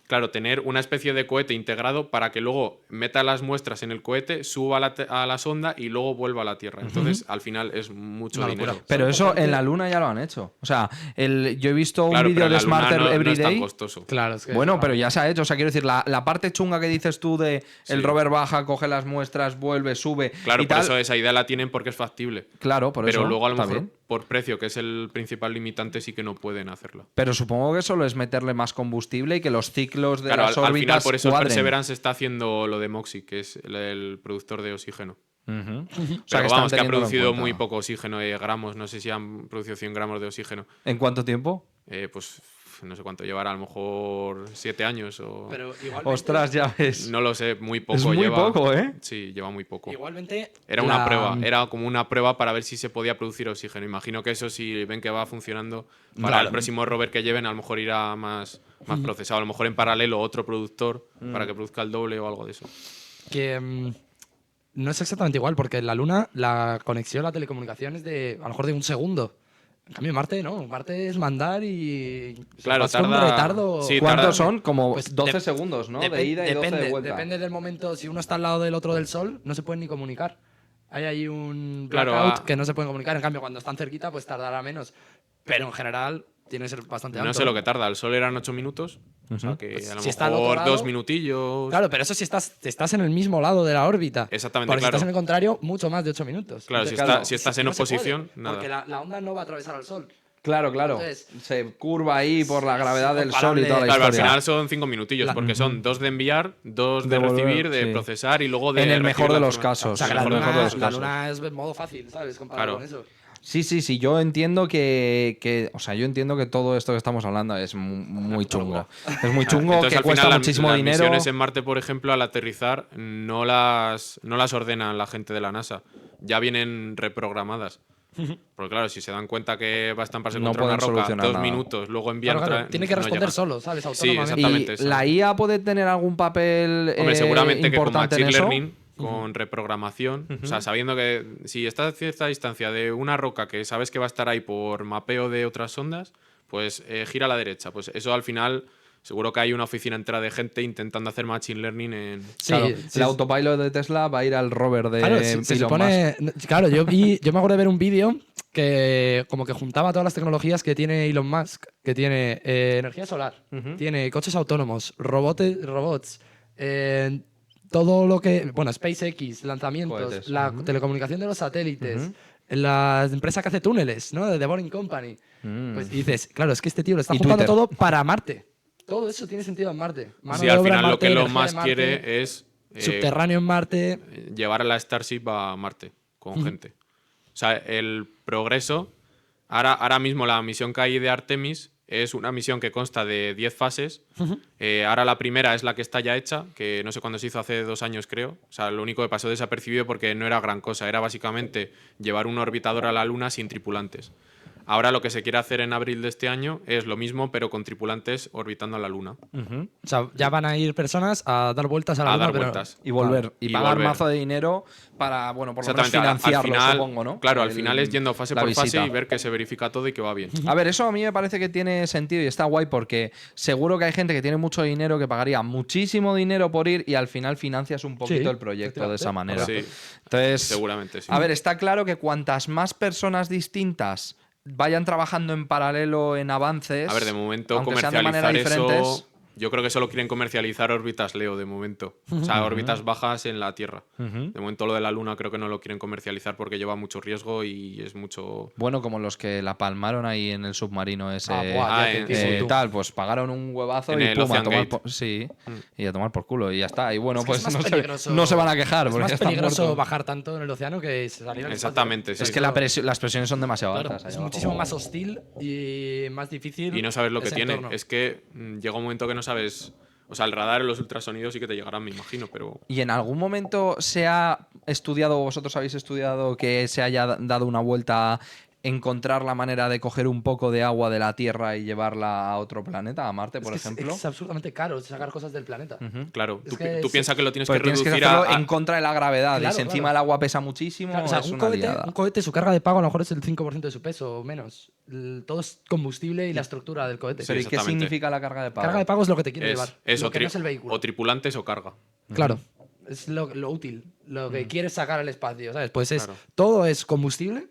Speaker 3: Claro, tener una especie de cohete integrado para que luego meta las muestras en el cohete, suba a la sonda y luego vuelva a la Tierra. Entonces, al final es mucho
Speaker 2: Una
Speaker 3: dinero.
Speaker 2: locura.
Speaker 1: Pero
Speaker 2: Son
Speaker 1: eso
Speaker 2: bastante-
Speaker 1: en la Luna ya lo han hecho. O sea, yo he visto
Speaker 3: Claro,
Speaker 1: un
Speaker 3: pero
Speaker 1: vídeo
Speaker 3: en
Speaker 1: de
Speaker 3: la Luna
Speaker 1: Smarter
Speaker 3: no es tan
Speaker 1: Everyday.
Speaker 3: costoso.
Speaker 2: Claro, es que
Speaker 1: Bueno, pero ya se ha hecho. O sea, quiero decir, la parte chunga que dices tú de el
Speaker 3: Sí.
Speaker 1: rover baja, coge las muestras, vuelve, sube.
Speaker 3: Claro,
Speaker 1: y
Speaker 3: por
Speaker 1: tal.
Speaker 3: eso esa idea la tienen porque es factible.
Speaker 1: Claro, por
Speaker 3: Pero
Speaker 1: eso.
Speaker 3: luego a lo
Speaker 1: está
Speaker 3: mejor
Speaker 1: bien.
Speaker 3: por precio, que es el principal limitante, sí que no pueden hacerlo.
Speaker 1: Pero supongo que solo es meterle más combustible y que los ciclos de
Speaker 3: Claro,
Speaker 1: las
Speaker 3: al final
Speaker 1: órbitas
Speaker 3: por eso
Speaker 1: cuadren.
Speaker 3: Perseverance está haciendo lo de Moxie, que es el productor de oxígeno.
Speaker 1: Ujú. O sea,
Speaker 3: Pero
Speaker 1: están
Speaker 3: vamos, que ha
Speaker 1: teniéndolo en
Speaker 3: producido
Speaker 1: cuenta.
Speaker 3: muy poco oxígeno, gramos. No sé si han producido 100 gramos de oxígeno.
Speaker 1: ¿En cuánto tiempo?
Speaker 3: Pues no sé cuánto llevará, a lo mejor 7 años o...
Speaker 2: Pero igualmente,
Speaker 1: Ostras, ya ves.
Speaker 3: No lo sé, muy poco
Speaker 1: es muy
Speaker 3: lleva.
Speaker 1: poco, ¿eh?
Speaker 3: Sí, lleva muy poco.
Speaker 2: igualmente
Speaker 3: Era una prueba, era como una prueba para ver si se podía producir oxígeno. Imagino que eso, si ven que va funcionando, para
Speaker 1: Claro.
Speaker 3: el próximo rover que lleven, a lo mejor irá más procesado. A lo mejor en paralelo otro productor para que produzca el doble o algo de eso.
Speaker 2: que no es exactamente igual, porque en la Luna la conexión, la telecomunicación es de a lo mejor de un segundo. En cambio, Marte no. Marte es mandar y.
Speaker 3: Claro,
Speaker 2: vas con un
Speaker 3: tarda-
Speaker 2: retardo.
Speaker 3: sí,
Speaker 1: ¿Cuántos
Speaker 3: tarda-
Speaker 1: son? Como
Speaker 2: Pues
Speaker 1: 12
Speaker 2: de-
Speaker 1: segundos, ¿no? De
Speaker 2: Depen-
Speaker 1: ida y 12 de
Speaker 2: depende,
Speaker 1: vuelta.
Speaker 2: depende del momento. Si uno está al lado del otro del Sol, no se pueden ni comunicar. Hay ahí un
Speaker 3: Claro,
Speaker 2: blackout que no se pueden comunicar. En cambio, cuando están cerquita, pues tardará menos. Pero en general, tiene que ser bastante
Speaker 3: No
Speaker 2: alto.
Speaker 3: sé lo que tarda. El sol eran 8 minutos. O sea que a lo
Speaker 2: Si está al otro
Speaker 3: mejor
Speaker 2: lado-
Speaker 3: 2 minutillos.
Speaker 2: Claro, pero eso si estás en el mismo lado de la órbita.
Speaker 3: Exactamente,
Speaker 2: Porque si
Speaker 3: claro.
Speaker 2: estás en el contrario, mucho más de 8 minutos.
Speaker 3: Claro,
Speaker 2: Entonces,
Speaker 3: si estás en
Speaker 2: no se
Speaker 3: oposición,
Speaker 2: puede,
Speaker 3: nada.
Speaker 2: Porque la onda no va a atravesar al sol.
Speaker 1: Claro, claro.
Speaker 2: Entonces-
Speaker 1: Se curva ahí por la gravedad del sol y
Speaker 2: comparable.
Speaker 1: toda la
Speaker 3: Claro, al
Speaker 1: historia.
Speaker 3: final son 5 minutillos, porque son 2 de enviar, 2 de
Speaker 1: Devolver,
Speaker 3: recibir, de
Speaker 1: sí.
Speaker 3: procesar y luego de.
Speaker 1: En el
Speaker 3: recibir
Speaker 1: mejor de
Speaker 3: la
Speaker 1: los
Speaker 3: información.
Speaker 1: casos.
Speaker 2: O sea, que
Speaker 1: en
Speaker 2: la
Speaker 1: el mejor de los
Speaker 2: luna
Speaker 1: casos.
Speaker 2: es modo fácil, ¿sabes? Comparado
Speaker 3: Claro.
Speaker 2: con eso.
Speaker 1: Sí, yo entiendo o sea, yo entiendo que todo esto que estamos hablando es muy chungo. Es muy chungo,
Speaker 3: Entonces,
Speaker 1: que
Speaker 3: al
Speaker 1: cuesta
Speaker 3: final,
Speaker 1: muchísimo
Speaker 3: las
Speaker 1: dinero.
Speaker 3: misiones en Marte, por ejemplo, al aterrizar, no las ordenan la gente de la NASA. Ya vienen reprogramadas. Porque claro, si se dan cuenta que va a estamparse
Speaker 1: No
Speaker 3: contra una
Speaker 1: pueden
Speaker 3: roca
Speaker 1: solucionar
Speaker 3: 2
Speaker 1: nada.
Speaker 3: minutos, luego envían
Speaker 2: Claro,
Speaker 3: otra.
Speaker 2: tiene que
Speaker 3: no
Speaker 2: responder
Speaker 3: llegan.
Speaker 2: solo, ¿sabes?
Speaker 3: Sí,
Speaker 2: Autónomamente.
Speaker 3: exactamente.
Speaker 1: Y
Speaker 3: eso.
Speaker 1: la IA puede tener algún papel
Speaker 3: Hombre, seguramente que con
Speaker 1: importante en
Speaker 3: Machine
Speaker 1: eso.
Speaker 3: Learning, con reprogramación, o sea, sabiendo que si estás a cierta distancia de una roca que sabes que va a estar ahí por mapeo de otras ondas, pues gira a la derecha. Pues eso al final, seguro que hay una oficina entera de gente intentando hacer Machine Learning en.
Speaker 2: Sí,
Speaker 1: Claro,
Speaker 2: sí,
Speaker 1: el autopilot de Tesla va a ir al rover de
Speaker 2: Claro,
Speaker 1: Elon
Speaker 2: se
Speaker 1: Musk.
Speaker 2: supone. Claro, yo me acuerdo de ver un vídeo que como que juntaba todas las tecnologías que tiene Elon Musk, que tiene energía solar, tiene coches autónomos, robots, todo lo que. Bueno, SpaceX, lanzamientos,
Speaker 1: Cohetes.
Speaker 2: la telecomunicación de los satélites, la empresa que hace túneles, ¿no? De The Boring Company. Pues dices, claro, es que este tío lo está
Speaker 1: Y
Speaker 2: juntando
Speaker 1: Twitter.
Speaker 2: todo para Marte. Todo eso tiene sentido en Marte. Mano
Speaker 3: Sí,
Speaker 2: de
Speaker 3: al
Speaker 2: obra en
Speaker 3: final lo
Speaker 2: Marte,
Speaker 3: que Elon
Speaker 2: energía de
Speaker 3: Musk
Speaker 2: Marte,
Speaker 3: quiere es
Speaker 2: subterráneo en Marte.
Speaker 3: llevar a la Starship a Marte con gente. O sea, el progreso. Ahora mismo la misión que hay de Artemis es una misión que consta de 10 fases. Ahora la primera es la que está ya hecha, que no sé cuándo se hizo, hace 2 años creo. O sea, lo único que pasó desapercibido porque no era gran cosa. Era básicamente llevar un orbitador a la Luna sin tripulantes. Ahora lo que se quiere hacer en abril de este año es lo mismo, pero con tripulantes orbitando a la Luna.
Speaker 2: O sea, ya van a ir personas a dar vueltas a la
Speaker 3: A
Speaker 2: Luna,
Speaker 3: dar
Speaker 2: pero-
Speaker 3: vueltas.
Speaker 1: Y volver. Y
Speaker 3: Y
Speaker 1: pagar
Speaker 3: volver.
Speaker 1: mazo de dinero para, bueno, por lo menos
Speaker 3: Exactamente,
Speaker 1: financiarlo,
Speaker 3: al final,
Speaker 1: supongo, ¿no?
Speaker 3: Claro, al final es yendo fase
Speaker 1: la
Speaker 3: por fase
Speaker 1: visita.
Speaker 3: y ver que se verifica todo y que va bien.
Speaker 1: A ver, eso a mí me parece que tiene sentido y está guay porque seguro que hay gente que tiene mucho dinero que pagaría muchísimo dinero por ir y al final financias un poquito
Speaker 2: Sí,
Speaker 1: el proyecto de esa manera.
Speaker 3: Sí,
Speaker 1: Entonces,
Speaker 3: seguramente sí.
Speaker 1: a ver, está claro que cuantas más personas distintas vayan trabajando en paralelo en avances.
Speaker 3: A ver, de momento
Speaker 1: aunque sean de manera
Speaker 3: comercializar
Speaker 1: diferentes,
Speaker 3: eso. Yo creo que solo quieren comercializar órbitas Leo de momento. O sea, órbitas bajas en la Tierra. De momento lo de la Luna creo que no lo quieren comercializar porque lleva mucho riesgo y es mucho.
Speaker 1: Bueno, como los que la palmaron ahí en el submarino ese.
Speaker 2: Ah, buah, ya te entiendo, tú.
Speaker 1: Tal, pues pagaron un huevazo
Speaker 3: En
Speaker 1: y
Speaker 3: el
Speaker 1: pum, a
Speaker 3: Ocean
Speaker 1: tomar
Speaker 3: Gate.
Speaker 1: sí, y a tomar por culo y ya está. Y bueno,
Speaker 2: Es que
Speaker 1: pues
Speaker 2: es más
Speaker 1: no
Speaker 2: peligroso-
Speaker 1: no se van a quejar
Speaker 2: Es
Speaker 1: porque
Speaker 2: más
Speaker 1: ya están
Speaker 2: peligroso
Speaker 1: muertos.
Speaker 2: bajar tanto en el océano que salir al espacio.
Speaker 3: Exactamente, sí.
Speaker 1: Es que las presiones son demasiado
Speaker 2: Claro,
Speaker 1: altas. ahí
Speaker 2: es
Speaker 1: abajo.
Speaker 2: muchísimo más hostil y más difícil.
Speaker 3: Y no sabes lo que
Speaker 2: ese
Speaker 3: tiene.
Speaker 2: entorno.
Speaker 3: Es que llega un momento que no sabes. O sea, el radar, los ultrasonidos sí que te llegarán, me imagino, pero.
Speaker 1: ¿Y en algún momento se ha estudiado, vosotros habéis estudiado que se haya dado una vuelta a encontrar la manera de coger un poco de agua de la Tierra y llevarla a otro planeta, a Marte, por
Speaker 2: Es que
Speaker 1: ejemplo?
Speaker 2: Es absurdamente caro sacar cosas del planeta.
Speaker 3: Claro,
Speaker 2: Es
Speaker 3: tú,
Speaker 2: que
Speaker 3: tú
Speaker 2: sí.
Speaker 3: piensas que lo tienes
Speaker 1: Porque
Speaker 3: que
Speaker 1: tienes que
Speaker 3: reducir
Speaker 1: hacerlo
Speaker 3: a.
Speaker 1: en contra de la gravedad.
Speaker 2: Claro,
Speaker 1: y si encima
Speaker 2: claro.
Speaker 1: el agua pesa muchísimo,
Speaker 2: Claro, o sea,
Speaker 1: es
Speaker 2: un
Speaker 1: una
Speaker 2: cohete,
Speaker 1: liada.
Speaker 2: un cohete, su carga de pago a lo mejor es el 5% de su peso o menos. Todo es combustible y la estructura del cohete.
Speaker 1: Pero ¿y qué
Speaker 3: exactamente.
Speaker 1: significa la carga de pago?
Speaker 2: Carga de pago es lo que te quiere llevar.
Speaker 3: Es
Speaker 2: lo
Speaker 3: o,
Speaker 2: que no es el vehículo.
Speaker 3: o tripulantes o carga.
Speaker 2: Claro. Es lo útil, lo que quieres sacar al espacio, ¿sabes? Pues
Speaker 3: Claro.
Speaker 2: todo es combustible.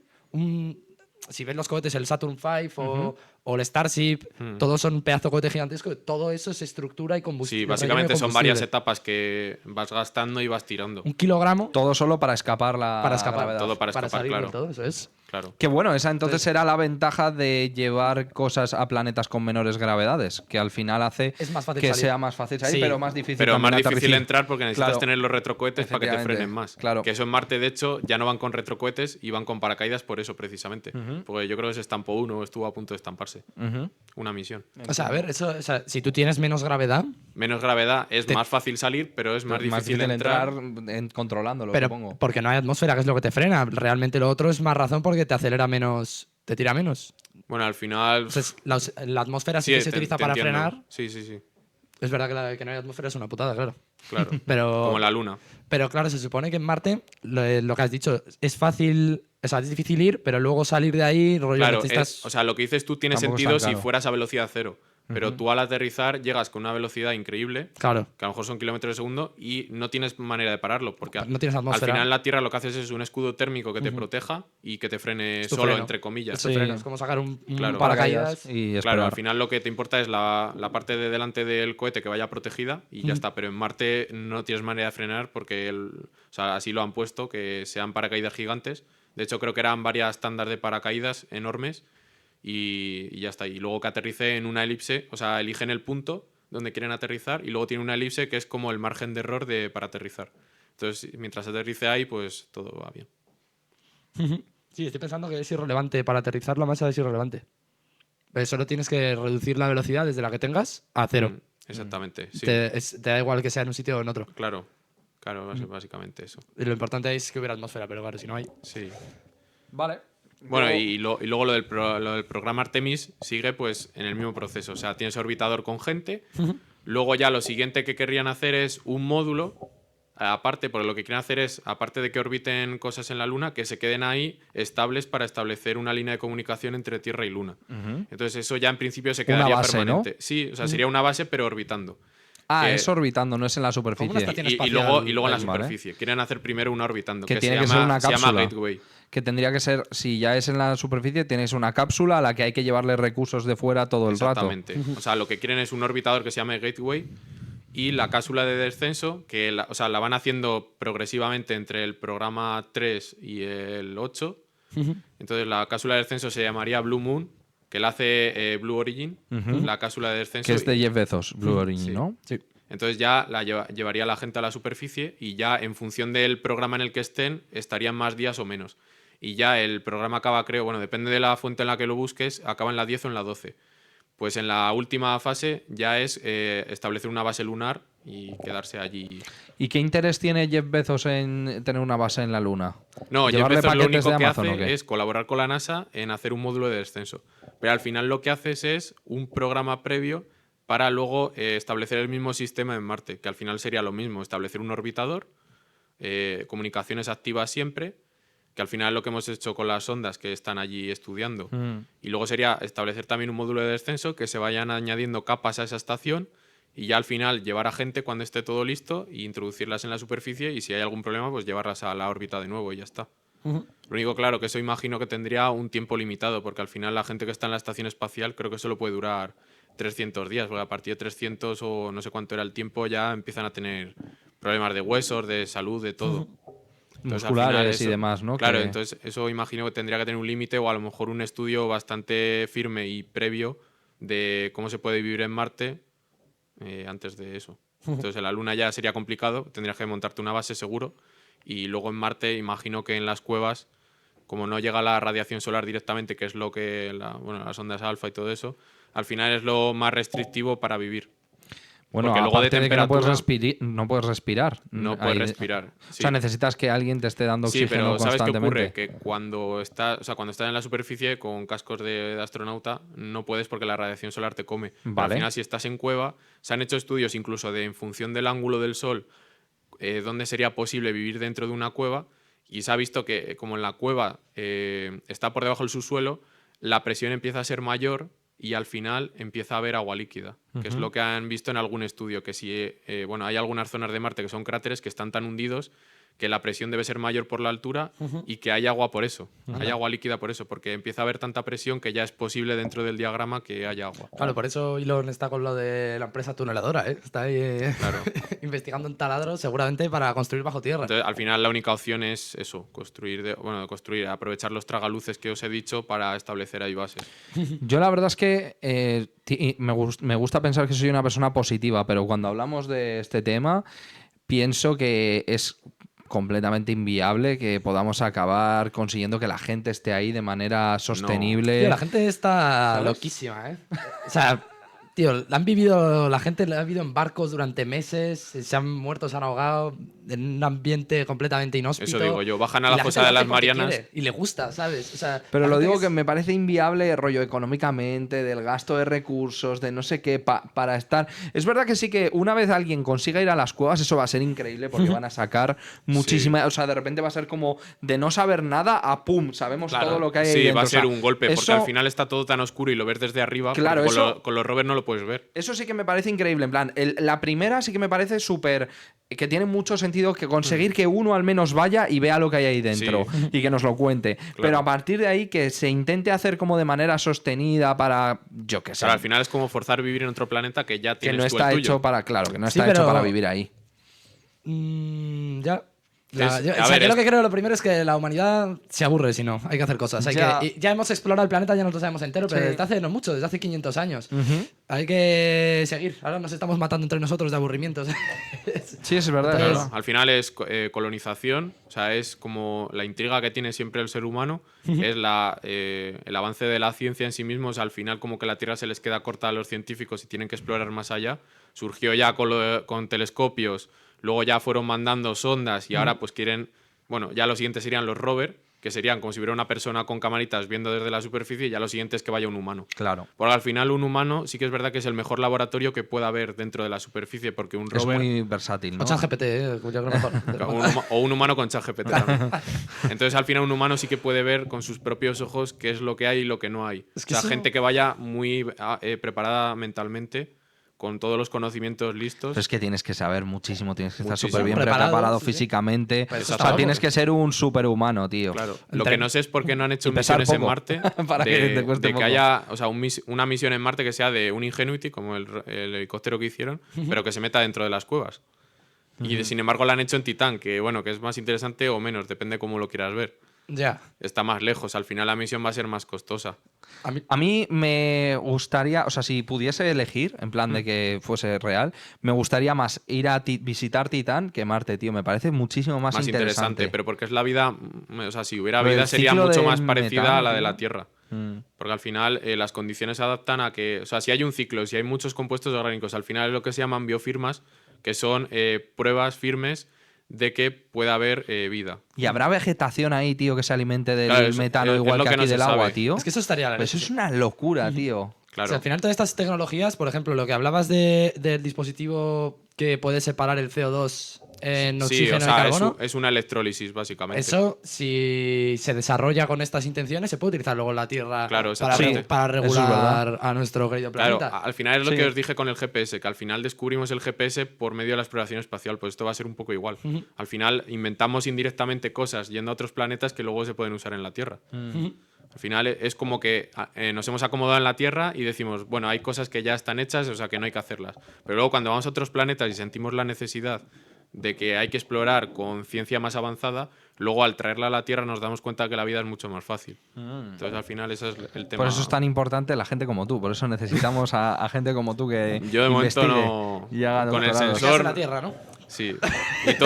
Speaker 2: Si ves los cohetes, el Saturn V o el Starship, todos son un pedazo de cohete gigantesco. Todo eso es estructura y combustible.
Speaker 3: Sí,
Speaker 2: relleno de
Speaker 3: básicamente son varias
Speaker 2: combustible.
Speaker 3: etapas que vas gastando y vas tirando.
Speaker 2: 1 kilogramo
Speaker 1: Todo solo para escapar la
Speaker 2: para escapar.
Speaker 1: gravedad.
Speaker 3: Todo para escapar,
Speaker 2: salir
Speaker 3: claro.
Speaker 2: de todo eso es.
Speaker 3: Claro.
Speaker 1: Que bueno, esa entonces será la ventaja de llevar cosas a planetas con menores gravedades, que al final hace
Speaker 2: Es más fácil
Speaker 1: que
Speaker 2: salir.
Speaker 1: sea más fácil salir,
Speaker 2: Sí.
Speaker 1: pero más difícil
Speaker 3: Pero
Speaker 1: también
Speaker 3: más difícil
Speaker 1: aterrizar.
Speaker 3: entrar porque necesitas
Speaker 1: Claro.
Speaker 3: tener los retrocohetes para que te
Speaker 1: Efectivamente,
Speaker 3: frenen más.
Speaker 1: claro.
Speaker 3: Que eso en Marte, de hecho, ya no van con retrocohetes y van con paracaídas por eso, precisamente. Porque yo creo que se estampó uno, estuvo a punto de estamparse.
Speaker 1: Ujú.
Speaker 3: Una misión.
Speaker 2: O sea, a ver, o sea, si tú tienes menos gravedad,
Speaker 3: Menos gravedad, es más fácil salir, pero es más difícil entrar.
Speaker 1: controlándolo,
Speaker 2: pero
Speaker 1: supongo.
Speaker 2: porque no hay atmósfera, que es lo que te frena. Realmente lo otro es más razón porque te acelera menos, te tira menos.
Speaker 3: Bueno, al final.
Speaker 2: Entonces, la atmósfera sí que se utiliza
Speaker 3: te
Speaker 2: para
Speaker 3: entiendo.
Speaker 2: frenar.
Speaker 3: Sí, sí, sí.
Speaker 2: Es verdad que no hay atmósfera, es una putada, claro.
Speaker 3: Claro.
Speaker 2: Pero,
Speaker 3: Como la Luna.
Speaker 2: pero claro, se supone que en Marte, lo que has dicho, es fácil, o sea, es difícil ir, pero luego salir de ahí, rollo,
Speaker 3: Claro,
Speaker 2: necesitas...
Speaker 3: o sea, lo que dices tú tiene
Speaker 1: Tampoco es
Speaker 3: sentido
Speaker 1: tan
Speaker 3: si
Speaker 1: caro.
Speaker 3: fueras a velocidad cero. pero tú al aterrizar llegas con una velocidad increíble,
Speaker 2: Claro.
Speaker 3: que a lo mejor son kilómetros de segundo, y no tienes manera de pararlo, porque
Speaker 2: No tienes
Speaker 3: al
Speaker 2: atmósfera.
Speaker 3: final en la Tierra lo que haces es un escudo térmico que te proteja y que te frene
Speaker 2: Es tu
Speaker 3: solo,
Speaker 2: freno.
Speaker 3: entre comillas.
Speaker 2: Es tu
Speaker 1: Sí.
Speaker 2: freno, es como sacar un
Speaker 3: Claro.
Speaker 2: paracaídas.
Speaker 1: Y
Speaker 3: Claro,
Speaker 1: esperar.
Speaker 3: al final lo que te importa es la parte de delante del cohete que vaya protegida y ya está. Pero en Marte no tienes manera de frenar porque o sea, así lo han puesto, que sean paracaídas gigantes. De hecho, creo que eran varias tandas de paracaídas enormes y ya está. Y luego que aterrice en una elipse, o sea, eligen el punto donde quieren aterrizar y luego tiene una elipse que es como el margen de error para aterrizar. Entonces, mientras aterrice ahí, pues todo va bien.
Speaker 2: Sí, estoy pensando que es irrelevante. Para aterrizar la masa es irrelevante. Solo tienes que reducir la velocidad desde la que tengas a cero.
Speaker 3: Exactamente, sí.
Speaker 2: Te da igual que sea en un sitio o en otro.
Speaker 3: Claro, va a ser básicamente eso.
Speaker 2: Y lo importante es que hubiera atmósfera, pero claro, si no hay...
Speaker 3: Sí.
Speaker 1: Vale.
Speaker 3: Bueno, y luego lo del programa Artemis sigue pues en el mismo proceso. O sea, tienes orbitador con gente. Luego ya lo siguiente que querrían hacer es un módulo. Aparte, porque lo que quieren hacer es, aparte de que orbiten cosas en la Luna, que se queden ahí estables para establecer una línea de comunicación entre Tierra y Luna. Entonces eso ya en principio se
Speaker 1: Una
Speaker 3: quedaría
Speaker 1: base,
Speaker 3: permanente. Sí, o sea, sería una base pero orbitando.
Speaker 1: Ah,
Speaker 3: que-
Speaker 1: es orbitando, no es en la superficie.
Speaker 2: estación
Speaker 3: Y
Speaker 2: espacial.
Speaker 3: luego en la
Speaker 1: Vale.
Speaker 3: superficie. Quieren hacer primero una orbitando.
Speaker 1: Que tiene que ser una
Speaker 3: se llama
Speaker 1: cápsula.
Speaker 3: Gateway.
Speaker 1: Que tendría que ser, si ya es en la superficie, tienes una cápsula a la que hay que llevarle recursos de fuera todo el rato.
Speaker 3: Exactamente. O sea, lo que quieren es un orbitador que se llame Gateway y la cápsula de descenso, que o sea, la van haciendo progresivamente entre el programa 3 y el 8. Entonces la cápsula de descenso se llamaría Blue Moon, que la hace Blue Origin, la cápsula de descenso.
Speaker 1: Que es de Jeff Bezos, Blue Origin,
Speaker 3: sí.
Speaker 1: ¿no?
Speaker 2: Sí.
Speaker 3: Entonces ya llevaría a la gente a la superficie y ya en función del programa en el que estén, estarían más días o menos. Y ya el programa acaba, creo, bueno, depende de la fuente en la que lo busques, acaba en la 10 o en la 12. Pues en la última fase ya es establecer una base lunar y quedarse allí.
Speaker 1: ¿Y qué interés tiene Jeff Bezos en tener una base en la Luna?
Speaker 3: No, Jeff
Speaker 1: ¿Llevarle
Speaker 3: Bezos lo
Speaker 1: paquetes
Speaker 3: único
Speaker 1: de
Speaker 3: que
Speaker 1: Amazon o
Speaker 3: hace
Speaker 1: qué?
Speaker 3: es colaborar con la NASA en hacer un módulo de descenso. Pero al final lo que haces es un programa previo para luego establecer el mismo sistema en Marte, que al final sería lo mismo, establecer un orbitador, comunicaciones activas siempre, que al final es lo que hemos hecho con las sondas que están allí estudiando. Y luego sería establecer también un módulo de descenso, que se vayan añadiendo capas a esa estación y ya al final llevar a gente cuando esté todo listo e introducirlas en la superficie y si hay algún problema pues llevarlas a la órbita de nuevo y ya está. Lo único, claro, que eso imagino que tendría un tiempo limitado, porque al final la gente que está en la estación espacial creo que solo puede durar 300 días, porque a partir de 300 o no sé cuánto era el tiempo ya empiezan a tener problemas de huesos, de salud, de todo. Entonces, al final,
Speaker 1: Musculares y
Speaker 3: eso-
Speaker 1: demás, ¿no?
Speaker 3: Claro,
Speaker 1: Que-
Speaker 3: entonces eso imagino que tendría que tener un límite o a lo mejor un estudio bastante firme y previo de cómo se puede vivir en Marte antes de eso. Entonces en la Luna ya sería complicado, tendrías que montarte una base seguro y luego en Marte imagino que en las cuevas, como no llega la radiación solar directamente, que es lo que las ondas alfa y todo eso, al final es lo más restrictivo para vivir.
Speaker 1: Bueno,
Speaker 3: Porque luego de
Speaker 1: aparte de que no puedes,
Speaker 3: temperatura-
Speaker 1: no puedes respirar.
Speaker 3: No puedes
Speaker 1: Ahí-
Speaker 3: respirar.
Speaker 1: O
Speaker 3: Sí.
Speaker 1: sea, necesitas que alguien te esté dando
Speaker 3: Sí,
Speaker 1: oxígeno
Speaker 3: pero ¿sabes qué
Speaker 1: constantemente.
Speaker 3: ocurre? Que cuando estás en la superficie con cascos de astronauta no puedes porque la radiación solar te come. Pero
Speaker 1: Vale.
Speaker 3: al final, si estás en cueva, se han hecho estudios incluso de en función del ángulo del sol, dónde sería posible vivir dentro de una cueva, y se ha visto que como en la cueva está por debajo del subsuelo, la presión empieza a ser mayor y al final empieza a haber agua líquida, que es lo que han visto en algún estudio, que si hay algunas zonas de Marte que son cráteres que están tan hundidos que la presión debe ser mayor por la altura y que hay agua por eso, hay agua líquida por eso, porque empieza a haber tanta presión que ya es posible dentro del diagrama que haya agua.
Speaker 2: Claro, por eso Elon está con lo de la empresa tuneladora, ¿eh? Está ahí
Speaker 3: Claro.
Speaker 2: investigando en taladros seguramente para construir bajo tierra.
Speaker 3: Entonces, al final la única opción es eso, aprovechar los tragaluces que os he dicho para establecer ahí bases.
Speaker 1: Yo la verdad es que me gusta pensar que soy una persona positiva, pero cuando hablamos de este tema, pienso que es completamente inviable que podamos acabar consiguiendo que la gente esté ahí de manera sostenible.
Speaker 2: Tío, la gente está
Speaker 1: ¿Sabes?
Speaker 2: loquísima, ¿eh? O sea, tío, la gente la ha vivido en barcos durante meses, se han muerto, se han ahogado en un ambiente completamente inhóspito.
Speaker 3: Eso digo yo, bajan a
Speaker 2: Y
Speaker 3: la
Speaker 2: gente
Speaker 3: fosa
Speaker 2: lo
Speaker 3: de
Speaker 2: hace
Speaker 3: las
Speaker 2: porque
Speaker 3: Marianas.
Speaker 2: quiere, y le gusta, ¿sabes? O sea,
Speaker 1: Pero
Speaker 2: la
Speaker 1: lo
Speaker 2: gente
Speaker 1: digo que
Speaker 2: es-
Speaker 1: me parece inviable rollo económicamente, del gasto de recursos, de no sé qué, para estar... Es verdad que sí que una vez alguien consiga ir a las cuevas, eso va a ser increíble porque van a sacar muchísima... O sea, de repente va a ser como de no saber nada a pum, sabemos todo lo que hay ahí
Speaker 3: Sí,
Speaker 1: dentro.
Speaker 3: va a
Speaker 1: O sea,
Speaker 3: ser un golpe, porque
Speaker 1: eso-
Speaker 3: al final está todo tan oscuro y lo ves desde arriba.
Speaker 1: Claro,
Speaker 3: porque
Speaker 1: eso-
Speaker 3: con los rovers no lo puedes ver.
Speaker 1: Eso sí que me parece increíble. En plan, la primera sí que me parece súper. Que tiene mucho sentido que conseguir que uno al menos vaya y vea lo que hay ahí dentro y que nos lo cuente.
Speaker 3: Claro.
Speaker 1: Pero a partir de ahí que se intente hacer como de manera sostenida para. Yo qué sé.
Speaker 3: Claro, al final es como forzar vivir en otro planeta que ya
Speaker 1: que
Speaker 3: tienes
Speaker 1: no
Speaker 3: tú
Speaker 1: está
Speaker 3: el tuyo.
Speaker 1: hecho para. Claro, que no
Speaker 2: Sí,
Speaker 1: está hecho
Speaker 2: pero-
Speaker 1: para vivir ahí.
Speaker 2: Ya.
Speaker 3: A
Speaker 2: O sea,
Speaker 3: ver,
Speaker 2: yo lo que creo lo primero es que la humanidad se aburre si no. Hay que hacer cosas. Ya hemos explorado el planeta, ya no lo sabemos entero, pero
Speaker 1: Sí.
Speaker 2: desde hace no mucho, desde hace 500 años. Hay que seguir. Ahora nos estamos matando entre nosotros de aburrimientos.
Speaker 1: Sí, es verdad.
Speaker 2: Entonces-
Speaker 1: es verdad.
Speaker 3: Al final es colonización, o sea, es como la intriga que tiene siempre el ser humano, es el avance de la ciencia en sí mismo, o sea, al final como que la Tierra se les queda corta a los científicos y tienen que explorar más allá. Surgió ya con telescopios, luego ya fueron mandando sondas y ahora pues quieren, bueno, ya lo siguiente serían los rover, que serían como si hubiera una persona con camaritas viendo desde la superficie, y ya lo siguiente es que vaya un humano.
Speaker 1: Claro.
Speaker 3: Porque al final un humano sí que es verdad que es el mejor laboratorio que pueda haber dentro de la superficie, porque un
Speaker 1: Es
Speaker 3: rover...
Speaker 1: muy versátil, ¿no?
Speaker 2: O ChatGPT, yo creo mejor.
Speaker 3: O un humano con ChatGPT también. Entonces, al final, un humano sí que puede ver con sus propios ojos qué es lo que hay y lo que no hay.
Speaker 2: Es que
Speaker 3: o sea,
Speaker 2: eso-
Speaker 3: gente que vaya muy preparada mentalmente, con todos los conocimientos listos.
Speaker 1: Pero es que tienes que saber muchísimo, tienes que estar
Speaker 3: Muchísimo.
Speaker 1: súper bien
Speaker 2: Preparado,
Speaker 1: preparado
Speaker 2: sí, sí.
Speaker 1: físicamente.
Speaker 2: Pues
Speaker 1: o
Speaker 2: eso
Speaker 1: sea,
Speaker 2: está
Speaker 1: tienes
Speaker 2: guapo.
Speaker 1: que ser un superhumano, tío.
Speaker 3: Claro.
Speaker 2: El
Speaker 3: Lo que
Speaker 2: tren.
Speaker 3: no sé es por qué no han hecho
Speaker 1: Y pesar
Speaker 3: misiones en
Speaker 1: poco,
Speaker 3: Marte.
Speaker 1: para que te cueste
Speaker 3: de que
Speaker 1: poco.
Speaker 3: haya, o sea, una misión en Marte que sea de un Ingenuity, como el helicóptero que hicieron, pero que se meta dentro de las cuevas. Y sin embargo la han hecho en Titán, que bueno, que es más interesante o menos, depende cómo lo quieras ver.
Speaker 2: Ya.
Speaker 3: Está más lejos, al final la misión va a ser más costosa.
Speaker 1: A mí me gustaría, o sea, si pudiese elegir, en plan de que fuese real, me gustaría más ir a visitar Titán que Marte, tío. Me parece muchísimo más, interesante.
Speaker 3: pero porque es la vida, o sea, si hubiera
Speaker 1: Pero
Speaker 3: vida
Speaker 1: el
Speaker 3: sería
Speaker 1: ciclo
Speaker 3: mucho
Speaker 1: del
Speaker 3: más parecida
Speaker 1: metano,
Speaker 3: a la de
Speaker 1: tío.
Speaker 3: la Tierra.
Speaker 1: Mm.
Speaker 3: Porque al final las condiciones se adaptan a que, o sea, si hay un ciclo, si hay muchos compuestos orgánicos, al final es lo que se llaman biofirmas, que son pruebas firmes de que pueda haber vida.
Speaker 1: ¿Y habrá vegetación ahí, tío, que se alimente del
Speaker 3: Claro,
Speaker 1: metano
Speaker 3: es
Speaker 1: igual
Speaker 3: lo
Speaker 1: que
Speaker 3: que
Speaker 1: aquí
Speaker 3: no se
Speaker 1: del agua,
Speaker 3: sabe.
Speaker 1: tío?
Speaker 2: Es que eso estaría la
Speaker 1: Pues eso
Speaker 2: leche.
Speaker 1: es una locura, tío.
Speaker 3: Claro.
Speaker 2: O sea, al final todas estas tecnologías, por ejemplo, lo que hablabas del dispositivo que puede separar el CO2 en
Speaker 3: Sí,
Speaker 2: oxígeno
Speaker 3: o sea,
Speaker 2: y carbono,
Speaker 3: es una electrólisis, básicamente.
Speaker 2: eso, si se desarrolla con estas intenciones, se puede utilizar luego en la Tierra
Speaker 3: Claro,
Speaker 2: para,
Speaker 3: exactamente.
Speaker 2: para
Speaker 1: Eso es
Speaker 2: regular a nuestro querido
Speaker 3: Claro,
Speaker 2: planeta.
Speaker 3: al final es lo
Speaker 1: Sí.
Speaker 3: que os dije con el GPS, que al final descubrimos el GPS por medio de la exploración espacial, pues esto va a ser un poco igual. Al final inventamos indirectamente cosas yendo a otros planetas que luego se pueden usar en la Tierra. Al final es como que nos hemos acomodado en la Tierra y decimos, bueno, hay cosas que ya están hechas, o sea que no hay que hacerlas. Pero luego cuando vamos a otros planetas y sentimos la necesidad de que hay que explorar con ciencia más avanzada, luego al traerla a la Tierra nos damos cuenta que la vida es mucho más fácil. Entonces al final ese es el tema.
Speaker 1: Por eso es tan importante la gente como tú. Por eso necesitamos a gente como tú que
Speaker 3: Yo de momento
Speaker 1: investigue
Speaker 3: no-
Speaker 1: y haga
Speaker 3: con el
Speaker 1: doctorados.
Speaker 2: ¿Qué hace la Tierra, no?
Speaker 3: Sí,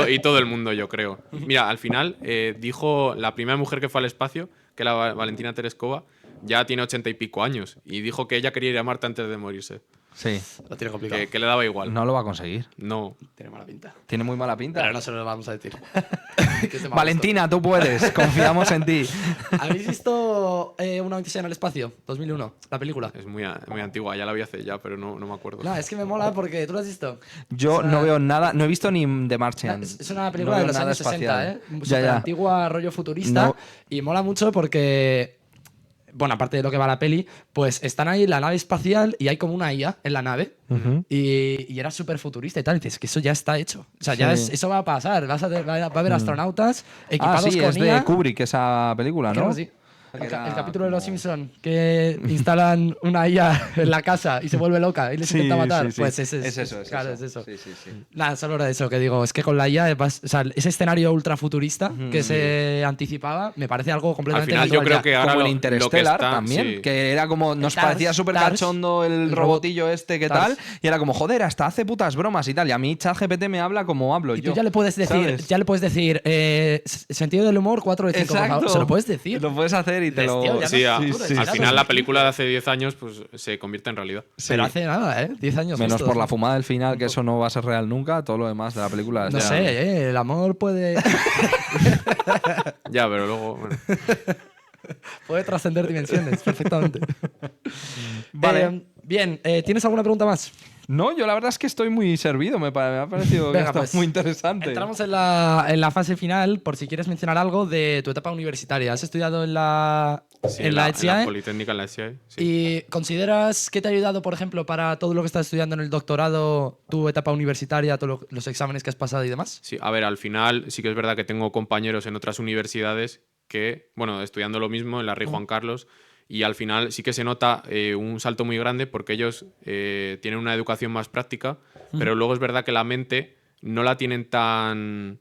Speaker 3: y todo el mundo, yo creo. Mira, al final dijo la primera mujer que fue al espacio, que era Valentina Tereskova, ya tiene 80 y pico años, y dijo que ella quería ir a Marte antes de morirse,
Speaker 1: Sí,
Speaker 2: Lo tiene complicado.
Speaker 3: que le daba igual.
Speaker 1: no lo va a conseguir.
Speaker 3: No.
Speaker 2: Tiene mala pinta.
Speaker 1: Tiene muy mala pinta.
Speaker 2: Pero no se lo vamos a decir. Que es de mal
Speaker 1: Valentina, tú puedes. Confiamos en ti.
Speaker 2: gusto. ¿Habéis visto Una odisea en el espacio? 2001, la película.
Speaker 3: Es muy antigua, ya la vi hace ya, pero no me acuerdo.
Speaker 2: No, es que me mola porque tú lo has visto.
Speaker 1: Yo
Speaker 2: O sea,
Speaker 1: no veo nada. No he visto ni The Martian.
Speaker 2: Es una película
Speaker 1: No
Speaker 2: de
Speaker 1: veo
Speaker 2: los
Speaker 1: nada
Speaker 2: años 60,
Speaker 1: espacial.
Speaker 2: ¿eh?
Speaker 1: Ya,
Speaker 2: Súper
Speaker 1: ya.
Speaker 2: antigua, rollo futurista.
Speaker 1: No.
Speaker 2: Y mola mucho porque, bueno, aparte de lo que va la peli, pues están ahí en la nave espacial y hay como una IA en la nave.
Speaker 1: Ujú.
Speaker 2: Y era súper futurista y tal. Y dices que eso ya está hecho. O sea, ya
Speaker 1: Sí.
Speaker 2: eso va a pasar. Va a haber astronautas equipados
Speaker 1: Ah, sí,
Speaker 2: con
Speaker 1: es
Speaker 2: IA.
Speaker 1: de Kubrick esa película,
Speaker 2: Creo
Speaker 1: ¿no?
Speaker 2: que sí.
Speaker 1: Que
Speaker 2: El
Speaker 1: era
Speaker 2: capítulo de Los
Speaker 1: como-
Speaker 2: Simpson que instalan una IA en la casa y se vuelve loca y les
Speaker 1: Sí,
Speaker 2: intenta matar.
Speaker 1: sí, sí.
Speaker 2: Pues ese
Speaker 1: Es eso, es
Speaker 2: claro,
Speaker 1: eso.
Speaker 2: es eso.
Speaker 1: Sí, sí, sí.
Speaker 2: Nada, solo era eso que digo. Es que con la IA, o sea, ese escenario ultra futurista que se anticipaba, me parece algo
Speaker 3: Al
Speaker 2: completamente
Speaker 3: final yo
Speaker 2: natural
Speaker 3: creo
Speaker 2: ya.
Speaker 3: que ahora
Speaker 1: Como
Speaker 3: lo
Speaker 1: el
Speaker 3: que
Speaker 1: Interstellar
Speaker 3: está,
Speaker 1: también,
Speaker 3: sí.
Speaker 1: que era como, nos
Speaker 2: Tars,
Speaker 1: parecía súper
Speaker 2: Tars,
Speaker 1: cachondo el
Speaker 2: el
Speaker 1: robotillo este que
Speaker 2: Tars.
Speaker 1: tal, y era como, joder, hasta hace putas bromas y tal, y a mí ChatGPT me habla como hablo
Speaker 2: Y
Speaker 1: yo.
Speaker 2: tú ya le puedes decir,
Speaker 1: ¿sabes?
Speaker 2: sentido del humor 4 de 5, por
Speaker 1: Exacto.
Speaker 2: favor. Se lo puedes decir.
Speaker 1: Lo puedes hacer y te
Speaker 2: Dices,
Speaker 1: lo...
Speaker 2: tío, ya
Speaker 3: Sí,
Speaker 2: no-
Speaker 3: al final la película de hace 10 años pues se convierte en realidad.
Speaker 2: Pero hace nada, ¿eh? 10 años.
Speaker 1: Menos
Speaker 2: justo.
Speaker 1: por la fumada del final, que eso no va a ser real nunca, todo lo demás de la película...
Speaker 2: No
Speaker 1: ya-
Speaker 2: sé, el amor puede,
Speaker 3: Ya, pero luego... bueno.
Speaker 2: puede trascender dimensiones perfectamente.
Speaker 1: Vale.
Speaker 2: Bien, ¿tienes alguna pregunta más?
Speaker 1: No, yo la verdad es que estoy muy servido, me ha parecido que
Speaker 2: Venga,
Speaker 1: está
Speaker 2: pues,
Speaker 1: muy interesante.
Speaker 2: Entramos en la fase final, por si quieres mencionar algo de tu etapa universitaria. ¿Has estudiado en la
Speaker 3: Sí,
Speaker 2: en la
Speaker 3: en
Speaker 2: HCAE.
Speaker 3: la Politécnica, en la HCAE, sí.
Speaker 2: ¿Y consideras que te ha ayudado, por ejemplo, para todo lo que estás estudiando en el doctorado, tu etapa universitaria, todos los exámenes que has pasado y demás?
Speaker 3: Sí, a ver, al final sí que es verdad que tengo compañeros en otras universidades que, bueno, estudiando lo mismo en la Rey Juan Carlos, y al final sí que se nota un salto muy grande porque ellos tienen una educación más práctica, pero luego es verdad que la mente no la tienen tan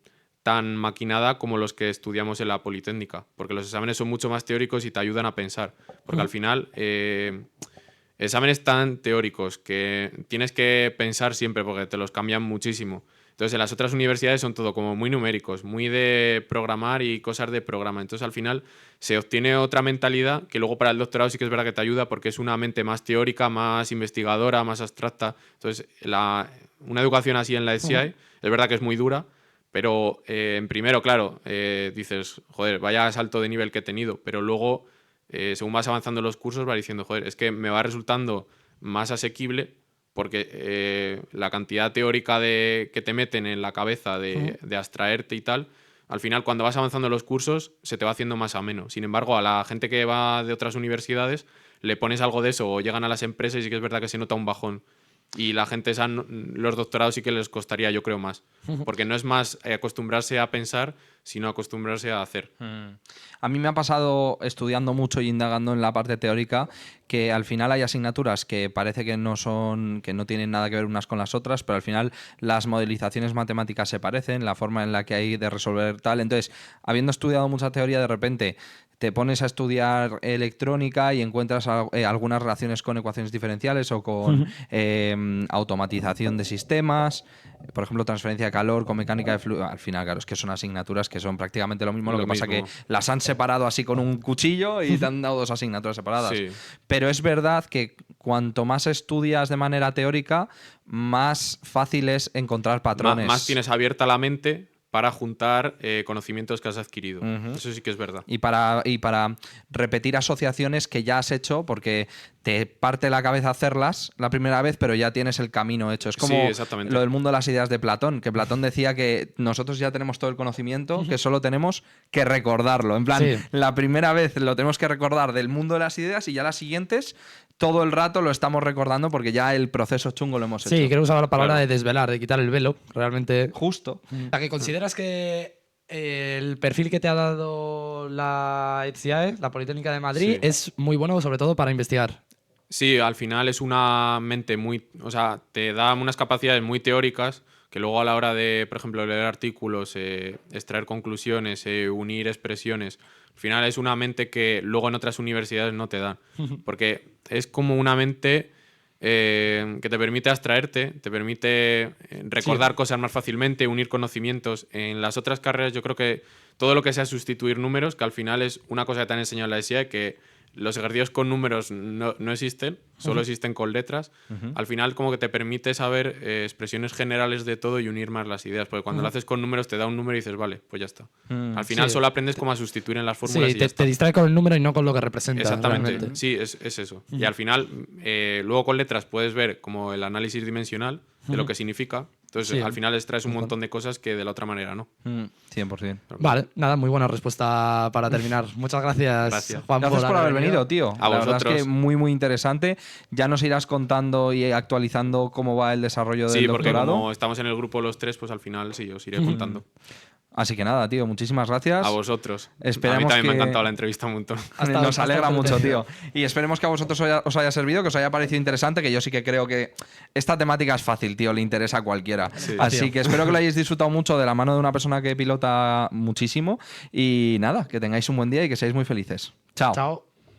Speaker 3: maquinada como los que estudiamos en la Politécnica, porque los exámenes son mucho más teóricos y te ayudan a pensar, porque al final exámenes tan teóricos que tienes que pensar siempre porque te los cambian muchísimo. Entonces, en las otras universidades son todo como muy numéricos, muy de programar y cosas de programa. Entonces, al final se obtiene otra mentalidad que luego para el doctorado sí que es verdad que te ayuda porque es una mente más teórica, más investigadora, más abstracta. Entonces, una educación así en la SCI es verdad que es muy dura, pero en primero, claro, dices, joder, vaya salto de nivel que he tenido, pero luego, según vas avanzando en los cursos, vas diciendo, joder, es que me va resultando más asequible porque la cantidad teórica que te meten en la cabeza de abstraerte y tal, al final cuando vas avanzando en los cursos se te va haciendo más ameno. Sin embargo, a la gente que va de otras universidades le pones algo de eso o llegan a las empresas y sí que es verdad que se nota un bajón. Y la gente esa, los doctorados sí que les costaría, yo creo, más. Porque no es más acostumbrarse a pensar, sino acostumbrarse a hacer.
Speaker 1: A mí me ha pasado estudiando mucho y indagando en la parte teórica que al final hay asignaturas que parece que no tienen nada que ver unas con las otras, pero al final las modelizaciones matemáticas se parecen, la forma en la que hay de resolver tal. Entonces, habiendo estudiado mucha teoría, de repente te pones a estudiar electrónica y encuentras algunas relaciones con ecuaciones diferenciales o con automatización de sistemas, por ejemplo, transferencia de calor con mecánica de fluido. Al final, claro, es que son asignaturas que son prácticamente lo mismo, lo que pasa que las han separado así con un cuchillo y te han dado dos asignaturas separadas.
Speaker 3: Sí.
Speaker 1: Pero es verdad que cuanto más estudias de manera teórica, más fácil es encontrar patrones.
Speaker 3: Más tienes abierta la mente para juntar conocimientos que has adquirido. Eso sí que es verdad.
Speaker 1: Y para repetir asociaciones que ya has hecho, porque te parte la cabeza hacerlas la primera vez, pero ya tienes el camino hecho. Es como lo del mundo de las ideas de Platón, que Platón decía que nosotros ya tenemos todo el conocimiento, que solo tenemos que recordarlo. En plan, la primera vez lo tenemos que recordar del mundo de las ideas y ya las siguientes todo el rato lo estamos recordando porque ya el proceso chungo lo hemos hecho.
Speaker 2: Sí, creo usar la palabra de desvelar, de quitar el velo, realmente.
Speaker 1: Justo.
Speaker 2: O sea, que consideras que el perfil que te ha dado la ETSIAE, la Politécnica de Madrid, es muy bueno, sobre todo para investigar.
Speaker 3: Sí, al final es una mente muy... O sea, te da unas capacidades muy teóricas que luego a la hora de, por ejemplo, leer artículos, extraer conclusiones, unir expresiones, al final es una mente que luego en otras universidades no te dan. Porque es como una mente que te permite abstraerte, te permite recordar cosas más fácilmente, unir conocimientos. En las otras carreras yo creo que todo lo que sea sustituir números, que al final es una cosa que te han enseñado en la ESIA, que los ejercicios con números no existen, solo existen con letras. Al final como que te permite saber expresiones generales de todo y unir más las ideas, porque cuando lo haces con números te da un número y dices, vale, pues ya está. Al final solo aprendes cómo a sustituir en las fórmulas y ya está.
Speaker 2: Te distrae con el número y no con lo que representa.
Speaker 3: Exactamente,
Speaker 2: realmente.
Speaker 3: sí, es eso. Y al final, luego con letras puedes ver como el análisis dimensional de lo que significa. Entonces, al final extraes un montón de cosas que de la otra manera no.
Speaker 1: 100%.
Speaker 2: Vale, nada, muy buena respuesta para terminar. Muchas gracias, Juan.
Speaker 1: Gracias por haber venido, tío.
Speaker 3: A vosotros.
Speaker 1: La verdad es que muy, muy interesante. Ya nos irás contando y actualizando cómo va el desarrollo del doctorado.
Speaker 3: Sí, porque como estamos en el grupo los tres, pues al final sí, os iré contando.
Speaker 1: Así que nada, tío, muchísimas gracias.
Speaker 3: A vosotros.
Speaker 1: Esperemos
Speaker 3: a mí también me ha
Speaker 1: que-
Speaker 3: encantado la entrevista un montón.
Speaker 1: Nos alegra mucho, tío. Y esperemos que a vosotros os haya servido, que os haya parecido interesante, que yo sí que creo que esta temática es fácil, tío, le interesa a cualquiera.
Speaker 3: Sí.
Speaker 1: Así que espero que lo hayáis disfrutado mucho de la mano de una persona que pilota muchísimo. Y nada, que tengáis un buen día y que seáis muy felices. Chao.
Speaker 2: Chao.